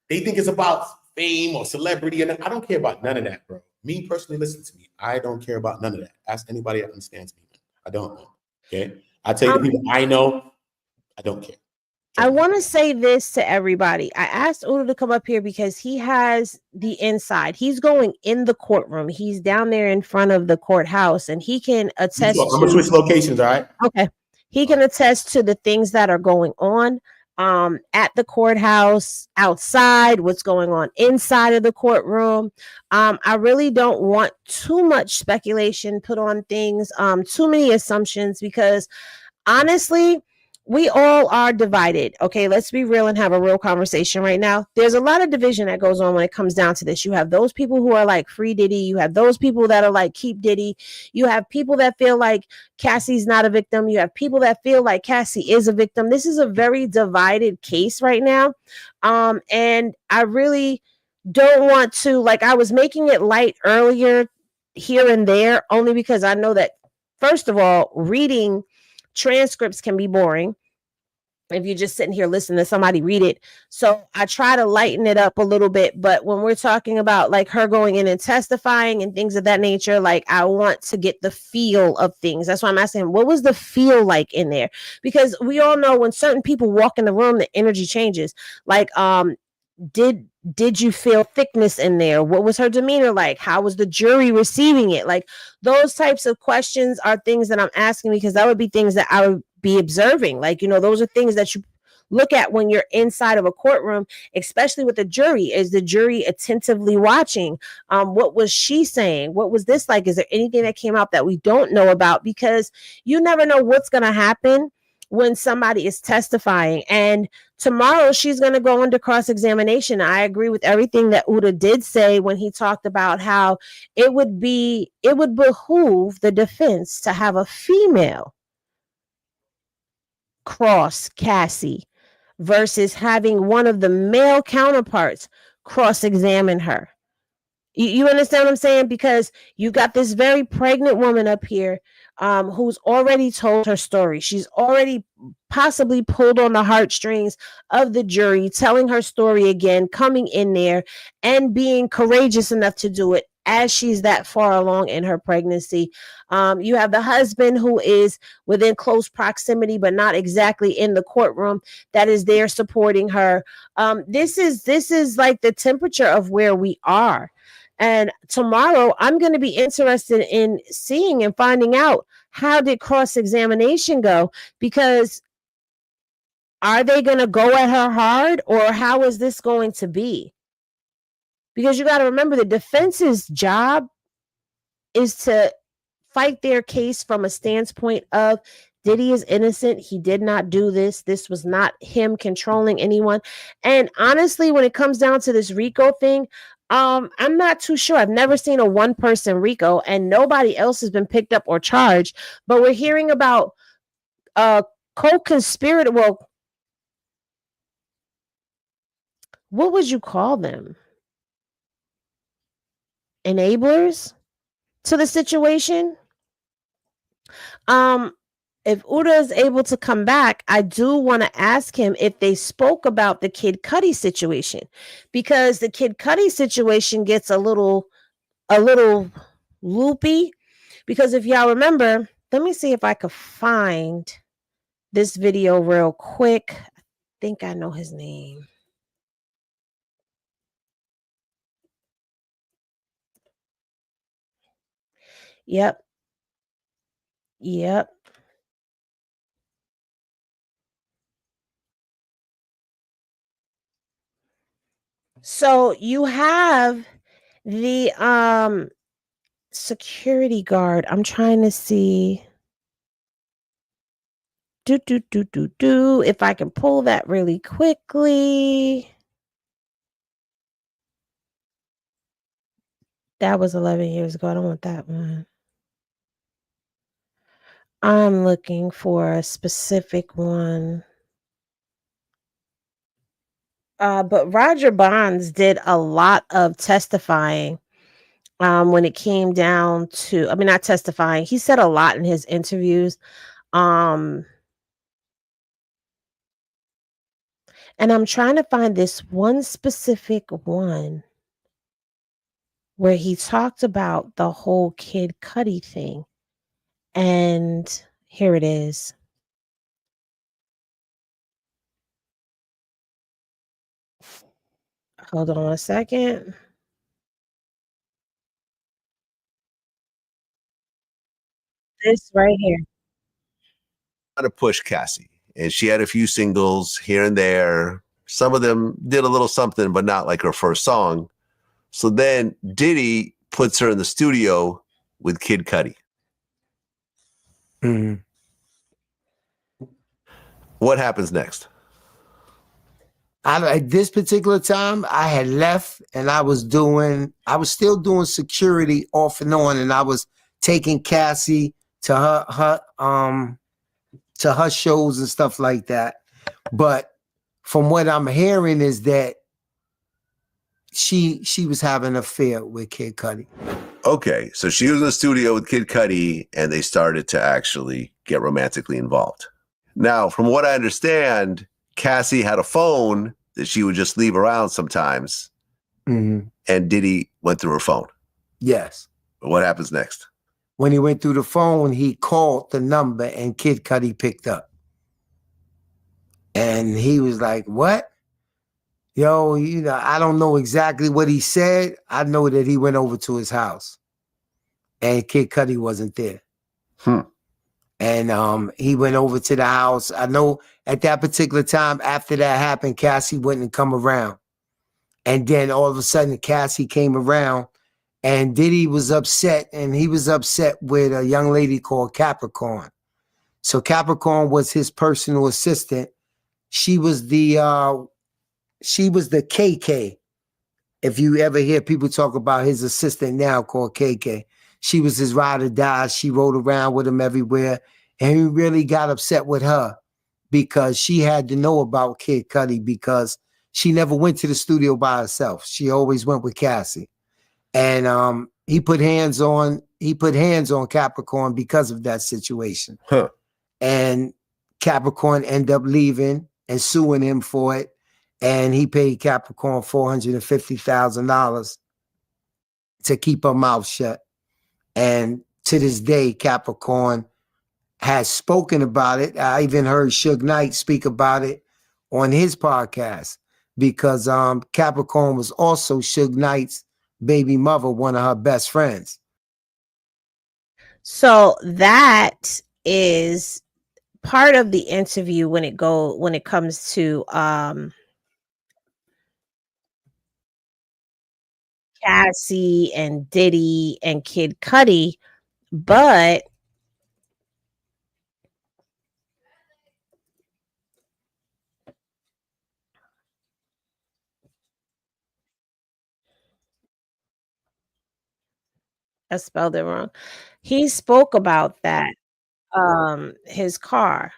They think it's about fame or celebrity. And I don't care about none of that, bro. Me personally, listen to me. I don't care about none of that. Ask anybody that understands me. I don't know. Okay? I tell you the people I know, I don't care. I want to say this to everybody. I asked Udo to come up here because he has the inside. He's going in the courtroom. He's down there in front of the courthouse, and he can attest. I'm going to switch locations, all right? Okay. He can attest to the things that are going on at the courthouse, outside, what's going on inside of the courtroom. I really don't want too much speculation put on things, too many assumptions, because honestly, we all are divided. Okay, let's be real and have a real conversation right now. There's a lot of division that goes on when it comes down to this. You have those people who are like free Diddy. You have those people that are like keep Diddy. You have people that feel like Cassie's not a victim. You have people that feel like Cassie is a victim. This is a very divided case right now. And I really don't want to, like, I was making it light earlier here and there, only because I know that, first of all, reading transcripts can be boring if you're just sitting here listening to somebody read it. So I try to lighten it up a little bit. But when we're talking about like her going in and testifying and things of that nature, like I want to get the feel of things. That's why I'm asking him, what was the feel like in there? Because we all know when certain people walk in the room, the energy changes. Like, did you feel thickness in there? What was her demeanor like? How was the jury receiving it? Like those types of questions are things that I'm asking, because that would be things that I would be observing. Like, those are things that you look at when you're inside of a courtroom, especially with the jury. Is the jury attentively watching? What was she saying? What was this like? Is there anything that came out that we don't know about? Because you never know what's going to happen when somebody is testifying. And tomorrow she's going to go into cross-examination. I agree with everything that Uda did say when he talked about how it would behoove the defense to have a female cross Cassie versus having one of the male counterparts cross-examine her. You understand what I'm saying? Because you got this very pregnant woman up here who's already told her story. She's already possibly pulled on the heartstrings of the jury, telling her story again, coming in there and being courageous enough to do it as she's that far along in her pregnancy. You have the husband who is within close proximity, but not exactly in the courtroom, that is there supporting her. This is like the temperature of where we are. And tomorrow I'm going to be interested in seeing and finding out how did cross-examination go? Because are they going to go at her hard, or how is this going to be? Because you got to remember, the defense's job is to fight their case from a standpoint of Diddy is innocent. He did not do this. This was not him controlling anyone. And honestly, when it comes down to this RICO thing, I'm not too sure. I've never seen a one-person RICO, and nobody else has been picked up or charged. But we're hearing about co-conspirator. Well, what would you call them? Enablers to the situation. If Uda is able to come back, I do want to ask him if they spoke about the Kid Cudi situation, because the Kid Cudi situation gets a little loopy. Because if y'all remember, let me see if I could find this video real quick. I think I know his name. Yep. So you have the security guard. I'm trying to see. If I can pull that really quickly. That was 11 years ago. I don't want that one. I'm looking for a specific one. But Roger Bonds did a lot of testifying when it came down to, I mean, not testifying. He said a lot in his interviews. And I'm trying to find this one specific one where he talked about the whole Kid Cudi thing. And here it is. Hold on a second. This right here. To push Cassie, and she had a few singles here and there. Some of them did a little something, but not like her first song. So then Diddy puts her in the studio with Kid Cudi. Mm-hmm. What happens next? At this particular time, I had left, and I was still doing security off and on, and I was taking Cassie to her shows and stuff like that. But from what I'm hearing is that she was having an affair with Kid Cudi. Okay, so she was in the studio with Kid Cudi, and they started to actually get romantically involved. Now, from what I understand, Cassie had a phone that she would just leave around sometimes, Mm-hmm. and Diddy went through her phone. Yes. What happens next? When he went through the phone, he called the number, and Kid Cudi picked up. And he was like, what? Yo, I don't know exactly what he said. I know that he went over to his house, and Kid Cudi wasn't there. And he went over to the house. I know at that particular time, after that happened, Cassie wouldn't come around. And then all of a sudden, Cassie came around, and Diddy was upset, and he was upset with a young lady called Capricorn. So Capricorn was his personal assistant. She was the KK. If you ever hear people talk about his assistant now called KK, she was his ride or die. She rode around with him everywhere. And he really got upset with her because she had to know about Kid Cudi because she never went to the studio by herself. She always went with Cassie. And he put hands on Capricorn because of that situation. And Capricorn ended up leaving and suing him for it. And he paid Capricorn $450,000 to keep her mouth shut. And to this day, Capricorn has spoken about it. I even heard Suge Knight speak about it on his podcast because Capricorn was also Suge Knight's baby mother, one of her best friends. So that is part of the interview when it comes to Cassie and Diddy and Kid Cudi, but I spelled it wrong. He spoke about that, his car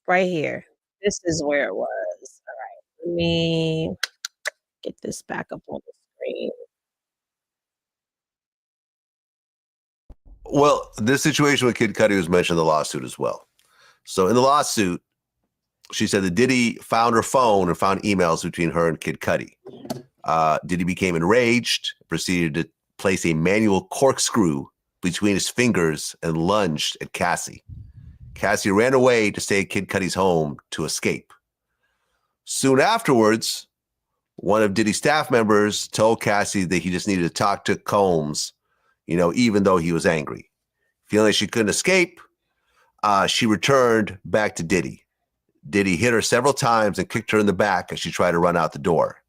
right here. This is where it was. All right, let me get this back up on the screen. Well, this situation with Kid Cudi was mentioned in the lawsuit as well. So in the lawsuit, she said that Diddy found her phone and found emails between her and Kid Cudi. Diddy became enraged, proceeded to place a manual corkscrew between his fingers and lunged at Cassie. Cassie ran away to stay at Kid Cudi's home to escape. Soon afterwards, one of Diddy's staff members told Cassie that he just needed to talk to Combs, even though he was angry. Feeling like she couldn't escape, she returned back to Diddy. Diddy hit her several times and kicked her in the back as she tried to run out the door.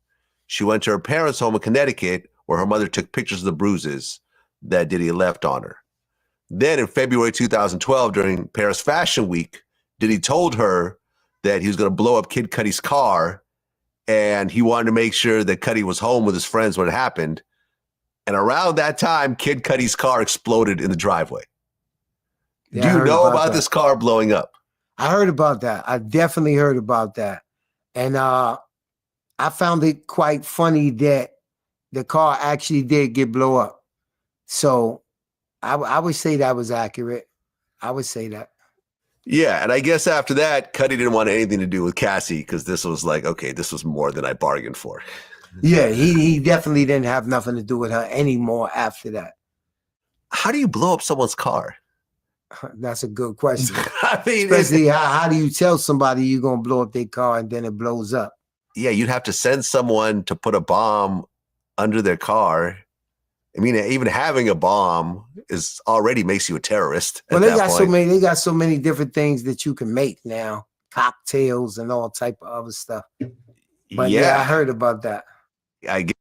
She went to her parents' home in Connecticut, where her mother took pictures of the bruises that Diddy left on her. Then in February 2012, during Paris Fashion Week, Diddy told her that he was going to blow up Kid Cudi's car, and he wanted to make sure that Cudi was home with his friends when it happened. And around that time, Kid Cudi's car exploded in the driveway. Yeah, Do you know about that. this car blowing up? I heard about that. I definitely heard about that. And I found it quite funny that the car actually did get blow up. So I would say that was accurate. I would say that. Yeah, and I guess after that, Cudi didn't want anything to do with Cassie because this was like, okay, this was more than I bargained for. Yeah, he definitely didn't have nothing to do with her anymore after that. How do you blow up someone's car? That's a good question. I mean, especially how do you tell somebody you're going to blow up their car and then it blows up? Yeah, you'd have to send someone to put a bomb under their car. I mean, even having a bomb is already makes you a terrorist. Well, they got so many different things that you can make now, cocktails and all type of other stuff. But yeah, I heard about that. I get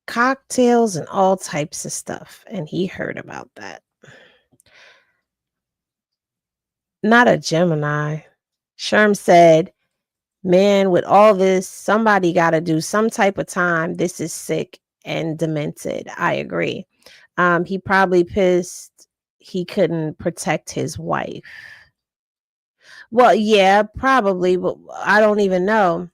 cocktails and all types of stuff, and he heard about that. Not a Gemini. Sherm said, man, with all this, somebody got to do some type of time. This is sick and demented. I agree. He probably pissed he couldn't protect his wife. Well, yeah, probably, but I don't even know.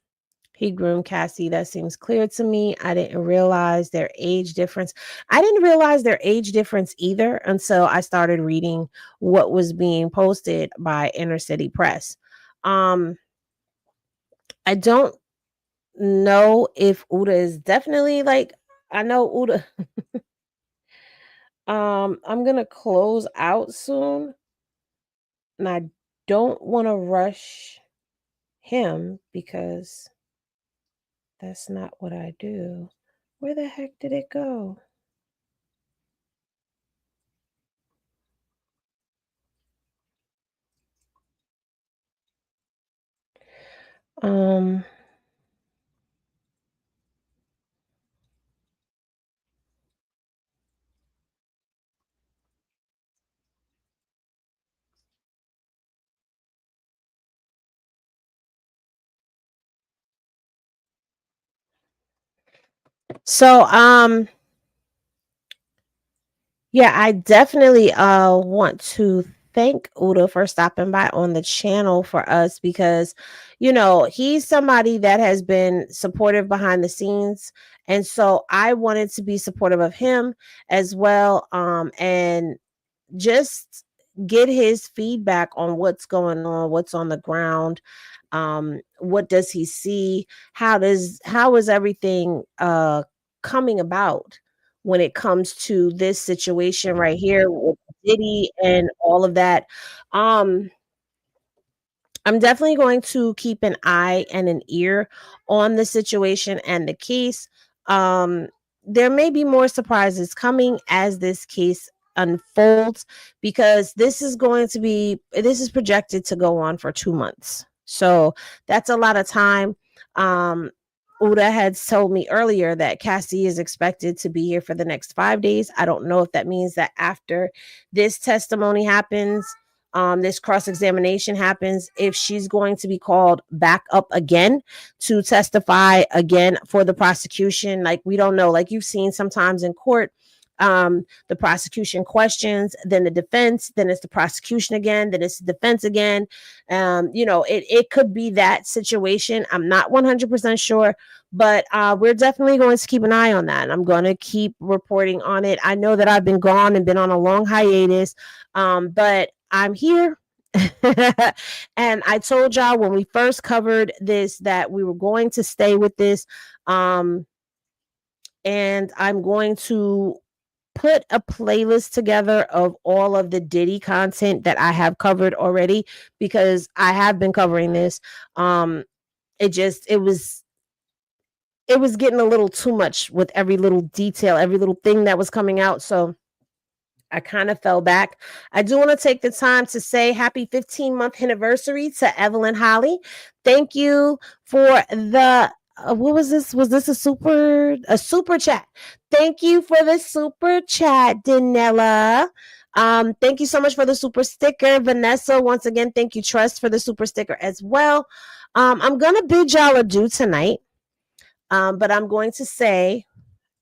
He groomed Cassie. That seems clear to me. I didn't realize their age difference. I didn't realize their age difference either until I started reading what was being posted by Inner City Press. I don't know if Uda is definitely like, I know Uda. I'm going to close out soon. And I don't want to rush him because that's not what I do. Where the heck did it go? So, yeah, I definitely want to thank Uda for stopping by on the channel for us because, he's somebody that has been supportive behind the scenes. And so I wanted to be supportive of him as well. And just get his feedback on what's going on, what's on the ground. What does he see? How is everything coming about when it comes to this situation right here with Diddy and all of that? I'm definitely going to keep an eye and an ear on the situation and the case. There may be more surprises coming as this case unfolds, because this is projected to go on for 2 months. So that's a lot of time. Uda had told me earlier that Cassie is expected to be here for the next 5 days. I don't know if that means that after this testimony happens, this cross-examination happens, if she's going to be called back up again to testify again for the prosecution. Like, we don't know. Like you've seen sometimes in court, the prosecution questions, then the defense, then it's the prosecution again, then it's the defense again. It could be that situation. I'm not 100% sure, but we're definitely going to keep an eye on that. I'm going to keep reporting on it. I know that I've been gone and been on a long hiatus, but I'm here. And I told y'all when we first covered this that we were going to stay with this. And I'm going to put a playlist together of all of the Diddy content that I have covered already, because I have been covering this. It was getting a little too much with every little detail, every little thing that was coming out. So I kind of fell back. I do want to take the time to say happy 15-month anniversary to Evelyn Holly. Thank you for the what was this? Was this a super chat? Thank you for the super chat, Danella. Thank you so much for the super sticker, Vanessa. Once again, thank you, Trust, for the super sticker as well. I'm gonna bid y'all adieu tonight. But I'm going to say,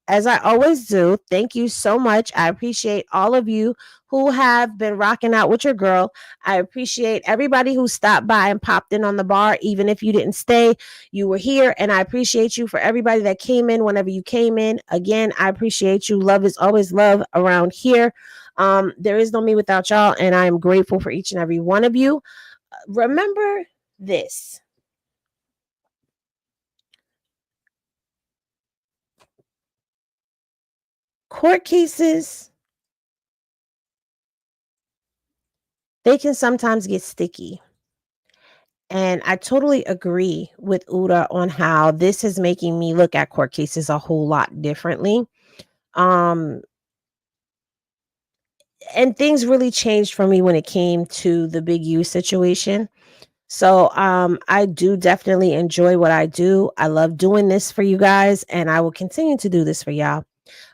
as I always do, thank you so much. I appreciate all of you who have been rocking out with your girl. I appreciate everybody who stopped by and popped in on the bar. Even if you didn't stay, you were here. And I appreciate you for everybody that came in whenever you came in. Again, I appreciate you. Love is always love around here. There is no me without y'all. And I am grateful for each and every one of you. Remember this. Court cases, they can sometimes get sticky. And I totally agree with Uda on how this is making me look at court cases a whole lot differently. And things really changed for me when it came to the Big U situation. So I do definitely enjoy what I do. I love doing this for you guys, and I will continue to do this for y'all.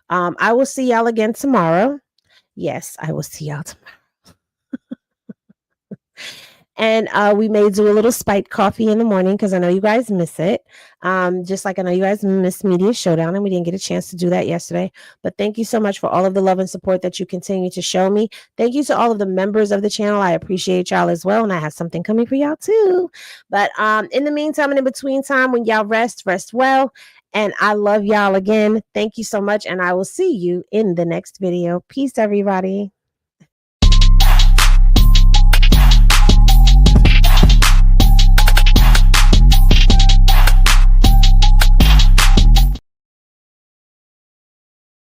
I will see y'all again tomorrow. Yes, I will see y'all tomorrow. And we may do a little spiked coffee in the morning, because I know you guys miss it. Just like I know you guys miss Media Showdown, and we didn't get a chance to do that yesterday. But thank you so much for all of the love and support that you continue to show me. Thank you to all of the members of the channel. I appreciate y'all as well. And I have something coming for y'all too. But in the meantime and in between time, when y'all rest well. And I love y'all again. Thank you so much. And I will see you in the next video. Peace, everybody.